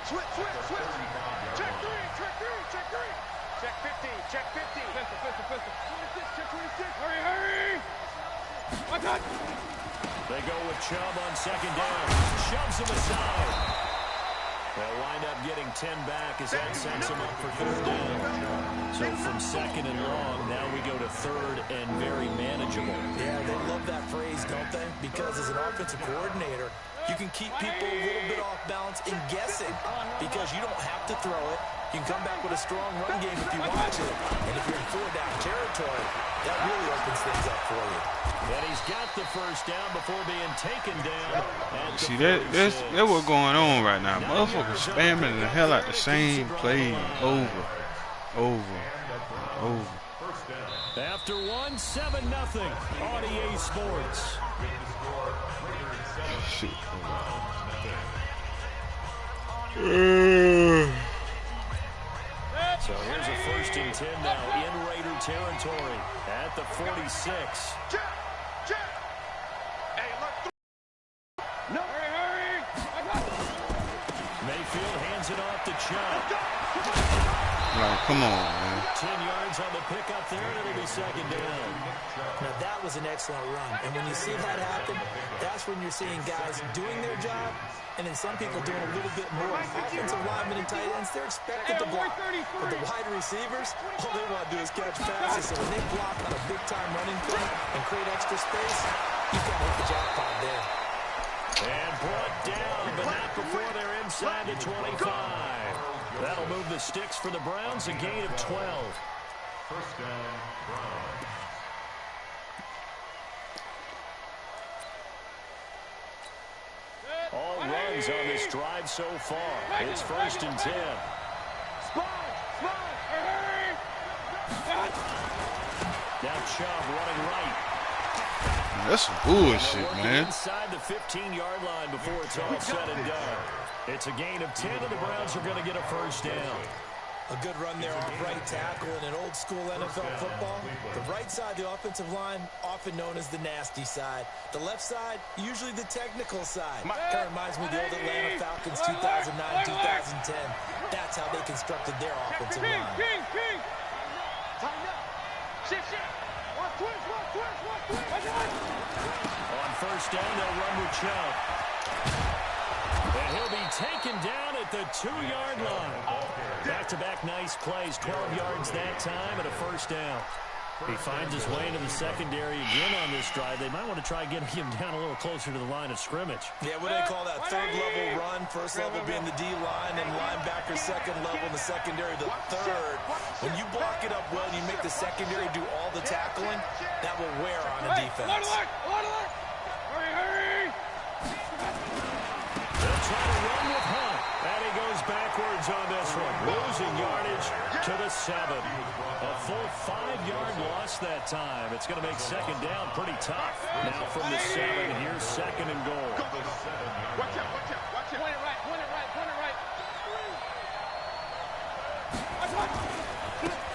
Switch. Check 3. Check 50. Check 50. Pistol. 26. Check 26. Hurry. Watch out. They go with Chubb on second down. Shoves him aside. They'll wind up getting 10 back as that sets him up for third down. So from second and long, now we go to third and very manageable. Yeah, they love that phrase, don't they? Because as an offensive coordinator, you can keep people a little bit off balance and guessing because you don't have to throw it. You can come back with a strong run game if you want to. And if you're in 4-down territory, that really opens things up for you. And he's got the first down before being taken down. See, that's what's going on right now. Motherfuckers spamming the hell out the same play over. After 1, 7-0 on EA Sports. Shit. So here's a first and 10 now in Raider territory at the 46. Check. Hey, look. No. Hurry. Mayfield hands it off to Chubb. Like, come on, man. 10 yards on the pickup there, and it'll be second down. Now, that was an excellent run. And when you see that happen, that's when you're seeing guys doing their job, and then some people doing a little bit more. Offensive linemen and tight ends, they're expected to block. But the wide receivers, all they want to do is catch passes. So when they block on a big-time running play and create extra space, you've got to hit the jackpot there. And brought down, but not before they're inside the 25. That'll move the sticks for the Browns, a gain of 12. First down, Browns. All runs on this drive so far. It's first and 10. Now Chubb running right. That's some bullshit, man. Inside the 15-yard line before it's all said and done. It's a gain of 10, and the Browns are going to get a first down. A good run there off right tackle in an old-school NFL football. The right side, the offensive line, often known as the nasty side. The left side, usually the technical side. Kind of reminds me of the old Atlanta Falcons 2009-2010. That's how they constructed their offensive line. On first down, they'll run with Chubb. And he'll be taken down at the 2-yard line. Back-to-back nice plays, 12 yards that time and a first down. He finds his way into the secondary again on this drive. They might want to try getting him down a little closer to the line of scrimmage. Yeah, what do they call that? Third-level run. First level being the D-line, and linebacker second level, and the secondary the third. When you block it up well and you make the secondary do all the tackling, that will wear on a defense. Hurry! They'll try to run with Hunt. And he goes backwards on this one. Losing yardage to the 7. A full 5-yard loss that time. It's going to make second down pretty tough. Now from the 7, here's second and goal. Watch out. Point it right.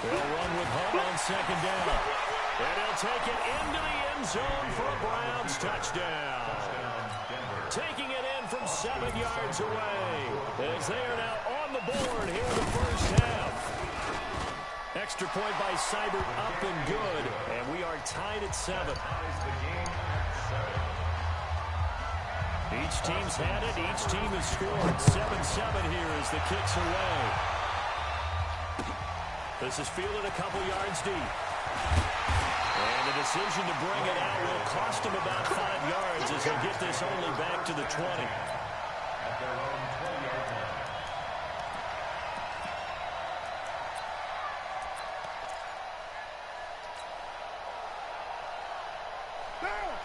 They'll run with Hunt on second down. And he'll take it into the end zone for a Browns touchdown. Taking it in from 7 yards away as they are now on the board here in the first half. Extra point by Seibert up and good, and we are tied at 7. Each team's had it. Each team has scored. 7-7 here as the kick's away. This is fielded a couple yards deep. And the decision to bring it out will cost him about 5 yards as he'll get this only back to the 20. At their own 20-yard line.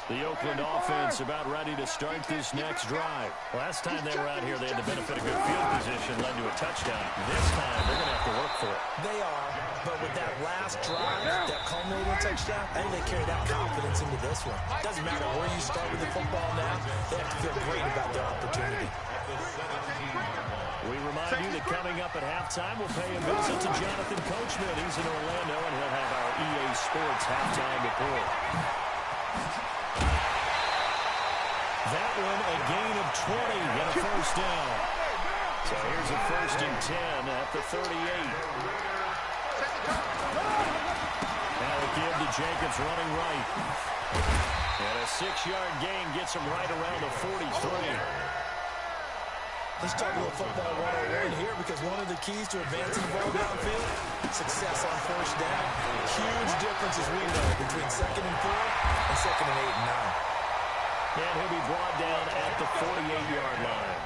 The Oakland offense about ready to start this next drive. Last time they were out here, they had the benefit of good field position, led to a touchdown. This time, they're going to have to work for it. They are, but with that last drive, that culminating touchdown, I think they carry that confidence into this one. Doesn't matter where you start with the football now, they have to feel great about their opportunity. We remind you that coming up at halftime, we'll pay a visit to Jonathan Coachman. He's in Orlando, and he'll have our EA Sports halftime report. That one, a gain of 20 and a first down. So here's a first and 10 at the 38. Now a give to Jacobs running right. And a 6-yard gain gets him right around the 43. Let's talk a little football 101 here, because one of the keys to advancing the ball downfield, success on first down. Huge difference, as we know, between 2nd and 4 and 2nd and 8 and 9. And he'll be brought down at the 48-yard line.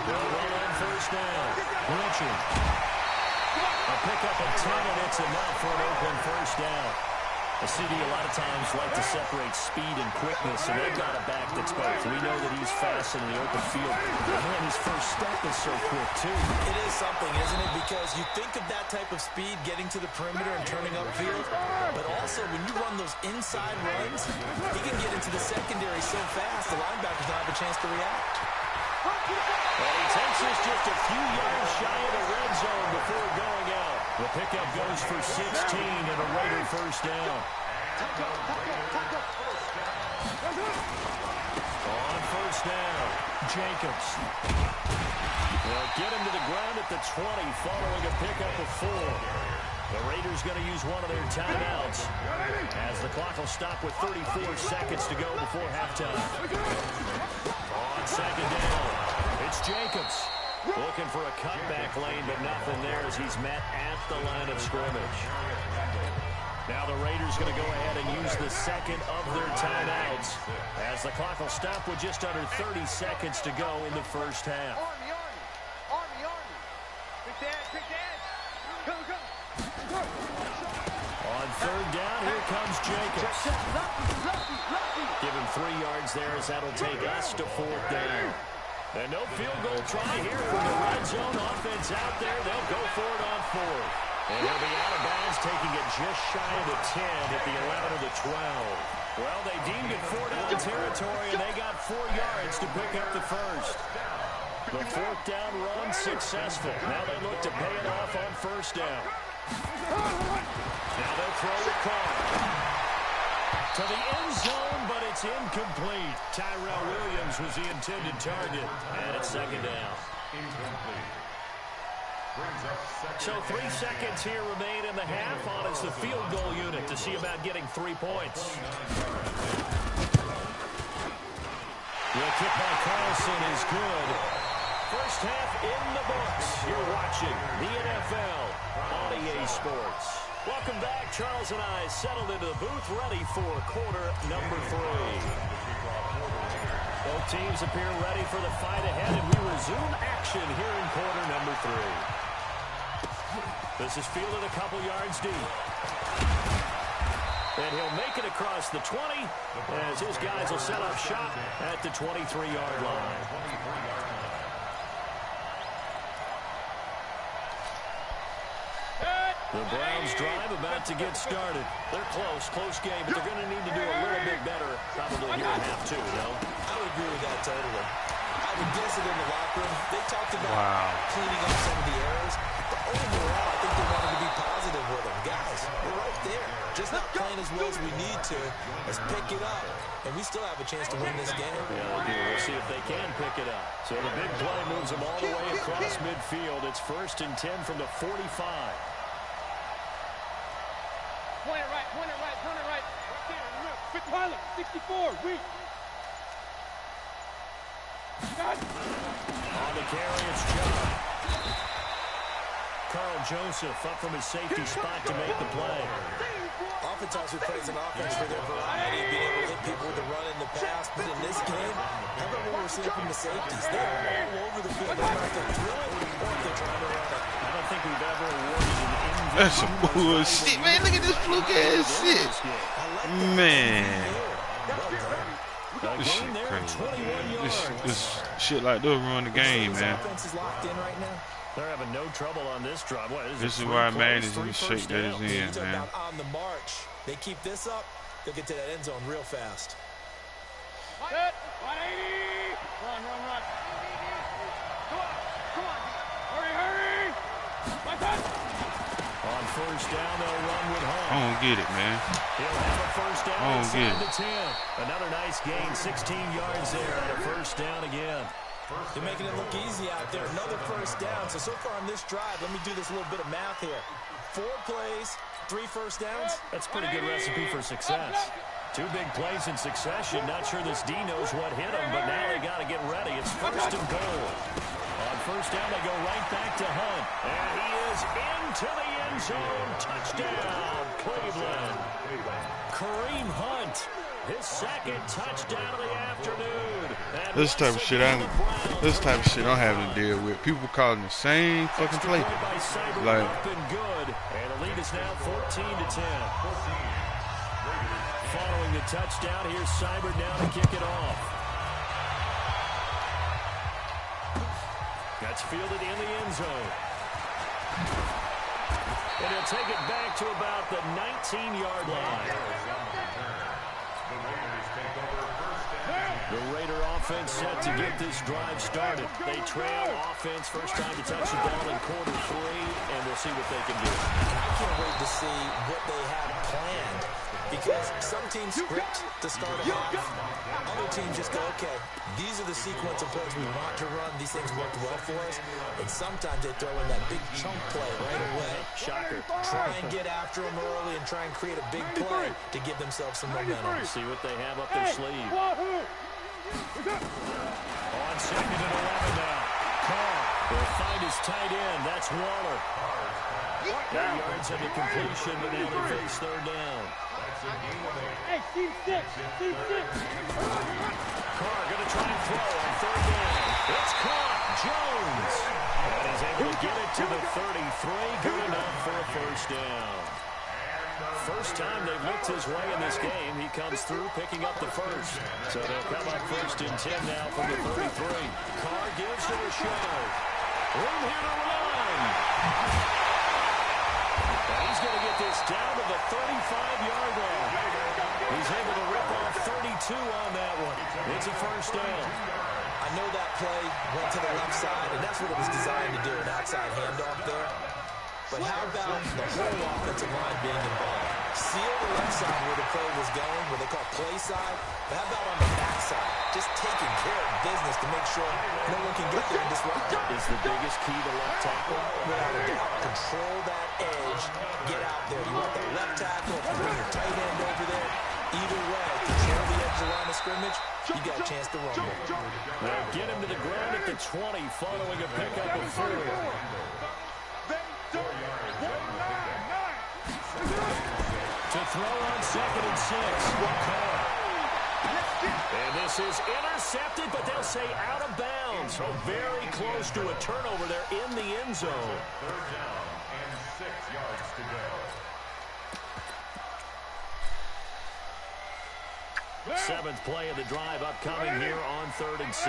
They'll run on first down. Richard. A pickup of 10, and it's enough for an Oakland first down. The CD a lot of times like to separate speed and quickness, and they've got a back that's both. We know that he's fast in the open field. Man, his first step is so quick, too. It is something, isn't it? Because you think of that type of speed getting to the perimeter and turning upfield, but also when you run those inside runs, he can get into the secondary so fast the linebackers don't have a chance to react. And he takes us just a few yards shy of the red zone before going out. The pickup goes for 16 and a Raider first down. On first first down. Jacobs. They'll get him to the ground at the 20 following a pickup of 4. The Raiders going to use one of their timeouts as the clock will stop with 34 seconds to go before halftime. On second down, it's Jacobs. Looking for a cutback lane, but nothing there as he's met at the line of scrimmage. Now the Raiders going to go ahead and use the second of their timeouts as the clock will stop with just under 30 seconds to go in the first half. Army. Pick the edge. Go. On third down, here comes Jacobs. Give him 3 yards there as that'll take us to 4th down. And no field goal try here from the red zone. Offense out there. They'll go for it on 4th. And he'll be out of bounds, taking it just shy of the 10 at the 11 of the 12. Well, they deemed it 4-down territory, and they got 4 yards to pick up the first. The 4th down run successful. Now they look to pay it off on first down. Now they'll throw it to the end zone, but it's incomplete. Tyrell Williams was the intended target, and it's second down. So 3 seconds here remain in the half on as the field goal unit to see about getting 3 points. The kick by Carlson is good. First half in the books. You're watching the NFL on EA Sports. Welcome back. Charles and I settled into the booth, ready for quarter number 3. Both teams appear ready for the fight ahead, and we resume action here in quarter number 3. This is fielded a couple yards deep. And he'll make it across the 20 as his guys will set up shop at the 23-yard line. The Browns drive about to get started. They're close game, but they're going to need to do a little bit better probably here in half 2, no? I would agree with that totally. I would guess it in the locker room. They talked about cleaning up some of the errors, but overall, I think they wanted to be positive with them. Guys, we're right there. Just not playing as well as we need to. Let's pick it up, and we still have a chance to win this game. Yeah, they do. We'll see if they can pick it up. So the big play moves them all the way across midfield. It's 1st and 10 from the 45. Point it right. Right there, Pilot, 64, weak. On the carry, it's John. Carl Joseph up from his safety spot to make the play. Oftentimes we praise an offense for their variety, being able to hit people with the run in the pass, but in this game, how about what we're seeing from the safeties? They're all over the field. They're not going to throw it, or they're trying to run it. I don't think we've ever awarded an MVP. That's some bullshit, man. Look at this fluke ass shit. Man. This shit crazy. This shit like this run the game, man. They're having no trouble on this drive. This is why Madden is in the shape that it's in, man. On the march, they keep this up, they'll get to that end zone real fast. 180. Run. Come on. Hurry. On first down, they'll run with Hunt. I don't get it, man. He'll have a first down. I don't get it. To 10. Another nice gain, 16 yards there, and a first down again. They're making it look easy out there. Another first down. So far on this drive, let me do this little bit of math here. 4 plays, 3 first downs. That's a pretty good recipe for success. 2 big plays in succession. Not sure this D knows what hit him, but now they got to get ready. It's 1st and goal. On first down, they go right back to Hunt. And he is into the end zone. Touchdown, Cleveland. Kareem Hunt, his 2nd touchdown of the afternoon. And This type of shit I'm having to deal with. People calling the same fucking play. Like, good. And the lead is now 14-10. Following the touchdown, here's Seibert down to kick it off. That's fielded in the end zone. And he'll take it back to about the 19-yard line. The Raider offense set to get this drive started. They trail offense, first time to touch the ball in quarter 3, and we'll see what they can do. I can't wait to see what they have planned because some teams script to start a half. Other teams just go, okay, these are the sequence of plays we want to run. These things worked well for us. And sometimes they throw in that big chunk play right away. Shocker. Try and get after them early and try and create a big play to give themselves some momentum. See what they have up their sleeve. On second and 11 now. Carr will find his tight end. That's Waller. 8 yards of the completion, but now they face third down. Hey, team 6. Team 6. Carr going to try and throw on third down. It's caught. Jones. And he's able to get it to the 33. Good enough for a first down. First time they've looked his way in this game. He comes through picking up the first. So they'll come up first and 10 now from the 33. Carr gives it a shove. Room here to run. And he's going to get this down to the 35-yard line. He's able to rip off 32 on that one. It's a first down. I know that play went to the left side, and that's what it was designed to do, an outside handoff there. But how about the whole offensive line being involved? Seal the left side where the play was going, where they call play side. But how about on the back side? Just taking care of business to make sure no one can get there and disrupt it. Is the biggest key to left tackle? Without a doubt. Control that edge. Get out there. You want that left tackle. If you bring your tight end over there, either way, control the edge of the line of scrimmage, you got a chance to rumble. They'll get him to the ground at the 20 following a pickup of 4. To throw on second and 6. And this is intercepted, but they'll say out of bounds. So very close to a turnover there in the end zone. Third down and 6 yards to go. Seventh play of the drive upcoming here on 3rd and 6.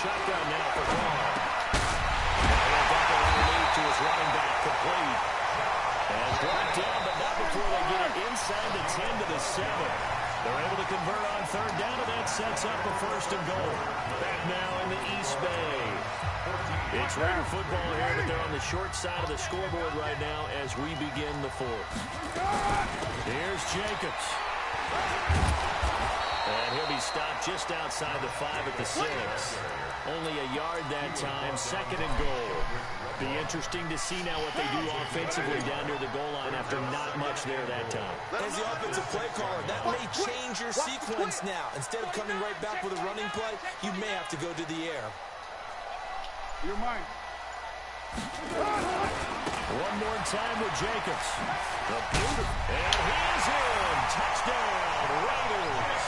Shotgun now for Carr. And back underneath to his running back, complete. And brought down, but not before they get it inside the 10 to the 7. They're able to convert on third down, and that sets up a first and goal. Back now in the East Bay. It's Raider football here, but they're on the short side of the scoreboard right now as we begin the 4th. Here's Jacobs. And he'll be stopped just outside the 5 at the 6. Only a yard that time, second and goal. Be interesting to see now what they do offensively down near the goal line after not much there that time. As the offensive play caller, that may change your sequence now. Instead of coming right back with a running play, you may have to go to the air. You're mine. One more time with Jacobs. The boot, and he's in. Touchdown, Raiders.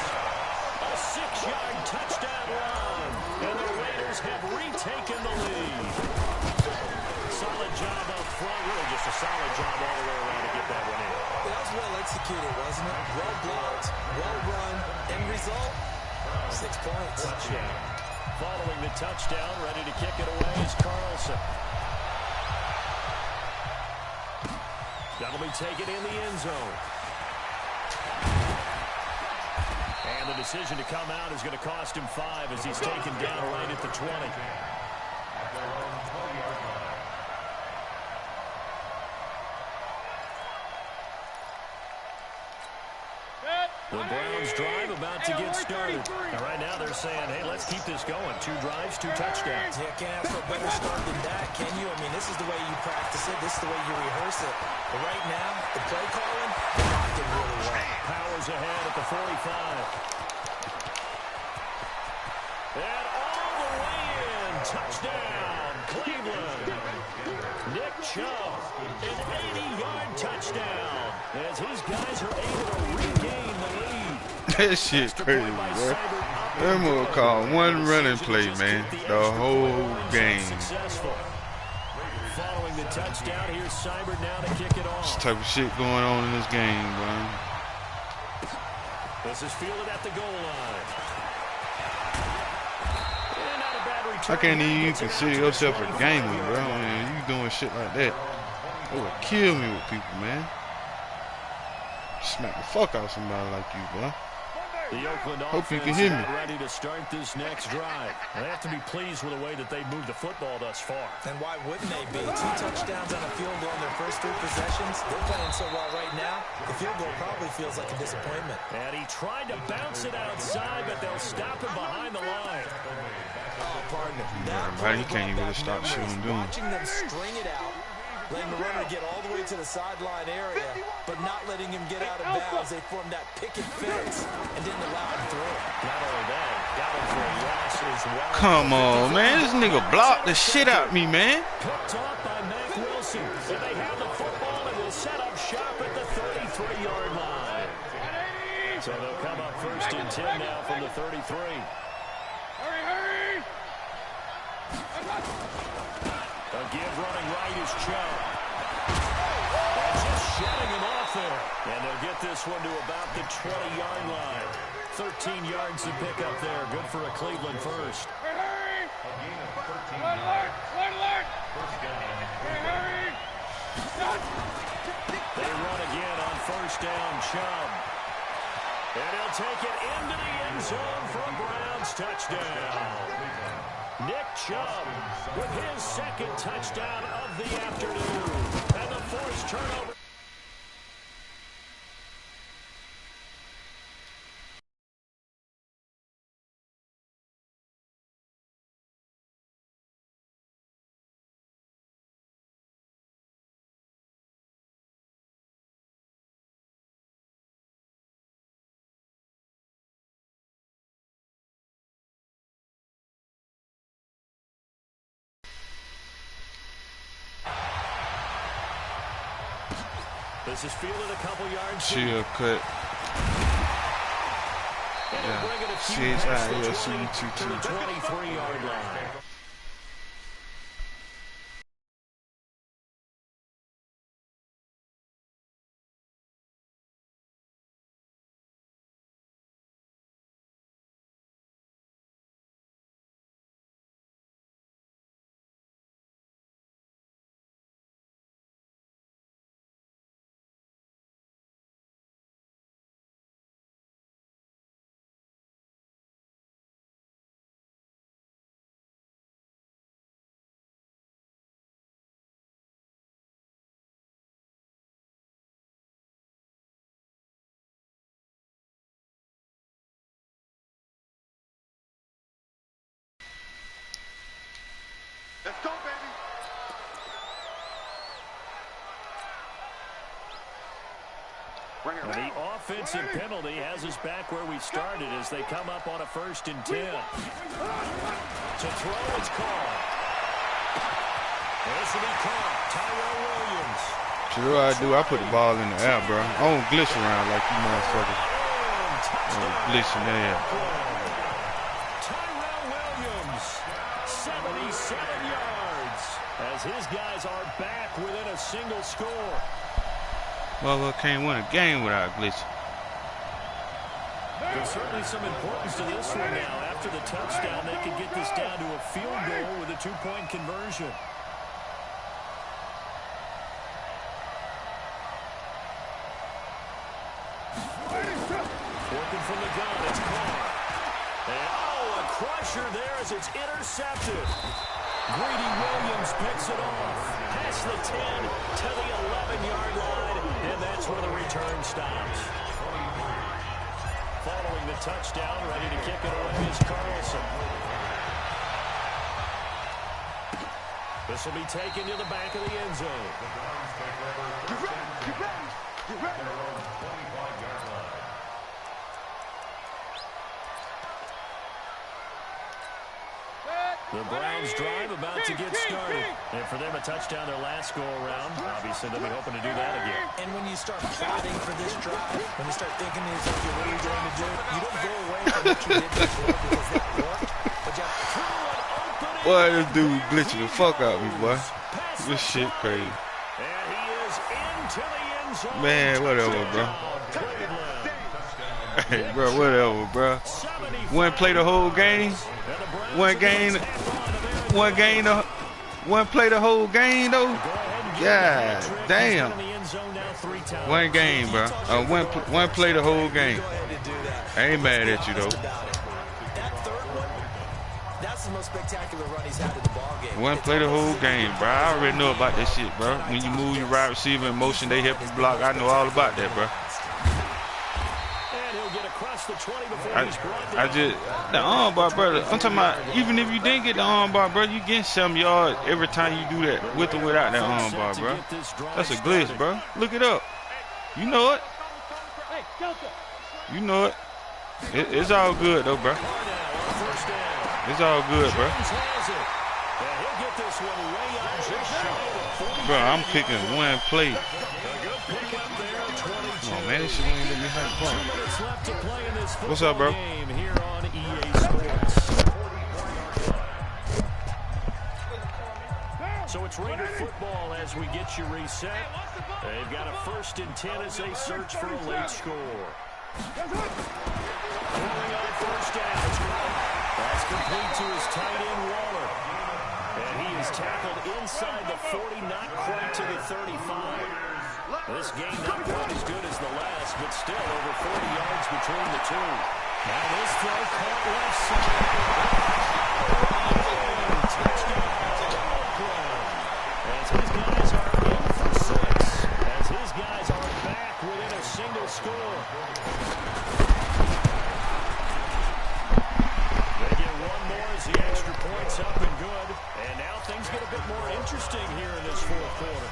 A 6-yard touchdown run. And the Raiders have retaken the lead. Solid job up front. Really just a solid job all the way around to get that one in. That was well executed, wasn't it? Well blocked, well run. End result, 6 points. Touchdown. Following the touchdown, ready to kick it away is Carlson. That'll be taken in the end zone. And the decision to come out is going to cost him 5 as he's taken down right at the 20. The Browns drive about to get started. And right now they're saying, hey, let's keep this going. 2 drives, 2 touchdowns. Yeah, can't ask for a better start than that, can you? I mean, this is the way you practice it. This is the way you rehearse it. But right now, the play calling, they're locked in really well. Powers ahead at the 45. And all the way in. Touchdown, Cleveland. Nick Chubb, an 80-yard touchdown as his guys are able to regain the lead. That shit crazy, bro. Them will call one running play, man, the whole game. Following the touchdown, here's Seibert now to kick it off. This type of shit going on in this game, bro. This is fielded at the goal line. I can't even you consider yourself a gamer, bro. Man, you doing shit like that, it would kill me with people, man. Smack the fuck out of somebody like you, bro. The Oakland Hope you can offense hear me. ready to start this next drive. They have to be pleased with the way that they moved the football thus far. And why wouldn't they be? 2 touchdowns on a field goal on their first 3 possessions. They're playing so well right now, the field goal probably feels like a disappointment. And he tried to bounce it outside, but they'll stop him behind the line. Oh, partner. Man, you can't even really stop shooting, do you? Watching them string it out, letting the runner get all the way to the sideline area, but not letting him get out of bounds. They formed that picket fence and didn't allow him through. Not only that, got him for a loss as well. Come on, man. This nigga blocked the shit out of me, man. Picked off by Mack Wilson. And they have the football and will set up shop at the 33-yard line. So they'll come up 1st and 10 now from the 33. Hurry! Again, running right is Chubb. And just shedding him off there. And they'll get this one to about the 20-yard line. 13 yards to pick up there. Good for a Cleveland first. Hurry! Alert! Hurry! They run again on 1st down, Chubb. And he'll take it into the end zone for a Browns touchdown. Nick Chubb with his 2nd touchdown of the afternoon. And the forced turnover. This is fielded a couple yards. Chill cut. Yeah. CHILC2 to the 23-yard line. Let's go, baby. And the offensive penalty has us back where we started as they come up on a 1st and 10. To throw, it's called. This will be caught. Tyrell Williams. So what I do, I put the ball in the air, bro. I don't glitch around like you motherfuckers. Glitch in the air. Tyrell Williams, 77 yards, as his guys are back within a single score. Well, can't win a game without glitching. There's certainly some importance to this one now. After the touchdown, they could get this down to a field goal with a 2-point conversion. Working from the gun, it's Carr. And a crusher there as it's intercepted. Greedy Williams picks it off. Past the 10 to the 11-yard line, and that's where the return stops. Following the touchdown, ready to kick it away is Carlson. This will be taken to the back of the end zone. Get ready. The Browns drive about to get started. And for them, a touchdown their last go-around. Obviously, they'll be hoping to do that again. And when you start plotting for this drive, when you start thinking to yourself, what are you going to do? You don't go away from what you did before because that worked. But you have to Boy, this dude glitching the fuck out of me, boy. This shit crazy. And he is into the end zone. Man, whatever, bro. Hey, bro, whatever, bro. One play the whole game. One play the whole game, though. God damn. One game, bro. One play the whole game. I ain't mad at you, though. That third one, that's the most spectacular run he's had in the ballgame. One play the whole game, bro. I already know about that shit, bro. When you move your wide receiver in motion, they help you block. I know all about that, bro. And he'll get across the 20 before he's brought down. I just, the armbar, brother. I'm talking about, even if you didn't get the armbar, bro, you get 7 yards every time you do that, with or without that armbar, bro. That's a glitch, bro. Look it up. You know it. You know it. It's all good, though, bro. It's all good, bro. Bro, I'm picking one play. Come on, man. This shit ain't let me have fun. What's up, bro? So it's Raider football as we get you reset. They've got a 1st and 10 as they search for a late score. Throwing on 1st down. That's complete to his tight end, Waller. And he is tackled inside the 40, not quite to the 35. This game not quite as good as the last, but still over 40 yards between the two. Now this throw caught left side. Touchdown. As his guys are in for 6. As his guys are back within a single score. The extra points up and good. And now things get a bit more interesting here in this 4th quarter.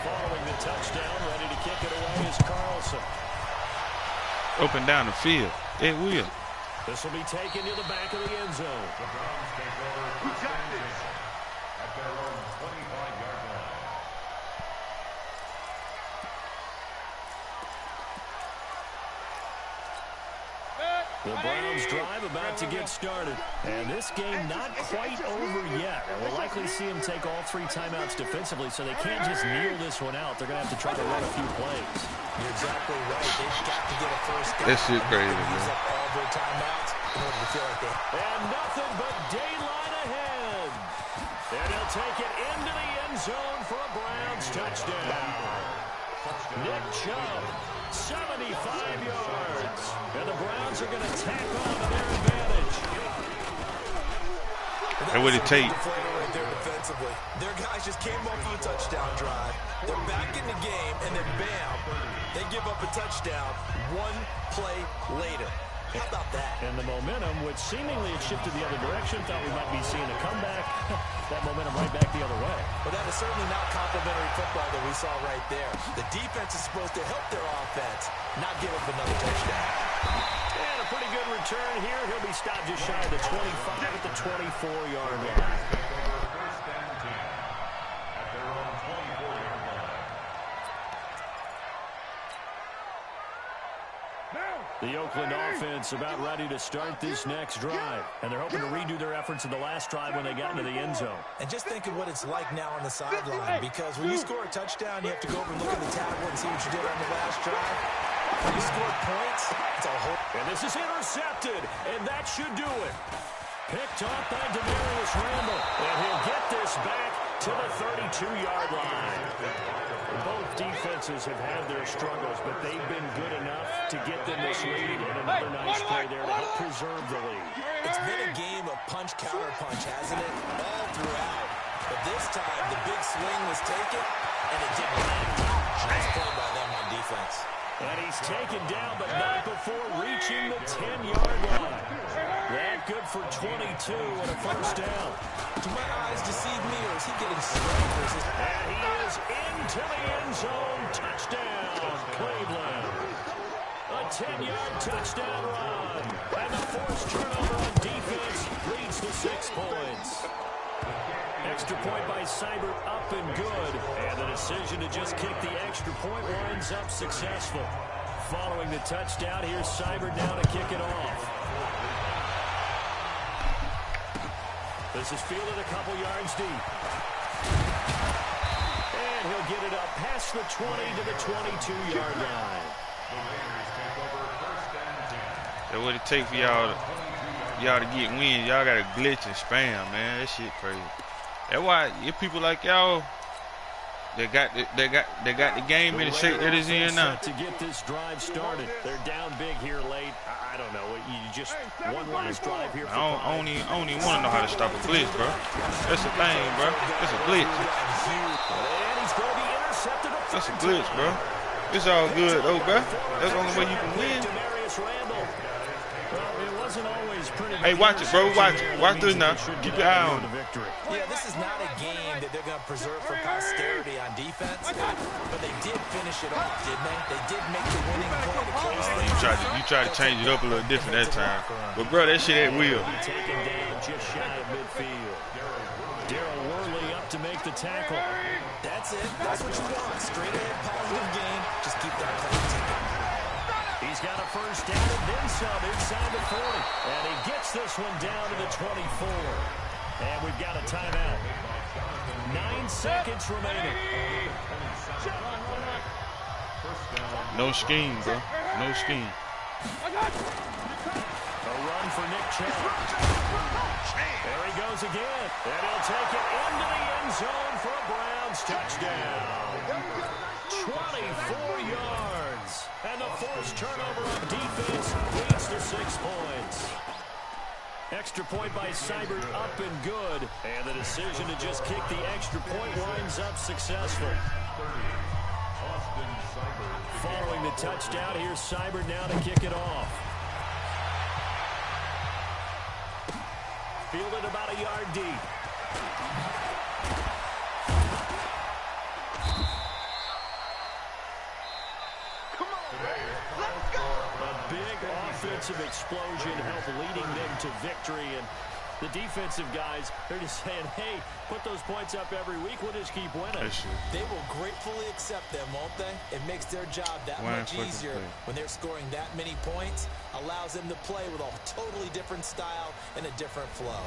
Following the touchdown, ready to kick it away is Carlson. Up and down the field. It will. This will be taken to the back of the end zone. The Browns take over first and 10 at their own 25-yard line. The Browns drive about to get started. And this game not quite over yet. And we'll likely see them take all 3 timeouts defensively, so they can't just kneel this one out. They're going to have to try to run a few plays. You're exactly right. They've got to get a first down. That shit crazy, man. Use up all their timeouts in order to feel like they... And nothing but daylight ahead. And he'll take it into the end zone for a Browns touchdown. Nick Chubb, 75 yards. And the Browns are going to tack on to their advantage. And what it take? Right there defensively. Their guys just came off of a touchdown drive. They're back in the game, and then bam, they give up a touchdown 1 play later. How about that? And the momentum, which seemingly had shifted the other direction, thought we might be seeing a comeback. That momentum right back the other way. But that is certainly not complimentary football that we saw right there. The defense is supposed to help their offense, not give up another touchdown. And a pretty good return here. He'll be stopped just shy of the 25 at the 24-yard line. First and 10 at their own 24-yard line. The Oakland offense about ready to start this next drive. And they're hoping to redo their efforts in the last drive when they got into the end zone. And just think of what it's like now on the sideline, because when you score a touchdown, you have to go over and look at the tablet and see what you did on the last drive. When you score points, it's a whole... And this is intercepted, and that should do it. Picked off by Demarius Randall, and he'll get this back to the 32-yard line. Both defenses have had their struggles, but they've been good enough to get them this lead, and another nice play there to help preserve the lead. It's been a game of punch-counter-punch, hasn't it? All throughout. But this time, the big swing was taken, and it didn't land. Nice play by them on defense. And he's taken down, but not before reaching the 10-yard line. That good for 22 and a first down. Do my eyes deceive me, or is he getting straight? And he is into the end zone. Touchdown, Cleveland. A 10-yard touchdown run. And the forced turnover on defense leads to 6 points. Extra point by Seibert up and good. And the decision to just kick the extra point winds up successful. Following the touchdown, here's Seibert now to kick it off. This is fielded a couple yards deep. And he'll get it up past the 20 to the 22-yard line. That's what it takes for y'all to get wins. Y'all got to glitch and spam, man. That shit crazy. That's why if people like y'all, They got the game in the shape that it's in now. To get this drive started, they're down big here late. I don't know. You just one last drive here. I don't even want to know how to stop a blitz, bro. That's a thing, bro. That's a blitz. And he's going to be intercepted. That's a blitz, bro. It's all good, though, bro. That's the only way you can win. Hey, watch it, bro. Watch it. Watch this now. Keep your eye on it. Yeah, this is not a game that they're going to preserve for posterity on defense, but they did finish it off, didn't they? They did make the winning play to close things. You tried to change it up a little different that time. But, bro, that shit ain't real. Taken down just shy of midfield. Darryl Worley up to make the tackle. That's it. That's what you want. Straight ahead, positive game. Just keep that clock ticking. He's got a first down and then some inside the 40. And he gets this one down to the 24. And we've got a timeout. 9 seconds remaining. No scheme, bro. No scheme. A run for Nick Chubb. There he goes again. And he'll take it into the end zone for a Browns touchdown. 24 yards. And the forced turnover of defense leads to 6 points. Extra point by Seibert up and good. And the decision to just kick the extra point winds up successful. Following the touchdown, here's Seibert now to kick it off. Fielded about a yard deep. A big offensive explosion helped leading them to victory. And the defensive guys, they're just saying, hey, put those points up every week. We'll just keep winning. They will gratefully accept them, won't they? It makes their job that much easier when they're scoring that many points. Allows them to play with a totally different style and a different flow.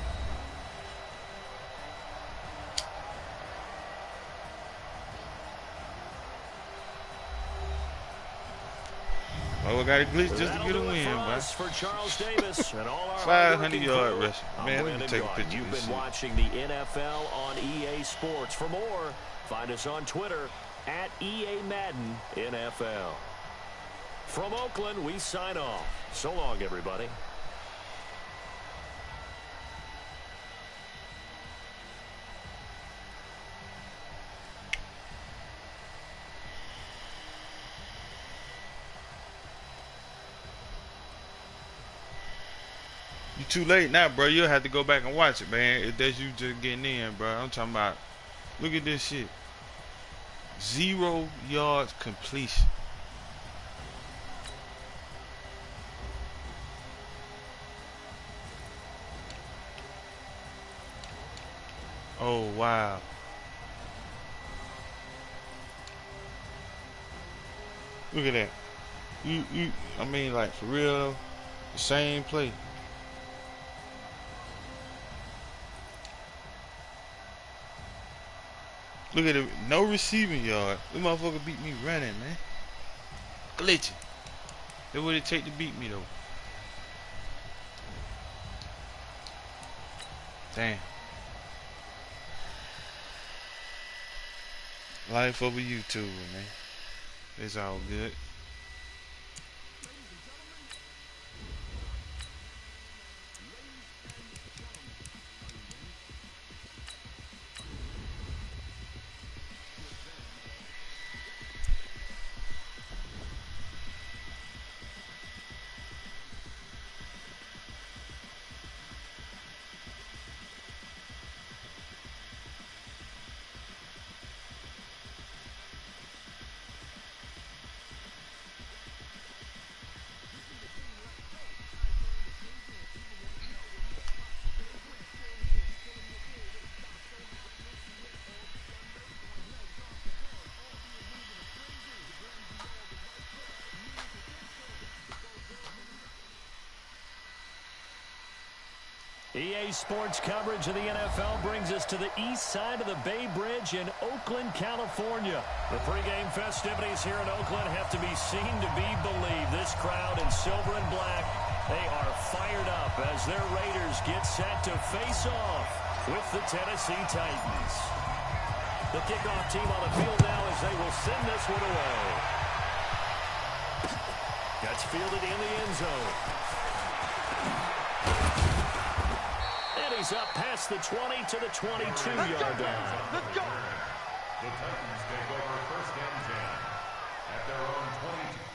Oh, we got a glitch just to get a win, man. For Charles Davis and all our 500-yard rush. Man, let me take a picture You've of this been watching the NFL on EA Sports. For more, find us on Twitter at EA Madden NFL. From Oakland, we sign off. So long, everybody. You too late now, bro. You'll have to go back and watch it, man. If that's you just getting in, bro. I'm talking about, look at this shit. 0 yards completion. Oh, wow. Look at that. I mean, like, for real, the same play. Look at it. No receiving yard. This motherfucker beat me running, man. Glitching. That's what it take to beat me, though. Damn. Life over YouTube, man. It's all good. EA Sports coverage of the NFL brings us to the east side of the Bay Bridge in Oakland, California. The pregame festivities here in Oakland have to be seen to be believed. This crowd in silver and black, they are fired up as their Raiders get set to face off with the Tennessee Titans. The kickoff team on the field now as they will send this one away. Gets fielded in the end zone. And he's up past the 20 to the 22-yard line. Let's go. The Titans take over 1st and 10 at their own 22.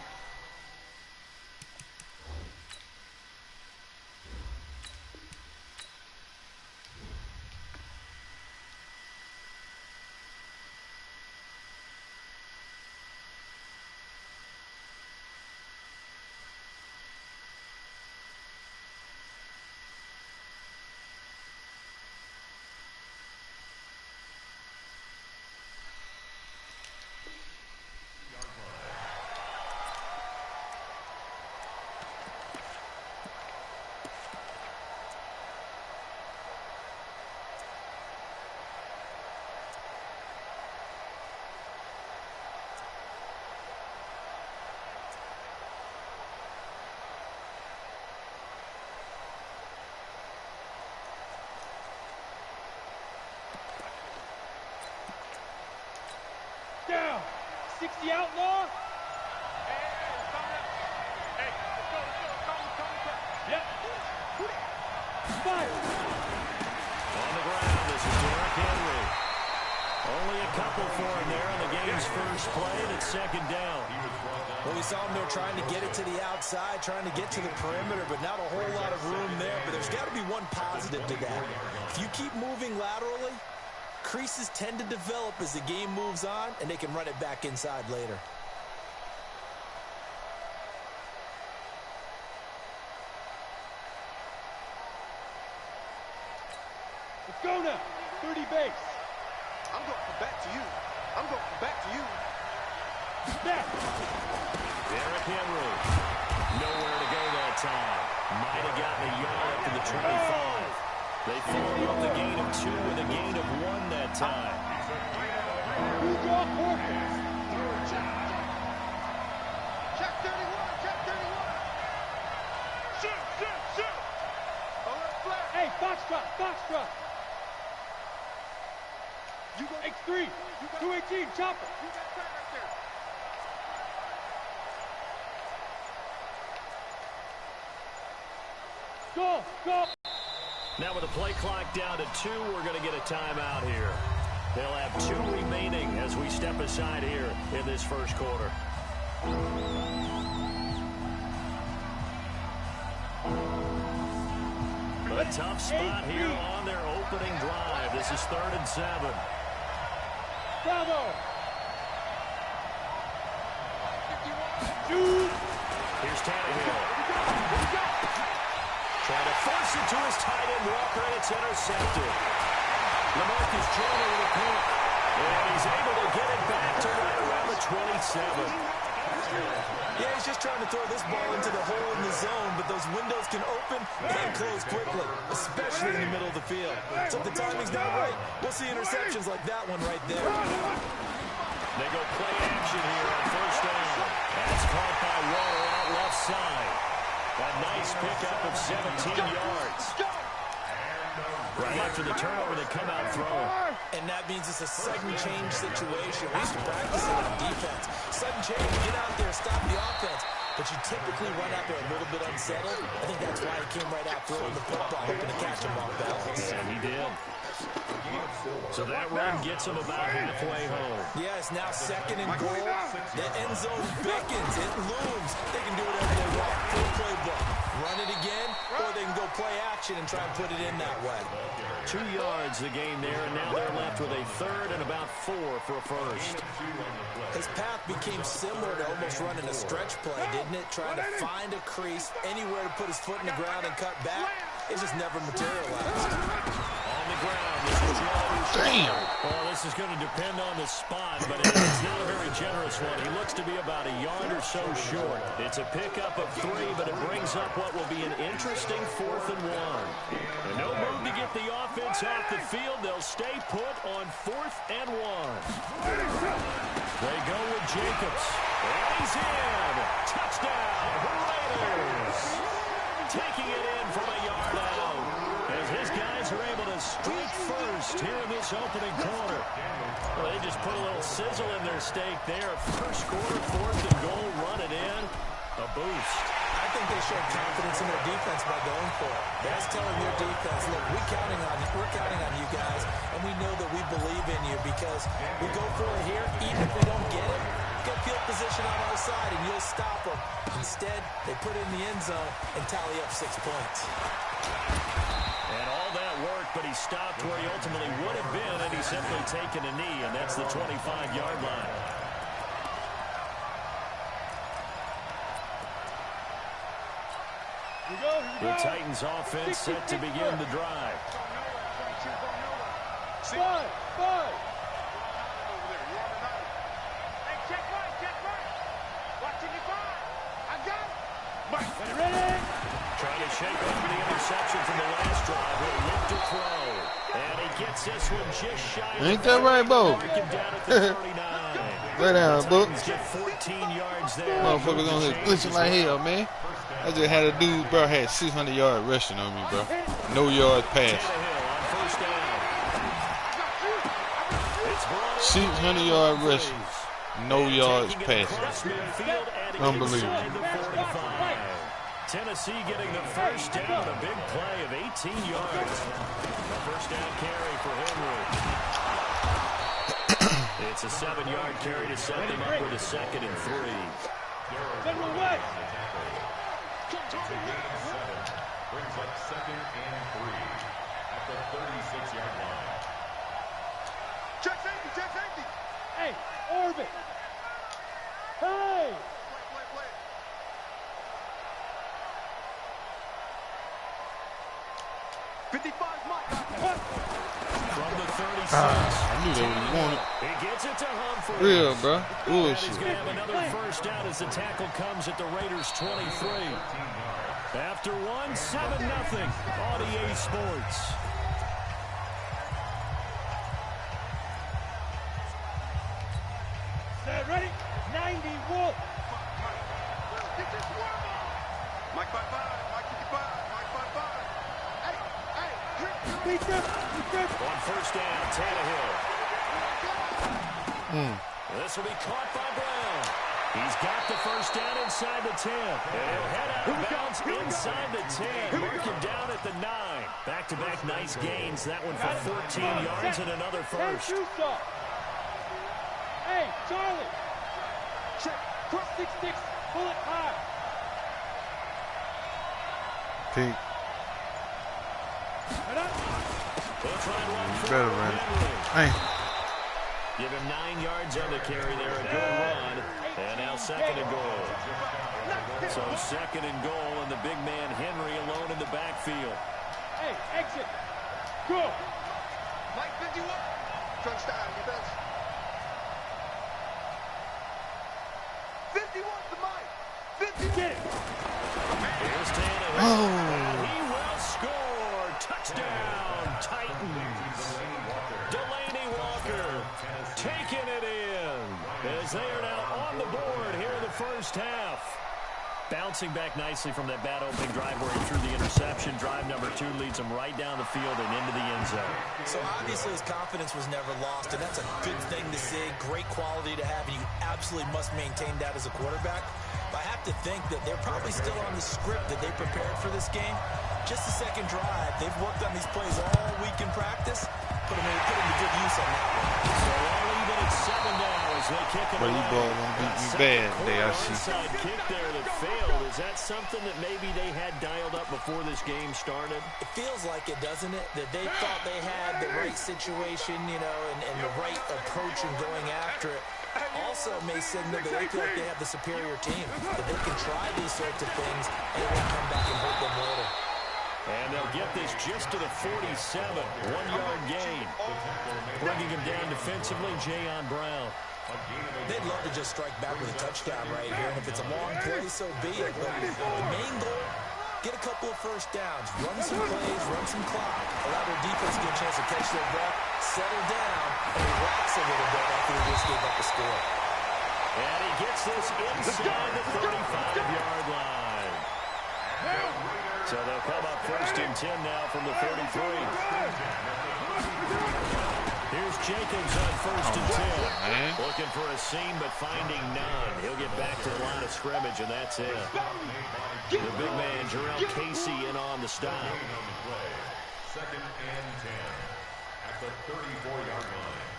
Down. 60 outlaw. Hey, let's go. Come. Yep. Fire. On the ground, this is Derrick Henry. Only a couple for him there on the game's first play, and it's 2nd down. Well, we saw him there trying to get it to the outside, trying to get to the perimeter, but not a whole lot of room there. But there's got to be one positive to that. If you keep moving laterally, creases tend to develop as the game moves on, and they can run it back inside later. Let's go now. 30 base. I'm going from back to you. I'm going from back to you. Snap. Derrick Henry. Nowhere to go that time. Might have gotten a yard up to the 25. They follow up the gain of 2 with a gain of 1 that time. Who's off Horkins? Check 31. Check 31. Shoot. Alert flag. Hey, Foxtrot. You go. X3. 218. Chopper. You got that right there. Go. Now with the play clock down to 2, we're going to get a timeout here. They'll have 2 remaining as we step aside here in this first quarter. A tough spot here on their opening drive. This is 3rd and 7. Bravo. Shoot. Here's Tannehill. Trying to force it to his tight end Walker, and it's intercepted. LaMarcus Joyner with a pick. And he's able to get it back to right around the 27. Yeah, he's just trying to throw this ball into the hole in the zone, but those windows can open and close quickly, especially in the middle of the field. So if the timing's not right, we'll see interceptions like that one right there. They go play action here on 1st down. That's caught by Water out left side. A nice pickup of 17 yards. Right after the turnover, they come out throwing. And that means it's a sudden change situation. We used to practice it on defense. Sudden change, get out there, stop the offense. But you typically run out there a little bit unsettled. I think that's why he came right out throwing the football, hoping to catch him off balance. And he did. So that run gets him about halfway home. Yeah, it's now 2nd and goal. The end zone beckons. It looms. They can do whatever they want. Full playbook. Run it again, or they can go play action and try and put it in that way. 2 yards the gain there, and now they're left with a 3rd and about 4 for a first. His path became similar to almost running a stretch play, didn't it? Trying to find a crease, anywhere to put his foot in the ground and cut back. It just never materialized. On the ground, this is Damn. Well, this is going to depend on the spot, but it's not a very generous one. He looks to be about a yard or so short. It's a pickup of 3, but it brings up what will be an interesting 4th and 1. And no move to get the offense off the field. They'll stay put on 4th and 1. They go with Jacobs. And he's in. Touchdown, Raiders. Taking it in from a yard out. As his guys are able to strike first first here in this opening quarter. Well, they just put a little sizzle in their steak there. First quarter, 4th and goal, run it in. A boost. I think they showed confidence in their defense by going for it. That's telling their defense, look, we're counting on you guys, and we know that we believe in you because we go for it here, even if we don't get it, get field position on our side, and you'll stop them. Instead, they put it in the end zone and tally up 6 points. And all that work, but he stopped where he ultimately would have been, and he's simply taken a knee, and that's the 25-yard line. The Titans offense set to begin the drive. 5. Hey, check right. Watching your 5. I got it. Ready? Trying to shake off the interception from the last drive. He'll look to throw. And he gets this one just shy of Ain't that right, Bo? Mark him down at the 39. Lay down, Book. Get 14 yards there. Motherfuckers on here glitching like hell, man. I just had a dude, bro, had 600-yard rushing on me, bro. No yards passed. 600-yard rushing. No yards passing. Unbelievable. Tennessee getting the first down, a big play of 18 yards. A first down carry for Henry. It's a 7-yard carry to set them up with a 2nd and 3. Federal West. It's a gain of 7. Brings up 2nd and 3 at the 36-yard line. Check safety. Hey, Orbit. Hey. Play. 55, Mike. From the 36. I knew they would want it. He gets it to Humphrey. Real, bro. He's Bullshit. going to have another first down as the tackle comes at the Raiders' 23. After 7-0 on EA Sports. Ready? 90 Wolf. Get this one. Mike 55. Mike 55. Mike 55. Hey. Beat them. On first down, Tannehill. This will be caught by Brown. He's got the first down inside the 10. And he'll head out of bounds inside the 10. Mark him down at the 9. Back-to-back nice gains. That one for 14 yards and another first. Hey, Charlie. Check. Cross 6-6. Pull it high. Pete. They'll try and run for Better run. Hey. Give him 9 yards on the carry there. A good run. And now 2nd and goal. So 2nd and goal, and the big man Henry alone in the backfield. Hey, exit. Go. Mike 51. Touchdown, defense. 51 to Mike. 50. Get it. Here's Tannehill. And he will score. Touchdown, Titans. Delaney Walker taking it in as they are now on the board here in the first half. Bouncing back nicely from that bad opening drive where he threw the interception. Drive number 2 leads him right down the field and into the end zone. So obviously his confidence was never lost, and that's a good thing to see. Great quality to have, and you absolutely must maintain that as a quarterback. But I have to think that they're probably still on the script that they prepared for this game. Just the second drive. They've worked on these plays all week in practice. Put them to good use on that one. So all even at 7 now as they kick it But away. you ball gonna beat me bad today, I see. Onside kick there that failed. Is that something that maybe they had dialed up before this game started? It feels like it, doesn't it? That they thought they had the right situation, you know, and the right approach in going after it. Also may signal that they feel like they have the superior team, that they can try these sorts of things and it won't come back and hurt them later. And they'll get this just to the 47. 1-yard gain. Bringing him down defensively, Jayon Brown. They'd love to just strike back with a touchdown right here, and if it's a long play, so be it. But the main goal, get a couple of first downs, run some plays, run some clock, allow their defense to get a chance to catch their breath, settle down, and relax a little bit after they just gave up the score. And he gets this inside the 35-yard line. So they'll come up 1st and 10 now from the 33. Here's Jacobs on 1st and 10. Looking for a seam, but finding none. He'll get back to the line of scrimmage, and that's it. The big man, Jarrell Casey, in on the stop. 2nd and 10 at the 34-yard line.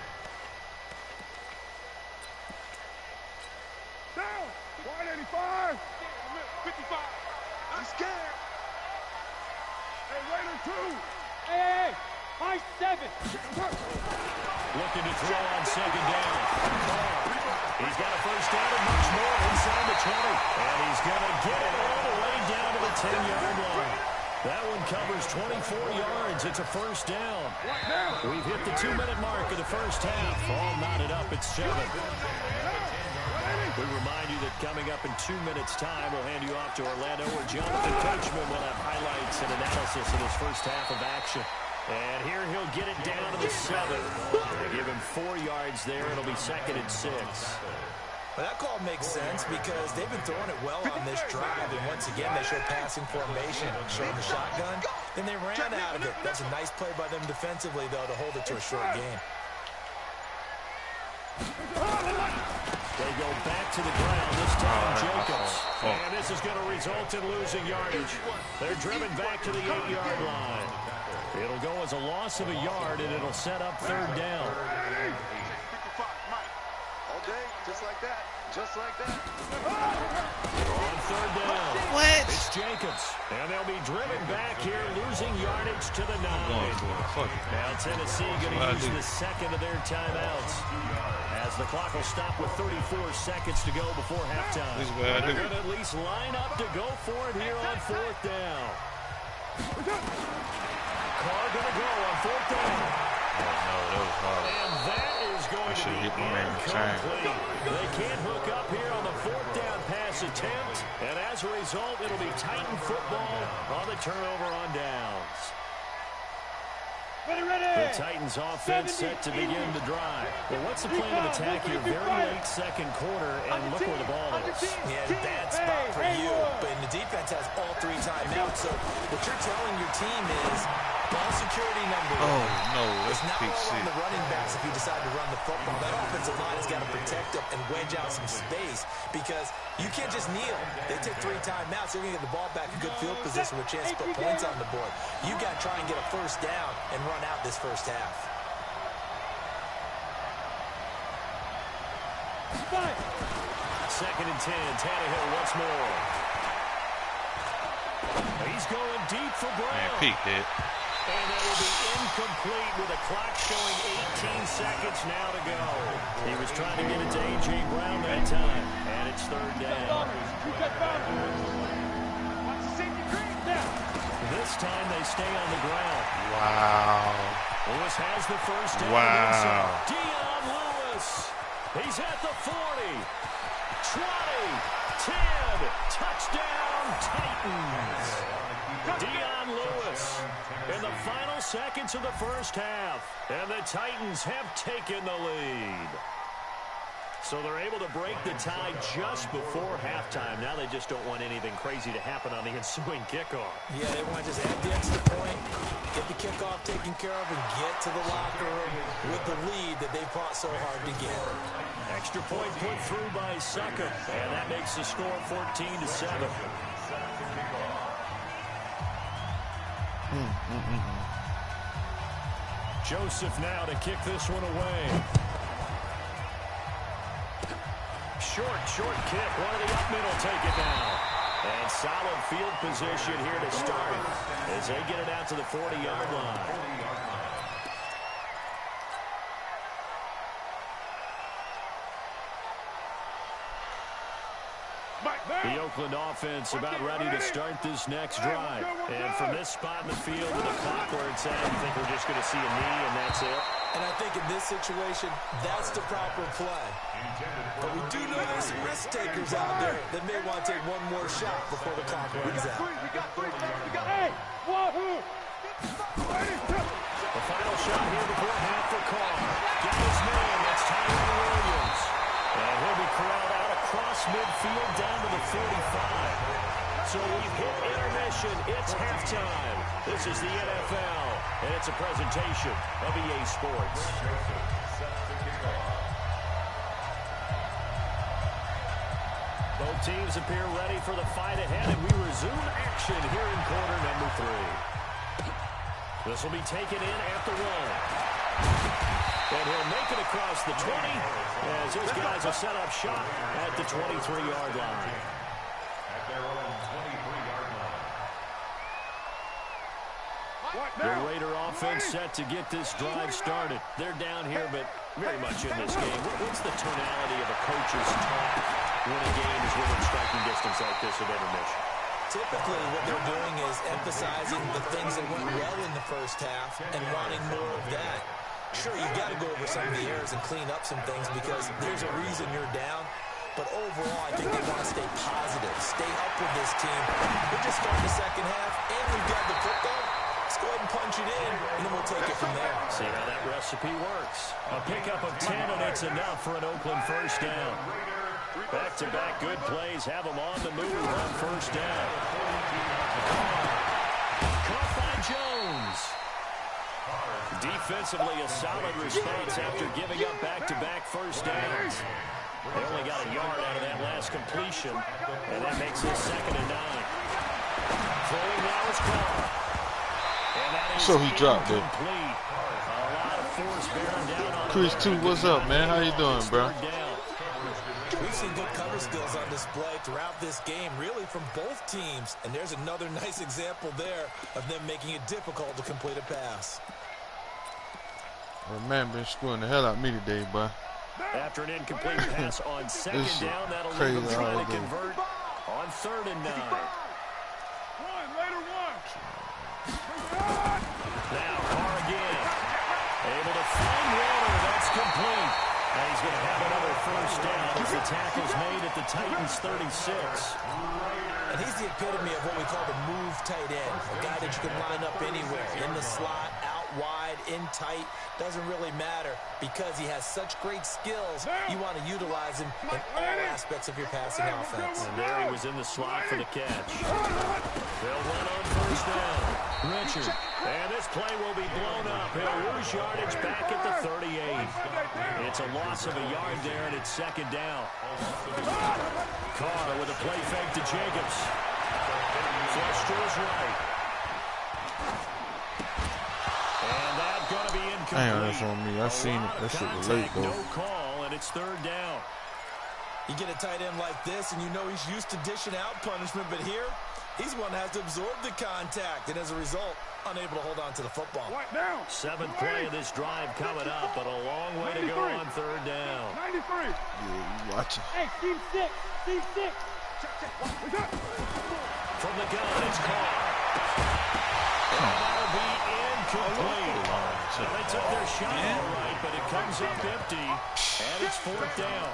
Down. 185. 55. I'm scared. Hey, Raider 2. Hey, high 7. Looking to throw on 2nd down. He's got a 1st down and much more inside the 20. And he's going to get it all the way down to the 10-yard line. That one covers 24 yards. It's a 1st down. We've hit the 2-minute mark of the 1st half. All knotted up at 7. We remind you that coming up in 2 minutes' time, we'll hand you off to Orlando, where Jonathan Coachman will have highlights and analysis of his 1st half of action. And here he'll get it down to the 7. They give him 4 yards there. It'll be 2nd and 6. Well, that call makes sense because they've been throwing it well on this drive. And once again, they show passing formation, showing the shotgun. Then they ran out of it. That's a nice play by them defensively, though, to hold it to a short game. They go back to the ground, this time Jacobs. And this is going to result in losing yardage. They're driven back to the 8-yard line. It'll go as a loss of a yard, and it'll set up 3rd down. 55, Mike. All day, just like that. Just like that. On 3rd down. What? It's Jacobs. And they'll be driven back here, losing yardage to the 9. Now Tennessee going to use the 2nd of their timeouts, as the clock will stop with 34 seconds to go before halftime. They're going to at least line up to go for it here on 4th down. Carr going to go on 4th down. Oh, no, that was hard. And that is going to be incomplete. They can't hook up here on the 4th down pass attempt. And as a result, it'll be Titan football on the turnover on downs. The Titans offense set to begin the drive. Well, what's the plan of attack here? Very late 2nd quarter, and look where the ball is. Yeah, bad spot for you. But the defense has all 3 timeouts. So what you're telling your team is ball security number 1. Oh, no, it's that's not PC. all on the running backs if you decide to run the football. That offensive line has got to protect them and wedge out some space because you can't just kneel. They take 3 timeouts. They're going to get the ball back in good field position with a chance to put points on the board. You got to try and get a 1st down and run out this 1st half. 2nd and 10. Tannehill once more. He's going deep for Brown. Man, Pete hit. And that will be incomplete with a clock showing 18 seconds now to go. He was trying to get it to A.J. Brown that time. And it's 3rd down. This time they stay on the ground. Wow. Lewis has the 1st down. Wow. Dion Lewis. He's at the 40. 20. 10. Touchdown Titans. Dion Lewis in the final seconds of the 1st half. And the Titans have taken the lead. So they're able to break the tie just before halftime. Now they just don't want anything crazy to happen on the ensuing kickoff. Yeah, they want to just add the extra point, get the kickoff taken care of, and get to the locker room with the lead that they fought so hard to get. Extra point put through by Suckup, and that makes the score 14-7. Joseph now to kick this one away. Short kick. One of the up middle take it down. And solid field position here to start as they get it out to the 40-yard line. The Oakland offense about ready to start this next drive. And from this spot in the field with the clock where it's at, I think we're just going to see a knee, and that's it. And I think in this situation, that's the proper play. But we do know there's some risk takers out there that may want to take one more shot before the clock runs out. The final shot here before half for Carr. Got his man. That's Tyrone Williams. And he'll be corralled out across midfield down to the 45. So we've hit intermission. It's halftime. This is the NFL, and it's a presentation of EA Sports. Both teams appear ready for the fight ahead, and we resume action here in quarter number 3. This will be taken in at the 1. And he'll make it across the 20 as his guys will set up shop at the 23-yard line. At their own 23-yard line. The Raider offense set to get this drive started. They're down here, but very much in this game. What's the tonality of a coach's talk when a game is within striking distance like this at intermission? Typically, what they're doing is emphasizing the things that went well in the first half and wanting more of that. Sure, you've got to go over some of the errors and clean up some things because there's a reason you're down. But overall, I think they want to stay positive, stay up with this team. We're just starting the second half, and we've got the football. Let's go ahead and punch it in, and then we'll take it from there. See how that recipe works. A pickup of 10, and it's enough for an Oakland first down. Back-to-back good plays have them on the move on first down. Caught by Jones. Defensively, a solid response after giving up back-to-back first downs. They only got a yard out of that last completion, and that makes it 2nd and 9. Throwing now is Carr. And that is so he dropped it. A lot of force bearing down on Chris 2, what's up, man? How you doing, bro? We've seen good cover skills on display throughout this game, really from both teams. And there's another nice example there of them making it difficult to complete a pass. Well, man, been screwing the hell out of me today, boy. After an incomplete pass on 2nd down, that'll leave them trying to convert on 3rd and 9. Now Carr again. Able to find Water. That's complete. And he's going to have another first down as the tackle's made at the Titans' 36. And he's the epitome of what we call the move tight end. A guy that you can line up anywhere, in the slot, out wide, in tight. Doesn't really matter because he has such great skills. You want to utilize him in all aspects of your passing offense. And there he was in the slot for the catch. They'll run on first down. Richard. And this play will be blown up. He'll lose yardage back at the 38. It's a loss of a yard there, and it's 2nd down. Carr with a play fake to Jacobs. Flush to his right. And that's going to be incomplete. Damn, that's on me. I seen it. That shit was late, though. No call, and it's 3rd down. You get a tight end like this, and you know he's used to dishing out punishment, but here, he's one that has to absorb the contact, and as a result, unable to hold on to the football. 7th play of this drive coming up, but a long way to go on 3rd down. 93. Yeah, you watching. Hey, team 6. Team 6. From the gun, it's Carr. That'll be incomplete. They took their shot all right, but it comes up empty, and it's 4th down.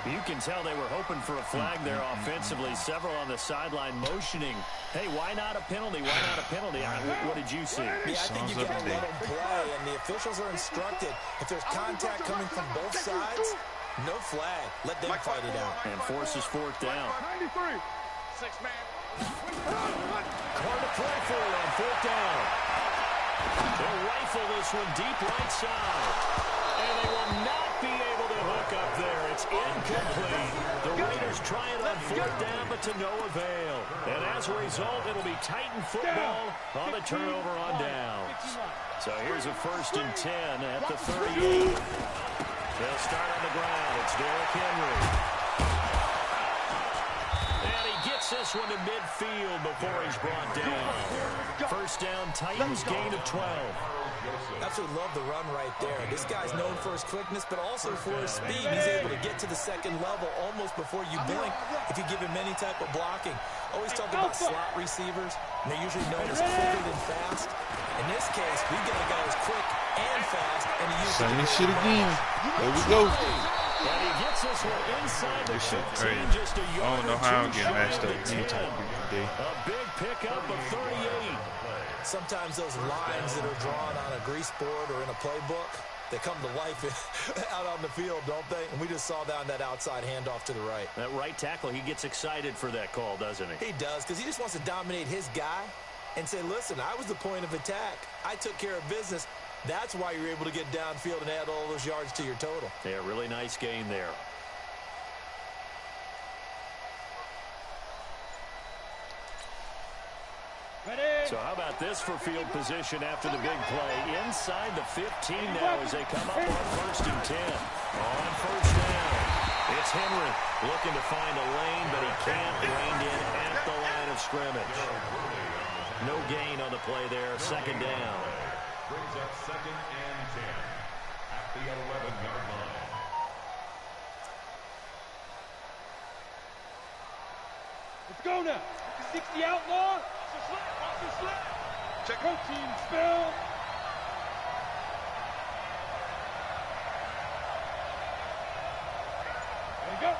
You can tell they were hoping for a flag there offensively. Several on the sideline motioning. Hey, why not a penalty? Why not a penalty? What did you see? Yeah, I think you got to let them play, and the officials are instructed. If there's contact coming from both sides, no flag. Let them fight it out. And forces 4th down. 93. 6-man. Carr to play for it on 4th down. They'll rifle this one deep right side. And they will not be able to hook up there. It's incomplete. The Raiders try it on 4th down, but to no avail. And as a result, it'll be Titan football on the turnover on downs. So here's a 1st and 10 at the 38. They'll start on the ground. It's Derrick Henry. And he gets this one to midfield before he's brought down. 1st down, Titans gain of 12. Absolutely love the run right there. This guy's known for his quickness, but also for his speed. He's able to get to the 2nd level almost before you blink if you give him any type of blocking. Always talk about slot receivers, and they're usually known as quicker than fast. In this case, we got a guy who's quick and fast, and he uses Same shit again. There we go. And he gets this one inside the 15, just a I yard don't know how I'm getting matched up with these type of people today. A big pickup of 38. Sometimes those lines that are drawn on a grease board or in a playbook, They come to life out on the field, don't they? And we just saw that on that outside handoff to the right. That right tackle, he gets excited for that call, doesn't he? He does, because he just wants to dominate his guy and say, listen, I was the point of attack. I took care of business. That's why you're able to get downfield and add all those yards to your total. Yeah, really nice gain there. Ready. So how about this for field position after the big play? Inside the 15 now as they come up on 1st and 10. On 1st down, it's Henry looking to find a lane, but he can't. Reined in at the line of scrimmage. No gain on the play there. 2nd down. Brings up 2nd and 10 at the 11-yard line. Let's go now. 60 outlaw. Check. Protein spill. There you go.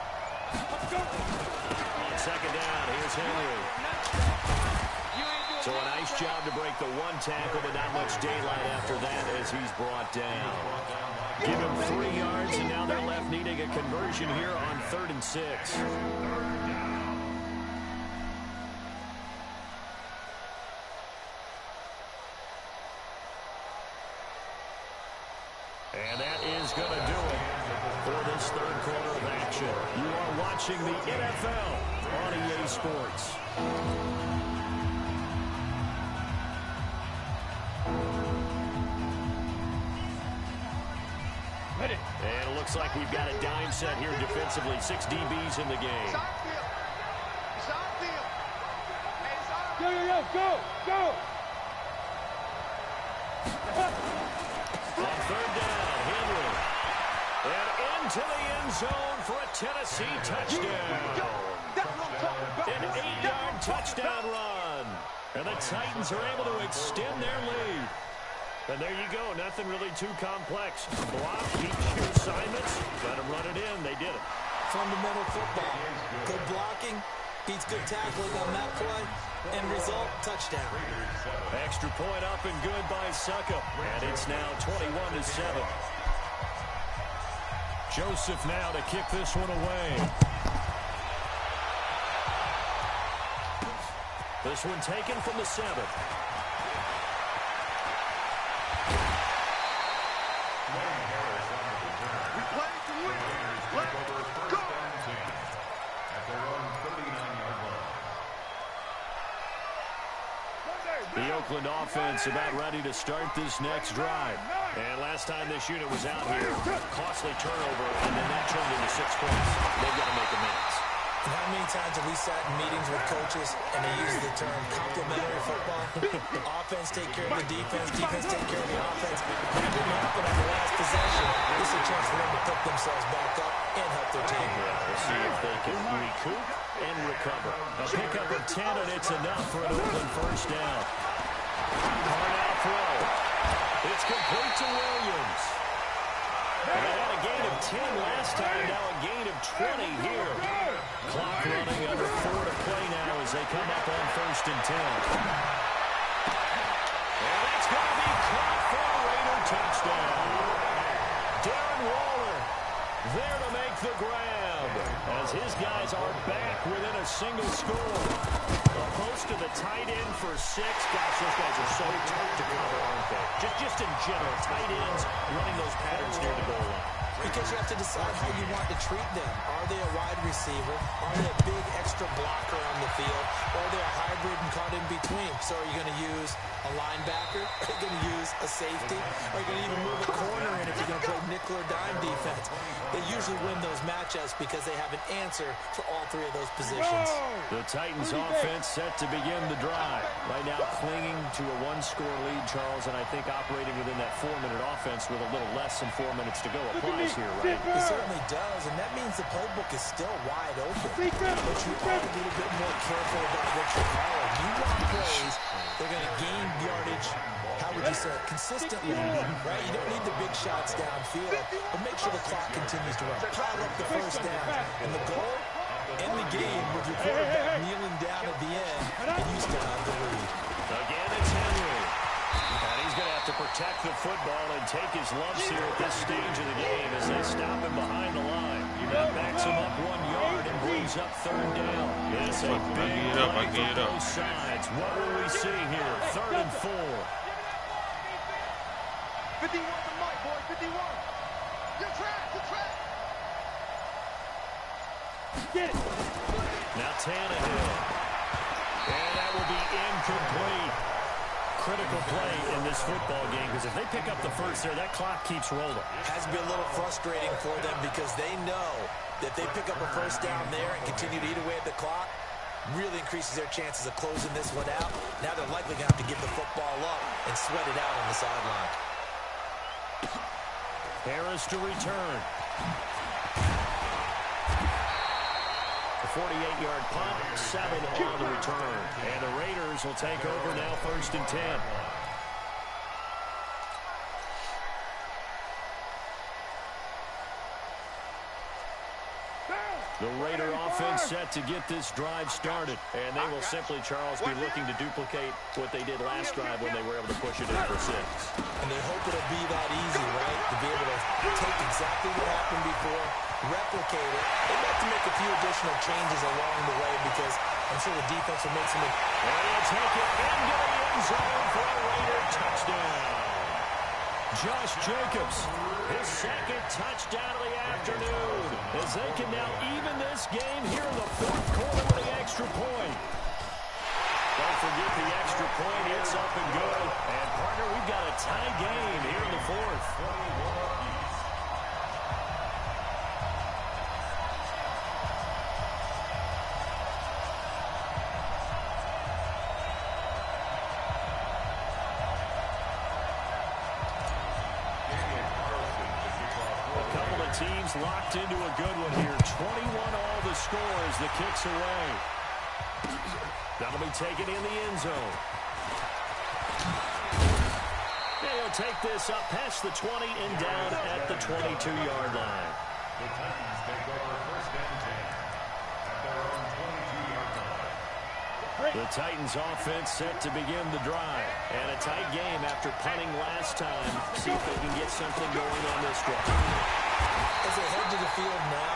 Let's go. On 2nd down, here's Henry. So a nice job to break the 1 tackle, but not much daylight after that as he's brought down. Give him 3 yards, and now they're left needing a conversion here on 3rd and 6. And that is going to do it for this 3rd quarter of action. You are watching the NFL on EA Sports. Ready. And it looks like we've got a dime set here defensively. 6 DBs in the game. Yo, go, go. On 3rd down, Henry. And into the end zone for a Tennessee touchdown. An 8-yard touchdown run. And the Titans are able to extend their lead. And there you go. Nothing really too complex. Block, keep your assignments. Let them run it in. They did it. Fundamental football. Good blocking beats good tackling on that play. End result, touchdown. Extra point up and good by Suckup. And it's now 21-7. Joseph now to kick this one away. This one taken from the 7. We play to win. Let's go. At their own 39-yard line. The Oakland offense about ready to start this next drive. And last time this unit was out here, costly turnover, and then that turned into 6 points. They've got to make amends. And how many times have we sat in meetings with coaches and they use the term complementary football? Offense take care of the defense, defense take care of the offense. That didn't happen on the last possession. This is a chance for them to pick themselves back up and help their team. We'll see if they can recoup and recover. A pickup of 10, and it's enough for an Oakland 1st down. Hard out throw. It's complete to Williams. And they had a gain of 10 last time, now a gain of 20 here. Clock running, under 4 to play now as they come up on 1st and 10. And that's going to be caught for a Raider touchdown. Darren Waller there to make the grab as his guys are back within a single score. A post to the tight end for 6. Gosh, those guys are so tough to cover, aren't they? Just in general, tight ends running those patterns near the goal line. Because you have to decide how you want to treat them. Are they a wide receiver? Are they a big extra blocker on the field? Or are they a hybrid and caught in between? So are you going to use a linebacker? Are you going to use a safety? Are you going to even move a corner in if you're going to play nickel or dime defense? They usually win those matchups because they have an answer for all 3 of those positions. The Titans offense set to begin the drive. Right now clinging to a 1-score lead, Charles, and I think operating within that 4-minute offense with a little less than 4 minutes to go applies here, right? It certainly does, and that means the playbook is still wide open. But you are a little bit more careful about what you're calling. You want plays, they're going to gain yardage, how would you say it, consistently, right? You don't need the big shots downfield, but make sure the clock continues to run. Pile up the 1st down, and the goal, end the game with your quarterback kneeling down at the end, and you still have the lead. Again, it's Henry. And he's going to have to protect the football and take his lumps here at this stage of the game as they stop him behind the line. That backs him up 1 yard and brings up third down. It's a big play from both sides. What will we see here? 3rd and 4. 51 to Mike, boy, 51. You're trapped, you're trapped. Get it. Now Tannehill. And that will be incomplete. Critical play in this football game because if they pick up the first there, that clock keeps rolling. Has to be a little frustrating for them because they know that they pick up a first down there and continue to eat away at the clock, really increases their chances of closing this one out. Now they're likely going to have to give the football up and sweat it out on the sideline. Harris to return. A 48-yard punt, 7 on the return. And the Raiders will take over now 1st and 10. The Raider offense set to get this drive started. And they will simply, Charles, be looking to duplicate what they did last drive when they were able to push it in for 6. And they hope it'll be that easy, right? To be able to take exactly what happened before, replicate it. They'd like to make a few additional changes along the way because I'm sure the defense will make some... And he'll take it into the end zone for a Raider touchdown. Josh Jacobs, his 2nd touchdown of the afternoon, as they can now even this game here in the 4th quarter with the extra point. Don't forget the extra point, it's up and good. And partner, we've got a tie game here in the 4th. Teams locked into a good one here. 21 all the score as the kick's away. That'll be taken in the end zone. They'll take this up past the 20 and down at the 22-yard line. The Titans take over 1st and 10 at their own 22-yard line. The Titans offense set to begin the drive. And a tight game after punting last time. See if they can get something going on this drive. As they head to the field now,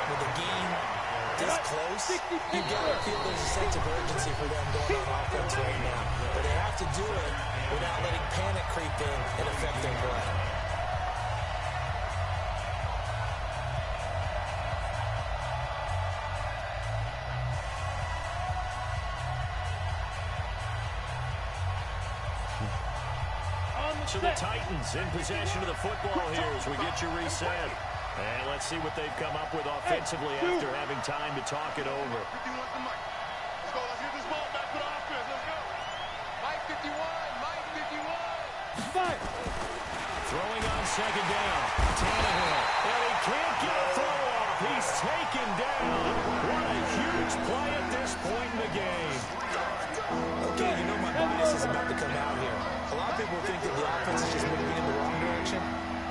with the game this close, you've got to feel there's a sense of urgency for them going on offense right now. But they have to do it without letting panic creep in and affect their play. So the Titans in possession of the football here as we get you reset. And let's see what they've come up with offensively after having time to talk it over. 51 to Mike. Let's go. Let's get this ball back to the offense. Let's go. Mike 51. Mike 51. 5. Throwing on 2nd down. Tannehill. And he can't get a throw off. He's taken down. What a huge play at this point in the game. Okay, you know my bias is about to come out here. A lot of people think that the offense is just moving in the wrong direction.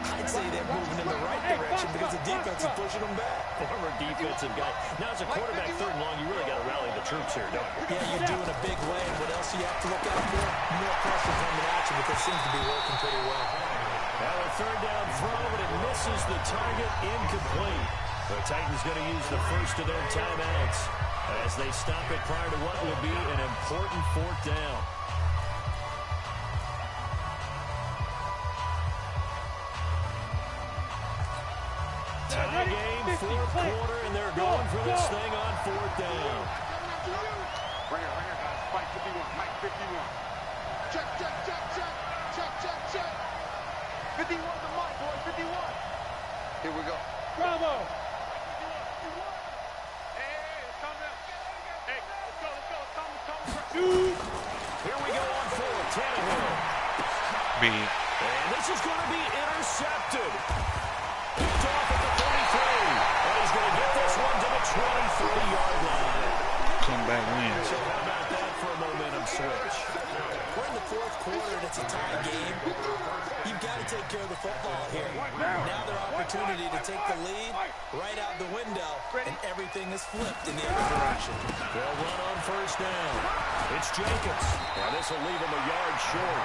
I'd say they're moving in the right direction because the defense is pushing them back. Former defensive guy. Now, as a quarterback, 3rd and long, you really got to rally the troops here, don't you? Yeah, you do in a big way. And what else do you have to look out for? More pressure coming at you because it seems to be working pretty well. Now a 3rd down throw, but it misses the target, incomplete. The Titans going to use the first of their timeouts as they stop it prior to what will be an important 4th down. Tie game, 4th quarter, and they're going for this thing on 4th down. Right here, guys. Mike 51. Mike 51. Check, check, check, check. Check, check, check. 51 to Mike, boy. 51. Here we go. Bravo. Hey, let's calm down. Hey, let's go. Let's go. Here we go on 4th. Tannehill. Big. And this is going to be intercepted. Picked off at the 33. And he's going to get this one to the 23-yard line. Come back win. So how about that for a momentum switch? We're in the 4th quarter and it's a tie game. You've got to take care of the football here. Now their opportunity to take the lead right out the window, and everything is flipped in the other direction. They'll run on 1st down. It's Jacobs. Now this will leave him a yard short.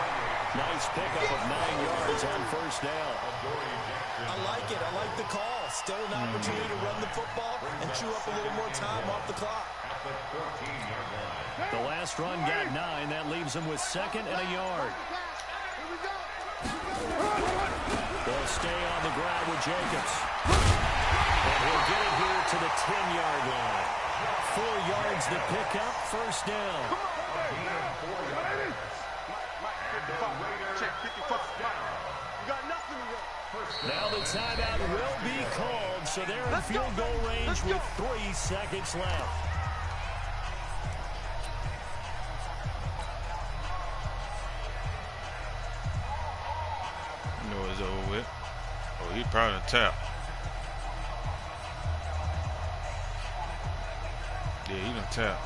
Nice pickup of 9 yards on first down. I like it. I like the call. Still an opportunity to run the football and chew up a little more time off the clock. The last run got 9. That leaves him with 2nd and a yard. They'll stay on the ground with Jacobs. And he'll get it here to the 10-yard line. 4 yards to pick up, first down. Now the timeout will be called, so they're in field goal range with 3 seconds left. You know it's over with. Oh, he probably tapped. Yeah, he done tapped.